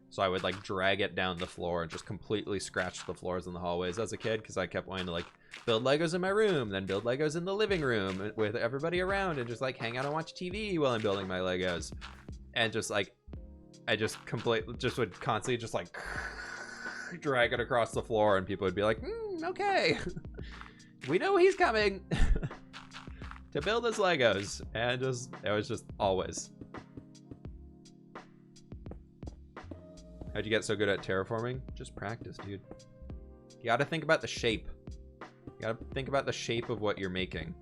So I would drag it down the floor and just completely scratch the floors in the hallways as a kid, because I kept wanting to build Legos in my room, then build Legos in the living room with everybody around, and just hang out and watch TV while I'm building my Legos. And just I would constantly just drag it across the floor, and people would be like, okay. We know he's coming to build his Legos. And it was just always. How'd you get so good at terraforming? Just practice, dude. You gotta think about the shape. You gotta think about the shape of what you're making.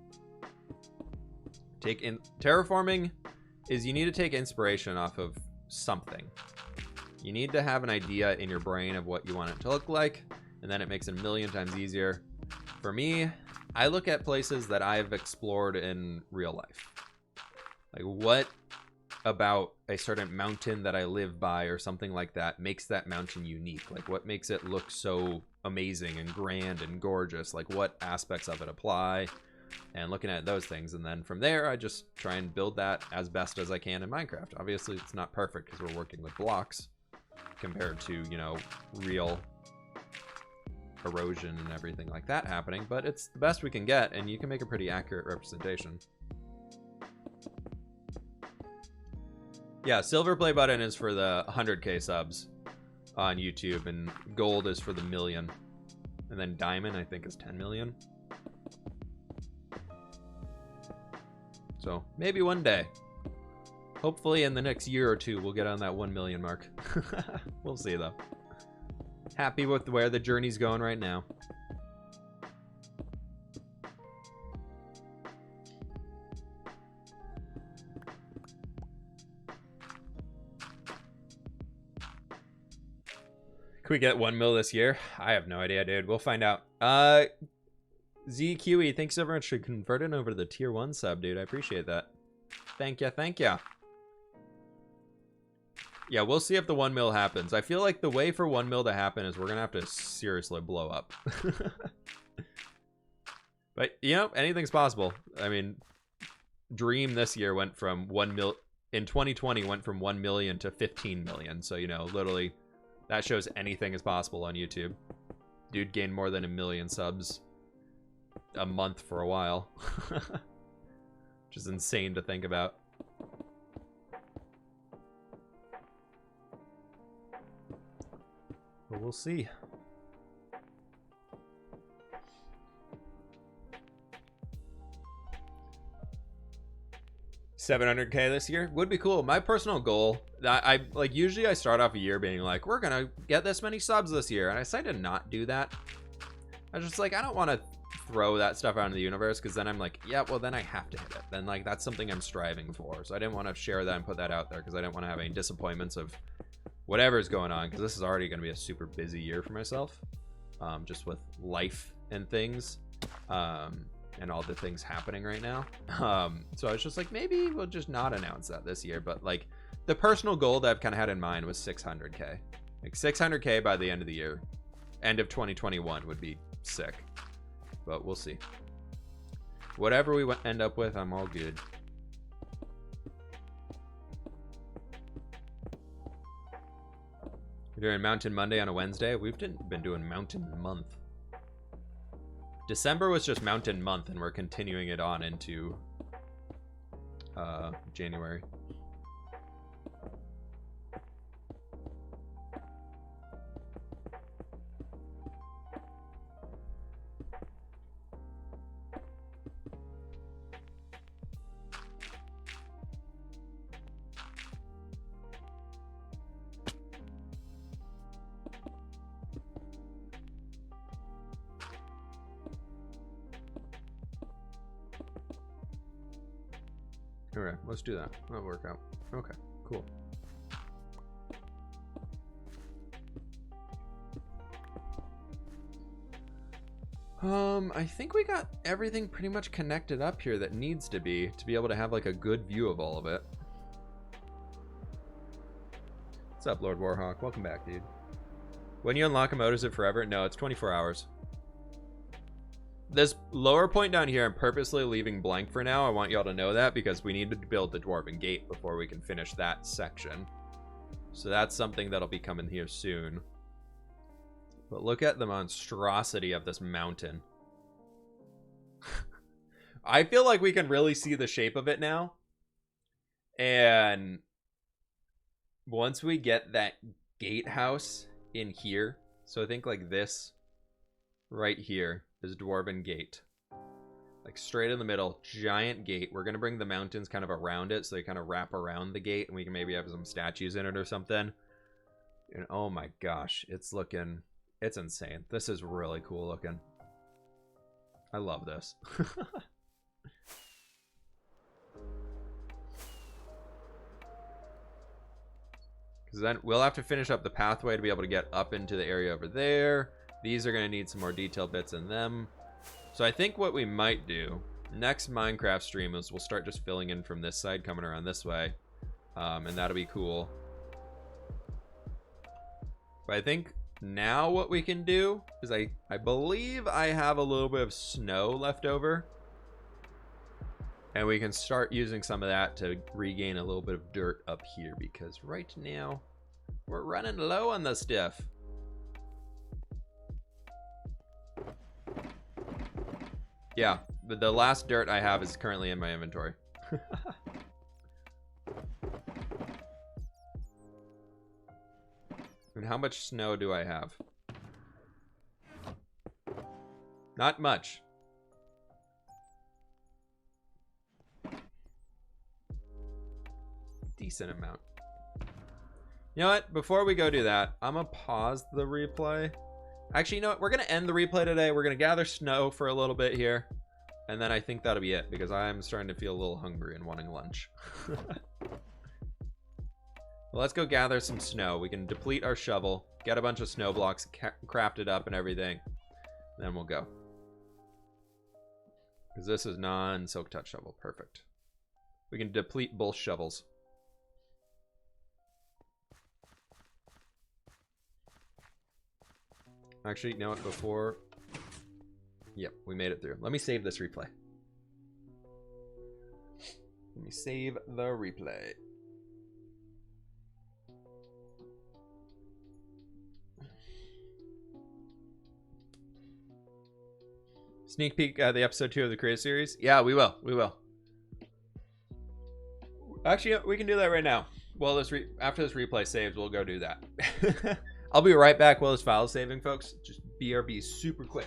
Terraforming is you need to take inspiration off of something. You need to have an idea in your brain of what you want it to look like, and then it makes it 1 million times easier. For me, I look at places that I've explored in real life. What about a certain mountain that I live by or something like that makes that mountain unique? What makes it look so amazing and grand and gorgeous? What aspects of it apply? And looking at those things, and then from there I just try and build that as best as I can in Minecraft. Obviously it's not perfect because we're working with blocks compared to, real erosion and everything like that happening, but it's the best we can get, and you can make a pretty accurate representation. Yeah, silver play button is for the 100k subs on YouTube, and gold is for the 1 million, and then diamond I think is 10 million. So maybe one day, hopefully in the next year or two, we'll get on that 1 million mark. We'll see though. Happy with where the journey's going right now. Can we get 1 mil this year? I have no idea, dude. We'll find out. ZQE, thanks so much for converting over to the tier 1 sub, dude. I appreciate that. Thank ya, thank ya. Yeah, we'll see if the 1 mil happens. I feel like the way for 1 mil to happen is we're gonna have to seriously blow up. But, you know, anything's possible. I mean, Dream this year went from 1 mil... In 2020, went from 1 million to 15 million. So, you know, literally, that shows anything is possible on YouTube. Dude gained more than 1 million subs a month for a while. Which is insane to think about. But we'll see. 700k this year would be cool. My personal goal, I like, usually I start off a year being like, we're gonna get this many subs this year, and I decided to not do that. I was just like, I don't want to throw that stuff out into the universe, because then I'm like, yeah, well, then I have to hit it. Then, like, that's something I'm striving for. So I didn't want to share that and put that out there, because I didn't want to have any disappointments of whatever's going on, because this is already going to be a super busy year for myself, just with life and things, and all the things happening right now. So I was just like, maybe we'll just not announce that this year. But, like, the personal goal that I've kind of had in mind was 600k. Like, 600k by the end of the year. End of 2021 would be sick. But we'll see. Whatever we end up with, I'm all good. We're doing Mountain Monday on a Wednesday. We've been doing Mountain Month. December was just Mountain Month, and we're continuing it on into January. Okay, let's do that. That'll work out. Okay, cool. I think we got everything pretty much connected up here that needs to be able to have like a good view of all of it. What's up, Lord Warhawk? Welcome back, dude. When you unlock a mode, is it forever? No, it's 24 hours. This lower point down here, I'm purposely leaving blank for now. I want y'all to know that, because we need to build the Dwarven Gate before we can finish that section. So that's something that'll be coming here soon. But look at the monstrosity of this mountain. I feel like we can really see the shape of it now. And once we get that gatehouse in here, so I think like this right here is Dwarven Gate. Like straight in the middle, giant gate. We're going to bring the mountains kind of around it, so they kind of wrap around the gate, and we can maybe have some statues in it or something. And oh my gosh, it's looking... It's insane. This is really cool looking. I love this. Because then we'll have to finish up the pathway to be able to get up into the area over there. These are going to need some more detailed bits in them. So I think what we might do next Minecraft stream is we'll start just filling in from this side, coming around this way. And that'll be cool. But I think now what we can do is I believe I have a little bit of snow left over. And we can start using some of that to regain a little bit of dirt up here, because right now we're running low on the stuff. Yeah, but the last dirt I have is currently in my inventory. And how much snow do I have? Not much. Decent amount. You know what? Before we go do that, I'm gonna pause the replay. Actually, you know what? We're gonna end the replay today. We're gonna gather snow for a little bit here. And then I think that'll be it, because I'm starting to feel a little hungry and wanting lunch. Well, let's go gather some snow. We can deplete our shovel, get a bunch of snow blocks crafted up and everything. Then we'll go. Because this is non-silk touch shovel. Perfect. We can deplete both shovels. Actually, you know what? Before... Yep, we made it through. Let me save this replay. Let me save the replay. Sneak peek at the episode 2 of the Creative Series? Yeah, we will. We will. Actually, we can do that right now. Well, after this replay saves, we'll go do that. I'll be right back while this file is saving, folks. Just BRB super quick.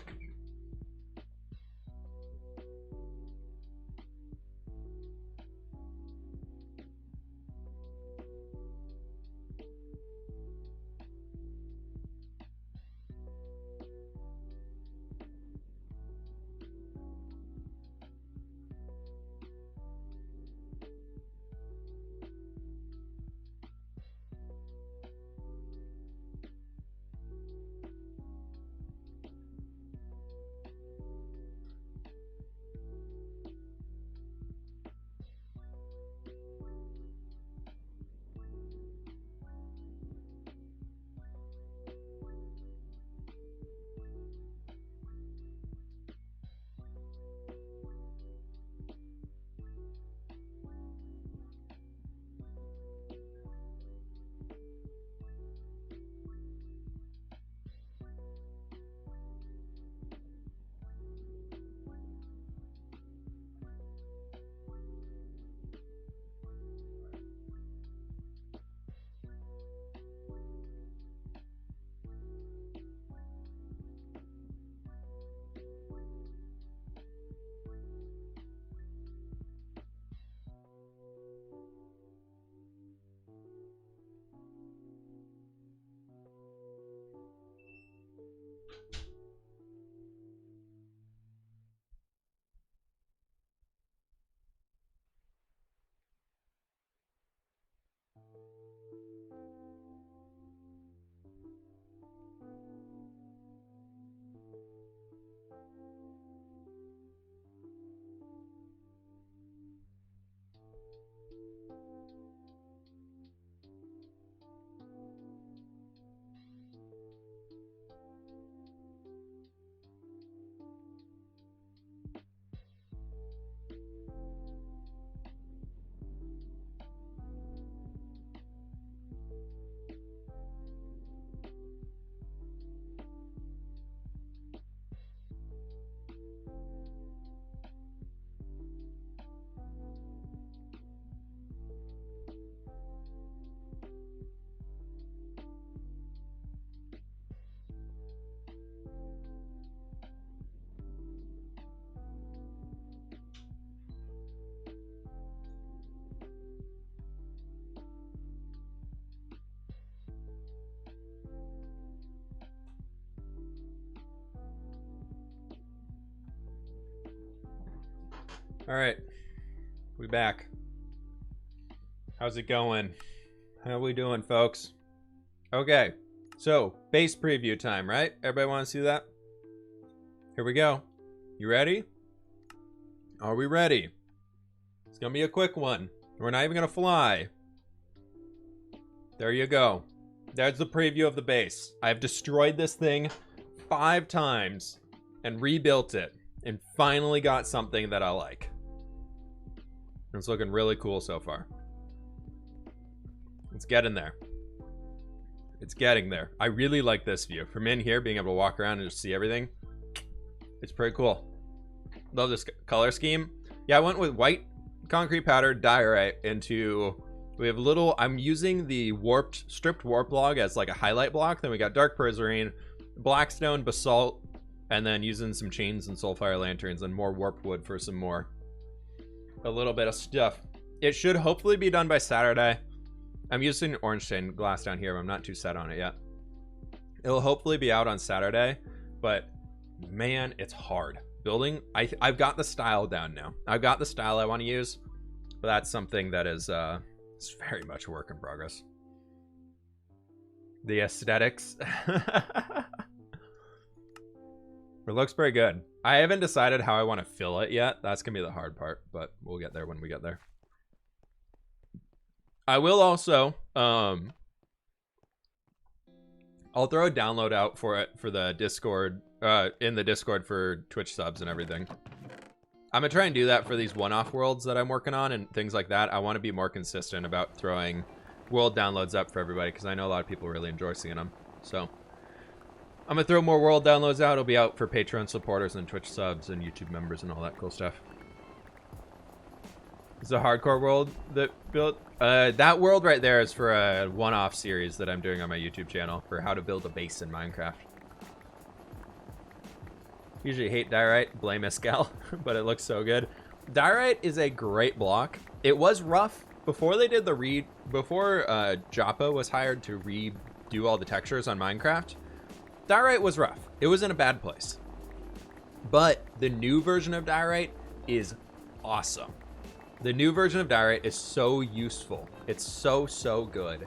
All right, we back. How's it going? How we doing, folks? Okay, so base preview time, right? Everybody want to see that? Here we go. You ready? Are we ready? It's gonna be a quick one. We're not even gonna fly. There you go. There's the preview of the base. I've destroyed this thing 5 times and rebuilt it and finally got something that I like. It's looking really cool so far. It's getting there. It's getting there. I really like this view. From in here, being able to walk around and just see everything. It's pretty cool. Love this color scheme. Yeah, I went with white concrete powder diorite into... We have a little... I'm using the stripped warp log as like a highlight block. Then we got dark perzerine, blackstone, basalt, and then using some chains and soulfire lanterns and more warp wood for some more. A little bit of stuff. It should hopefully be done by Saturday. I'm using orange stained glass down here, but I'm not too set on it yet. It'll hopefully be out on Saturday, but man, it's hard. Building, I've got the style down now. I've got the style I want to use, but that's something that is it's very much a work in progress. The aesthetics. It looks pretty good. I haven't decided how I want to fill it yet. That's going to be the hard part, but we'll get there when we get there. I will also, I'll throw a download out for it for the Discord, in the Discord for Twitch subs and everything. I'm going to try and do that for these one-off worlds that I'm working on and things like that. I want to be more consistent about throwing world downloads up for everybody because I know a lot of people really enjoy seeing them. So I'm going to throw more world downloads out. It'll be out for Patreon supporters and Twitch subs and YouTube members and all that cool stuff. It's a hardcore world that built... that world right there is for a one-off series that I'm doing on my YouTube channel for how to build a base in Minecraft. Usually hate diorite, blame Escal, but it looks so good. Diorite is a great block. It was rough before they did the before Joppa was hired to redo all the textures on Minecraft. Diorite was rough. It was in a bad place. But the new version of diorite is awesome. The new version of diorite is so useful. It's so good.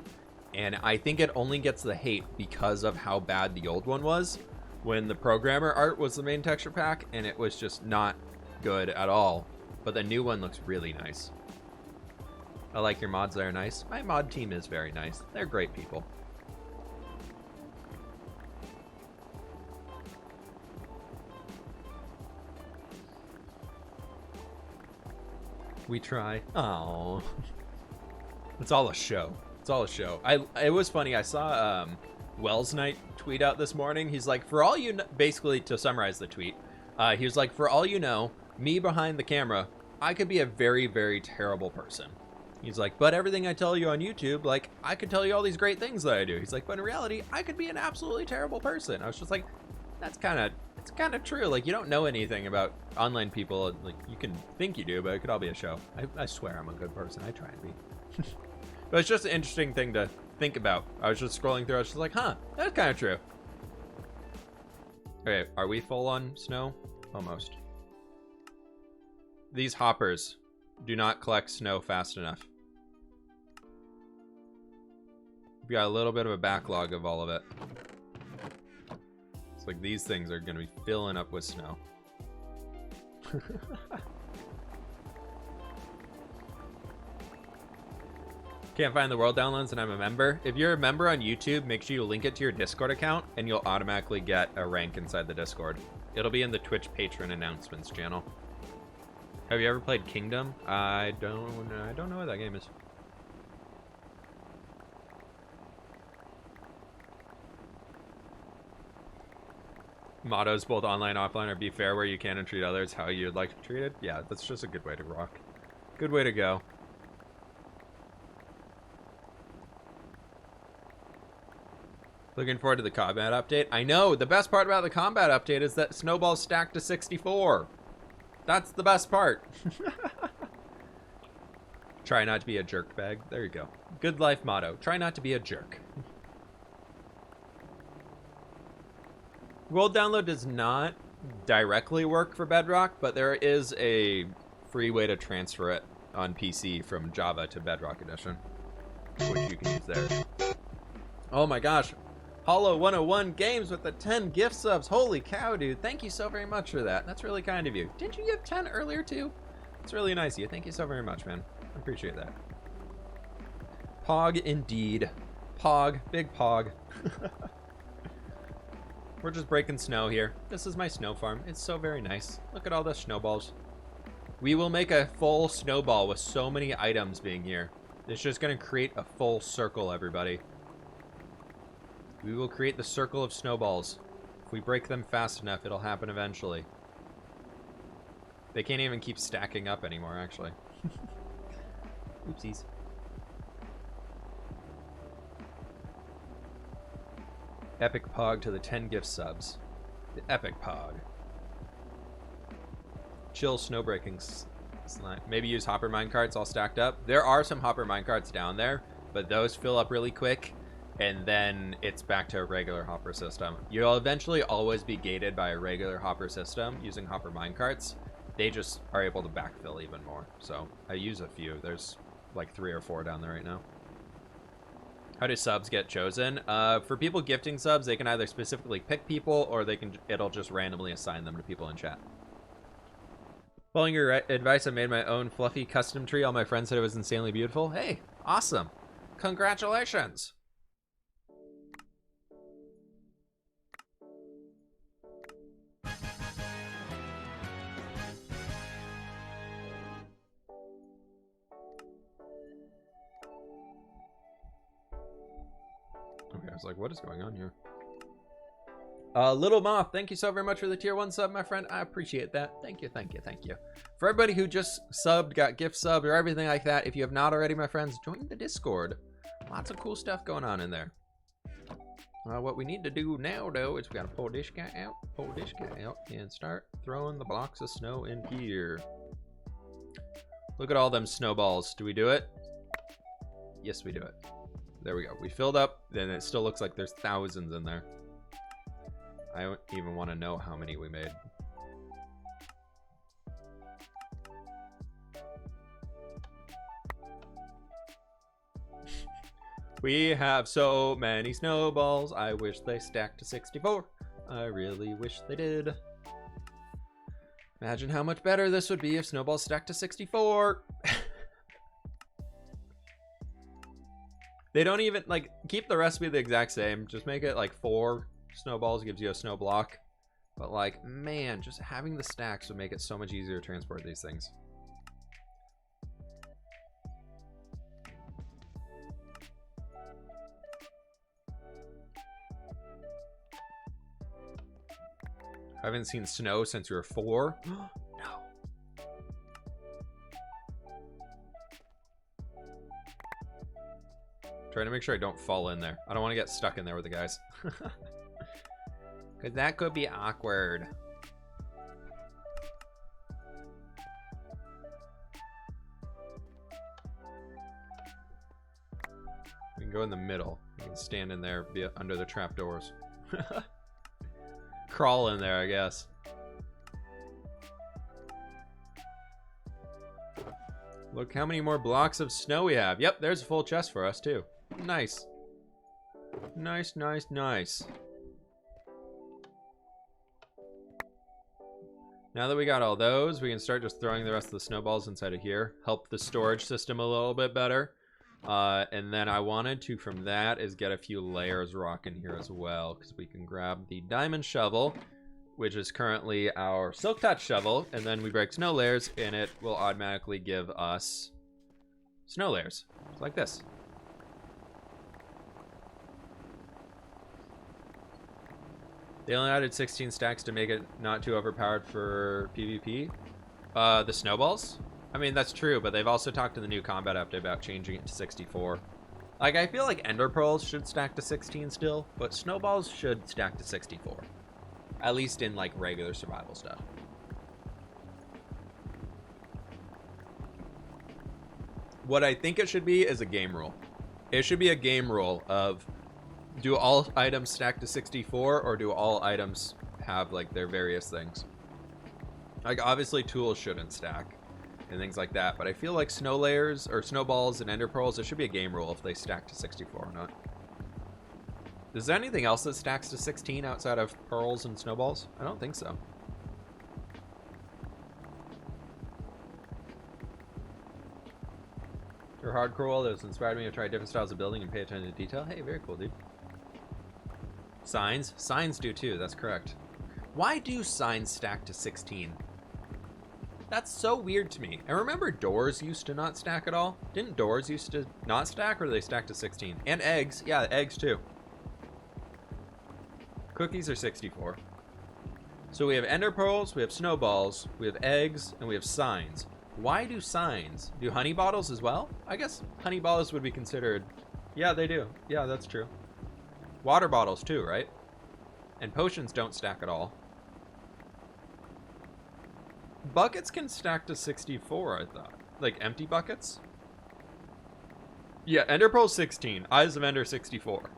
And I think it only gets the hate because of how bad the old one was when the programmer art was the main texture pack and it was just not good at all. But the new one looks really nice. I like your mods. They're nice. My mod team is very nice. They're great people. We try. Oh, it's all a show. It's all a show. It was funny. I saw Wells Knight tweet out this morning. He's like, for all you know, basically to summarize the tweet, he was like, for all you know, me behind the camera, I could be a very, very terrible person. He's like, but everything I tell you on YouTube, like, I could tell you all these great things that I do. He's like, but in reality, I could be an absolutely terrible person. I was just like, it's kind of true. Like, you don't know anything about online people. Like, you can think you do, but it could all be a show. I swear I'm a good person. I try to be. But it's just an interesting thing to think about. I was just scrolling through. I was just like, huh, that's kind of true. Okay, are we full on snow? Almost. These hoppers do not collect snow fast enough. We've got a little bit of a backlog of all of it. It's like these things are going to be filling up with snow. Can't find the world downloads and I'm a member. If you're a member on YouTube, make sure you link it to your Discord account and you'll automatically get a rank inside the Discord. It'll be in the Twitch patron announcements channel. Have you ever played Kingdom? I don't know what that game is. Mottos both online and offline are be fair where you can and treat others how you'd like to be treated. Yeah, that's just a good way to rock. Good way to go. Looking forward to the combat update. I know, the best part about the combat update is that snowballs stacked to 64. That's the best part. Try not to be a jerk bag. There you go. Good life motto. Try not to be a jerk. World download does not directly work for Bedrock, but there is a free way to transfer it on PC from Java to Bedrock Edition, which you can use there. Oh my gosh. Hollow 101 Games with the 10 gift subs. Holy cow, dude. Thank you so very much for that. That's really kind of you. Didn't you give 10 earlier too? It's really nice of you. Thank you so very much, man. I appreciate that. Pog indeed. Pog. Big Pog. We're just breaking snow here. This is my snow farm. It's so very nice. Look at all the snowballs. We will make a full snowball with so many items being here. It's just going to create a full circle, everybody. We will create the circle of snowballs. If we break them fast enough, it'll happen eventually. They can't even keep stacking up anymore, actually. Oopsies. Epic Pog to the 10 gift subs. The Epic Pog. Chill snowbreaking slime. Maybe use hopper minecarts all stacked up. There are some hopper minecarts down there, but those fill up really quick. And then it's back to a regular hopper system. You'll eventually always be gated by a regular hopper system using hopper minecarts. They just are able to backfill even more. So I use a few. There's like 3 or 4 down there right now. How do subs get chosen? For people gifting subs, they can either specifically pick people, or it'll just randomly assign them to people in chat. Following your advice, I made my own fluffy custom tree. All my friends said it was insanely beautiful. Hey, awesome. Congratulations. Okay, I was like, what is going on here? Little Moth, thank you so very much for the tier 1 sub, my friend. I appreciate that. Thank you, thank you, thank you. For everybody who just subbed, got gift subbed, or everything like that, if you have not already, my friends, join the Discord. Lots of cool stuff going on in there. What we need to do now, though, is we gotta pull this guy out, and start throwing the blocks of snow in here. Look at all them snowballs. Do we do it? Yes, we do it. There we go. We filled up, and it still looks like there's thousands in there. I don't even want to know how many we made. We have so many snowballs. I wish they stacked to 64. I really wish they did. Imagine how much better this would be if snowballs stacked to 64. They don't even, like, keep the recipe the exact same. Just make it like 4 snowballs gives you a snow block. But, like, man, just having the stacks would make it so much easier to transport these things. I haven't seen snow since you were 4. No. Trying to make sure I don't fall in there. I don't want to get stuck in there with the guys. Because that could be awkward. We can go in the middle. We can stand in there, be under the trapdoors. Crawl in there, I guess. Look how many more blocks of snow we have. Yep, there's a full chest for us too. Nice. Nice, nice, nice. Now that we got all those, we can start just throwing the rest of the snowballs inside of here. Help the storage system a little bit better. And then I wanted to, from that, is get a few layers rocking here as well. Because we can grab the diamond shovel, which is currently our silk touch shovel. And then we break snow layers, and it will automatically give us snow layers. Just like this. They only added 16 stacks to make it not too overpowered for PvP. The snowballs? I mean, that's true, but they've also talked in the new combat update about changing it to 64. Like, I feel like ender pearls should stack to 16 still, but snowballs should stack to 64. At least in, like, regular survival stuff. What I think it should be is a game rule. It should be a game rule of, do all items stack to 64, or do all items have, like, their various things? Like, obviously tools shouldn't stack and things like that, but I feel like snow layers or snowballs and ender pearls, it should be a game rule if they stack to 64 or not. Is there anything else that stacks to 16 outside of pearls and snowballs? I don't think so. Your hardcore world has inspired me to try different styles of building and pay attention to detail. Hey, very cool, dude. Signs? Signs do too, that's correct. Why do signs stack to 16? That's so weird to me. And remember doors used to not stack at all? Didn't doors used to not stack, or did they stack to 16? And eggs. Yeah, eggs too. Cookies are 64. So we have ender pearls, we have snowballs, we have eggs, and we have signs. Why do signs? Do honey bottles as well? I guess honey bottles would be considered... Yeah, they do. Yeah, that's true. Water bottles too, right? And potions don't stack at all. Buckets can stack to 64, I thought. Like empty buckets? Yeah, ender pearl 16. Eyes of Ender 64.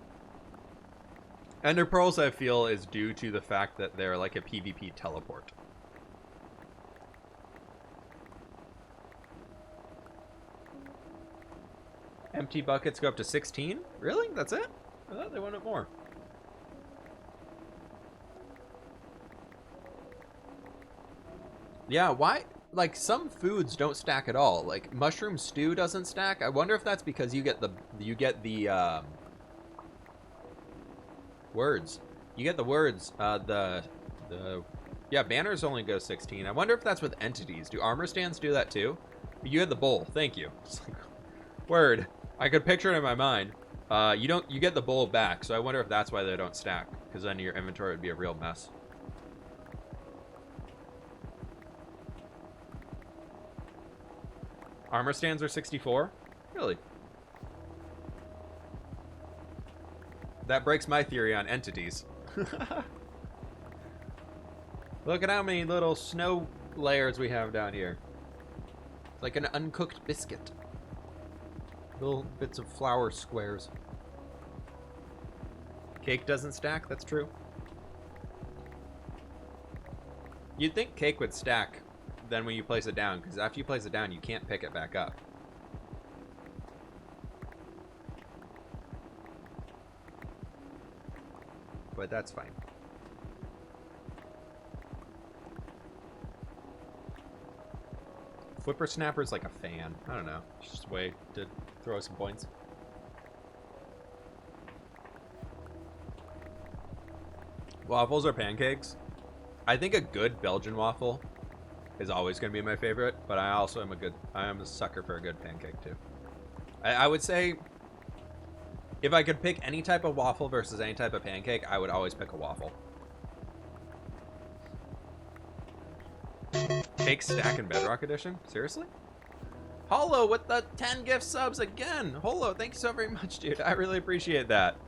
Ender pearls, I feel, is due to the fact that they're like a PvP teleport. Empty buckets go up to 16? Really? That's it? I thought they wanted more. Yeah, why? Like, some foods don't stack at all. Like, mushroom stew doesn't stack. I wonder if that's because you get the words. You get the words. Yeah, banners only go 16. I wonder if that's with entities. Do armor stands do that too? You had the bowl. Thank you. It's like, word. I could picture it in my mind. You get the bowl back, so I wonder if that's why they don't stack, because then your inventory would be a real mess. Armor stands are 64? Really? That breaks my theory on entities. Look at how many little snow layers we have down here. It's like an uncooked biscuit. Little bits of flour squares. Cake doesn't stack, that's true. You'd think cake would stack then when you place it down, because after you place it down, you can't pick it back up. But that's fine. Whippersnapper's like a fan. I don't know. It's just a way to throw some points. Waffles or pancakes? I think a good Belgian waffle is always going to be my favorite, but I also am a sucker for a good pancake too. I would say if I could pick any type of waffle versus any type of pancake, I would always pick a waffle. Cake stack in Bedrock Edition? Seriously? Holo with the 10 gift subs again. Holo, thank you so very much, dude. I really appreciate that.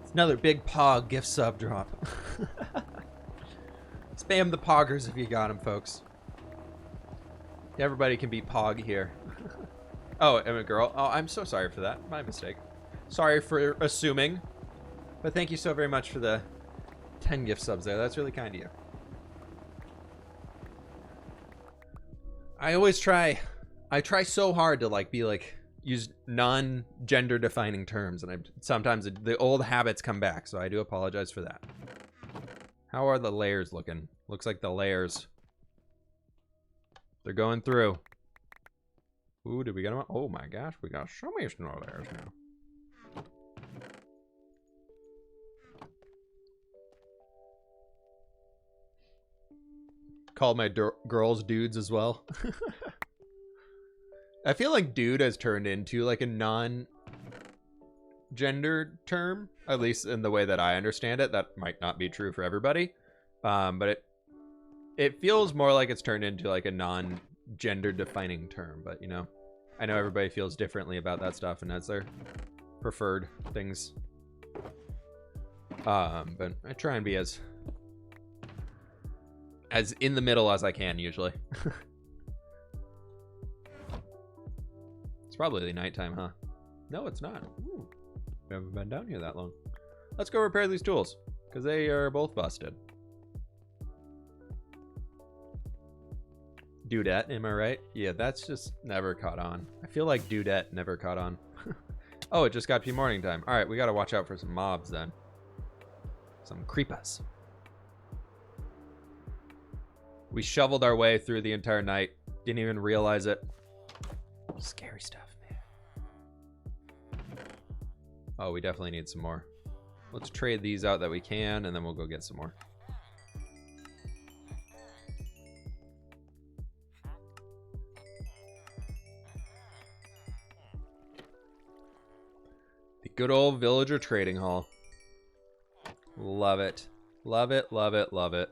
It's another big Pog gift sub drop. Spam the Poggers if you got them, folks. Everybody can be Pog here. Oh, I'm a girl. Oh, I'm so sorry for that. My mistake. Sorry for assuming. But thank you so very much for the 10 gift subs there. That's really kind of you. I try so hard to use non-gender defining terms, and sometimes the old habits come back, so I do apologize for that. How are the layers looking? Looks like the layers, they're going through. Ooh, did we get them? Oh my gosh, we got so many snow layers now. Called my girls dudes as well. I feel like dude has turned into like a non-gender term, at least in the way that I understand it. That might not be true for everybody, but it feels more like it's turned into like a non-gender defining term. But you know, I know everybody feels differently about that stuff and has their preferred things. But I try and be as in the middle as I can usually. It's probably nighttime, huh? No, it's not. Ooh, we haven't been down here that long. Let's go repair these tools, because they are both busted. Dudette, am I right? Yeah, that's just never caught on. I feel like Dudette never caught on. Oh, it just got to be morning time. All right, we got to watch out for some mobs then. Some creepas. We shoveled our way through the entire night. Didn't even realize it. Scary stuff, man. Oh, we definitely need some more. Let's trade these out that we can, and then we'll go get some more. The good old villager trading hall. Love it. Love it, love it, love it.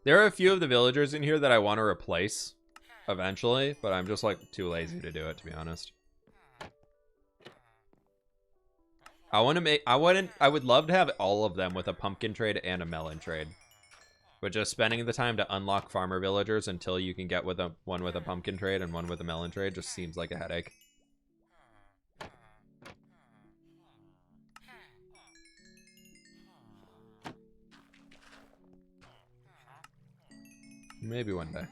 There are a few of the villagers in here that I want to replace eventually, but I'm just like too lazy to do it, to be honest. I would love to have all of them with a pumpkin trade and a melon trade. But just spending the time to unlock farmer villagers until you can get one with a pumpkin trade and one with a melon trade just seems like a headache. Maybe one day.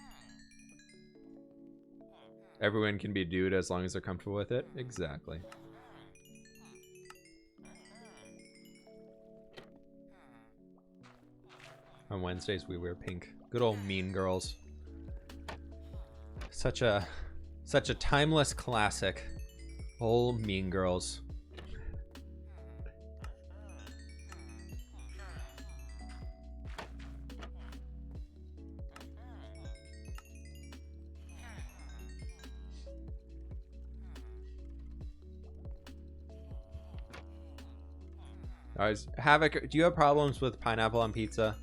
Everyone can be dude as long as they're comfortable with it. Exactly. On Wednesdays we wear pink. Good old Mean Girls. Such a timeless classic. Old Mean Girls. Guys, Havoc, do you have problems with pineapple on pizza?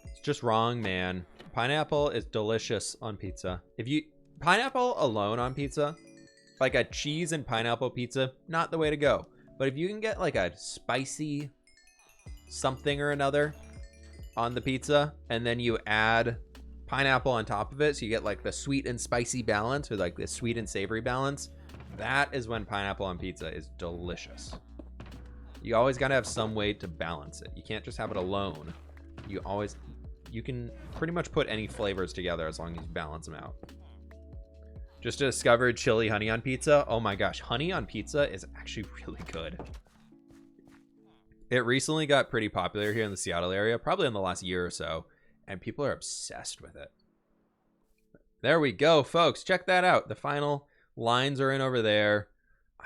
It's just wrong, man. Pineapple is delicious on pizza. If you pineapple alone on pizza, like a cheese and pineapple pizza, not the way to go. But if you can get like a spicy something or another on the pizza, and then you add pineapple on top of it, so you get like the sweet and spicy balance, or like the sweet and savory balance, that is when pineapple on pizza is delicious. You always gotta have some way to balance it. You can't just have it alone. You can pretty much put any flavors together as long as you balance them out. Just discovered chili honey on pizza. Oh my gosh, honey on pizza is actually really good. It recently got pretty popular here in the Seattle area, probably in the last year or so, and people are obsessed with it. There we go, folks. Check that out. The final lines are in over there.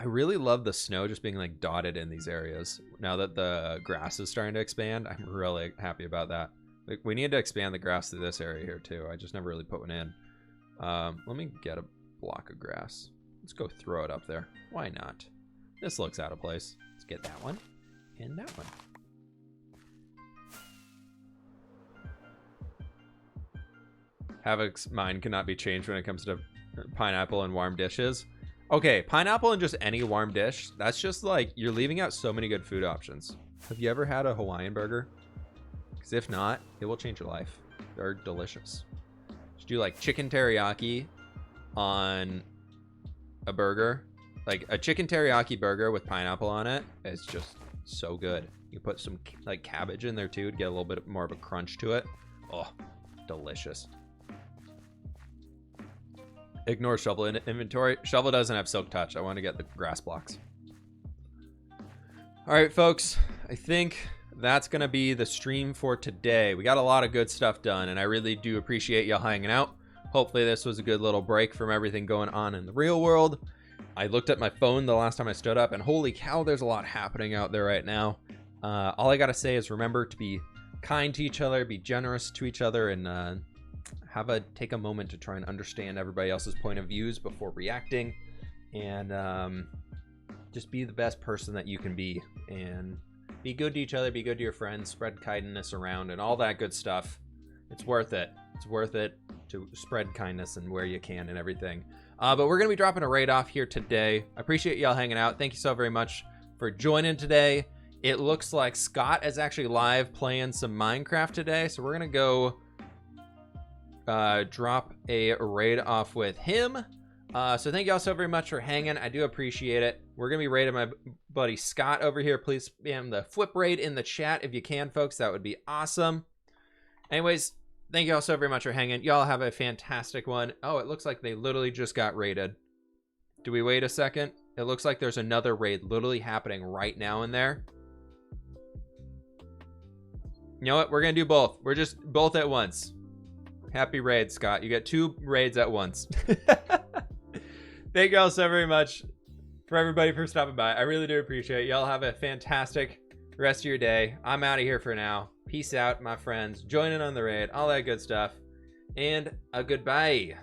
I really love the snow just being like dotted in these areas. Now that the grass is starting to expand, I'm really happy about that. Like, we need to expand the grass through this area here too. I just never really put one in. Let me get a block of grass. Let's go throw it up there. Why not? This looks out of place. Let's get that one and that one. Havoc's mind cannot be changed when it comes to pineapple and warm dishes. Okay, pineapple in just any warm dish, that's just like, you're leaving out so many good food options. Have you ever had a Hawaiian burger? Because if not, it will change your life. They're delicious. Just do like chicken teriyaki on a burger. Like a chicken teriyaki burger with pineapple on it is just so good. You put some like cabbage in there too to get a little bit more of a crunch to it. Oh, delicious. Ignore shovel in inventory. Shovel doesn't have silk touch. I want to get the grass blocks. All right, folks. I think that's going to be the stream for today. We got a lot of good stuff done, and I really do appreciate y'all hanging out. Hopefully this was a good little break from everything going on in the real world. I looked at my phone the last time I stood up, and holy cow, there's a lot happening out there right now. All I got to say is remember to be kind to each other, be generous to each other, and take a moment to try and understand everybody else's point of views before reacting, and just be the best person that you can be, and be good to each other, be good to your friends, spread kindness around, and all that good stuff. It's worth it. It's worth it to spread kindness and where you can and everything. But we're gonna be dropping a raid off here today. I appreciate y'all hanging out. Thank you so very much for joining today. It looks like Scott is actually live playing some Minecraft today, so we're gonna go drop a raid off with him. So thank y'all so very much for hanging. I do appreciate it. We're gonna be raiding my buddy Scott over here. Please spam the flip raid in the chat if you can, folks. That would be awesome. Anyways, thank y'all so very much for hanging. Y'all have a fantastic one. Oh, it looks like they literally just got raided. Do we wait a second? It looks like there's another raid literally happening right now in there. You know what? We're gonna do both. We're just both at once. Happy raid, Scott. You get 2 raids at once. Thank y'all so very much for everybody for stopping by. I really do appreciate it. Y'all have a fantastic rest of your day. I'm out of here for now. Peace out, my friends. Join in on the raid, all that good stuff. And a goodbye.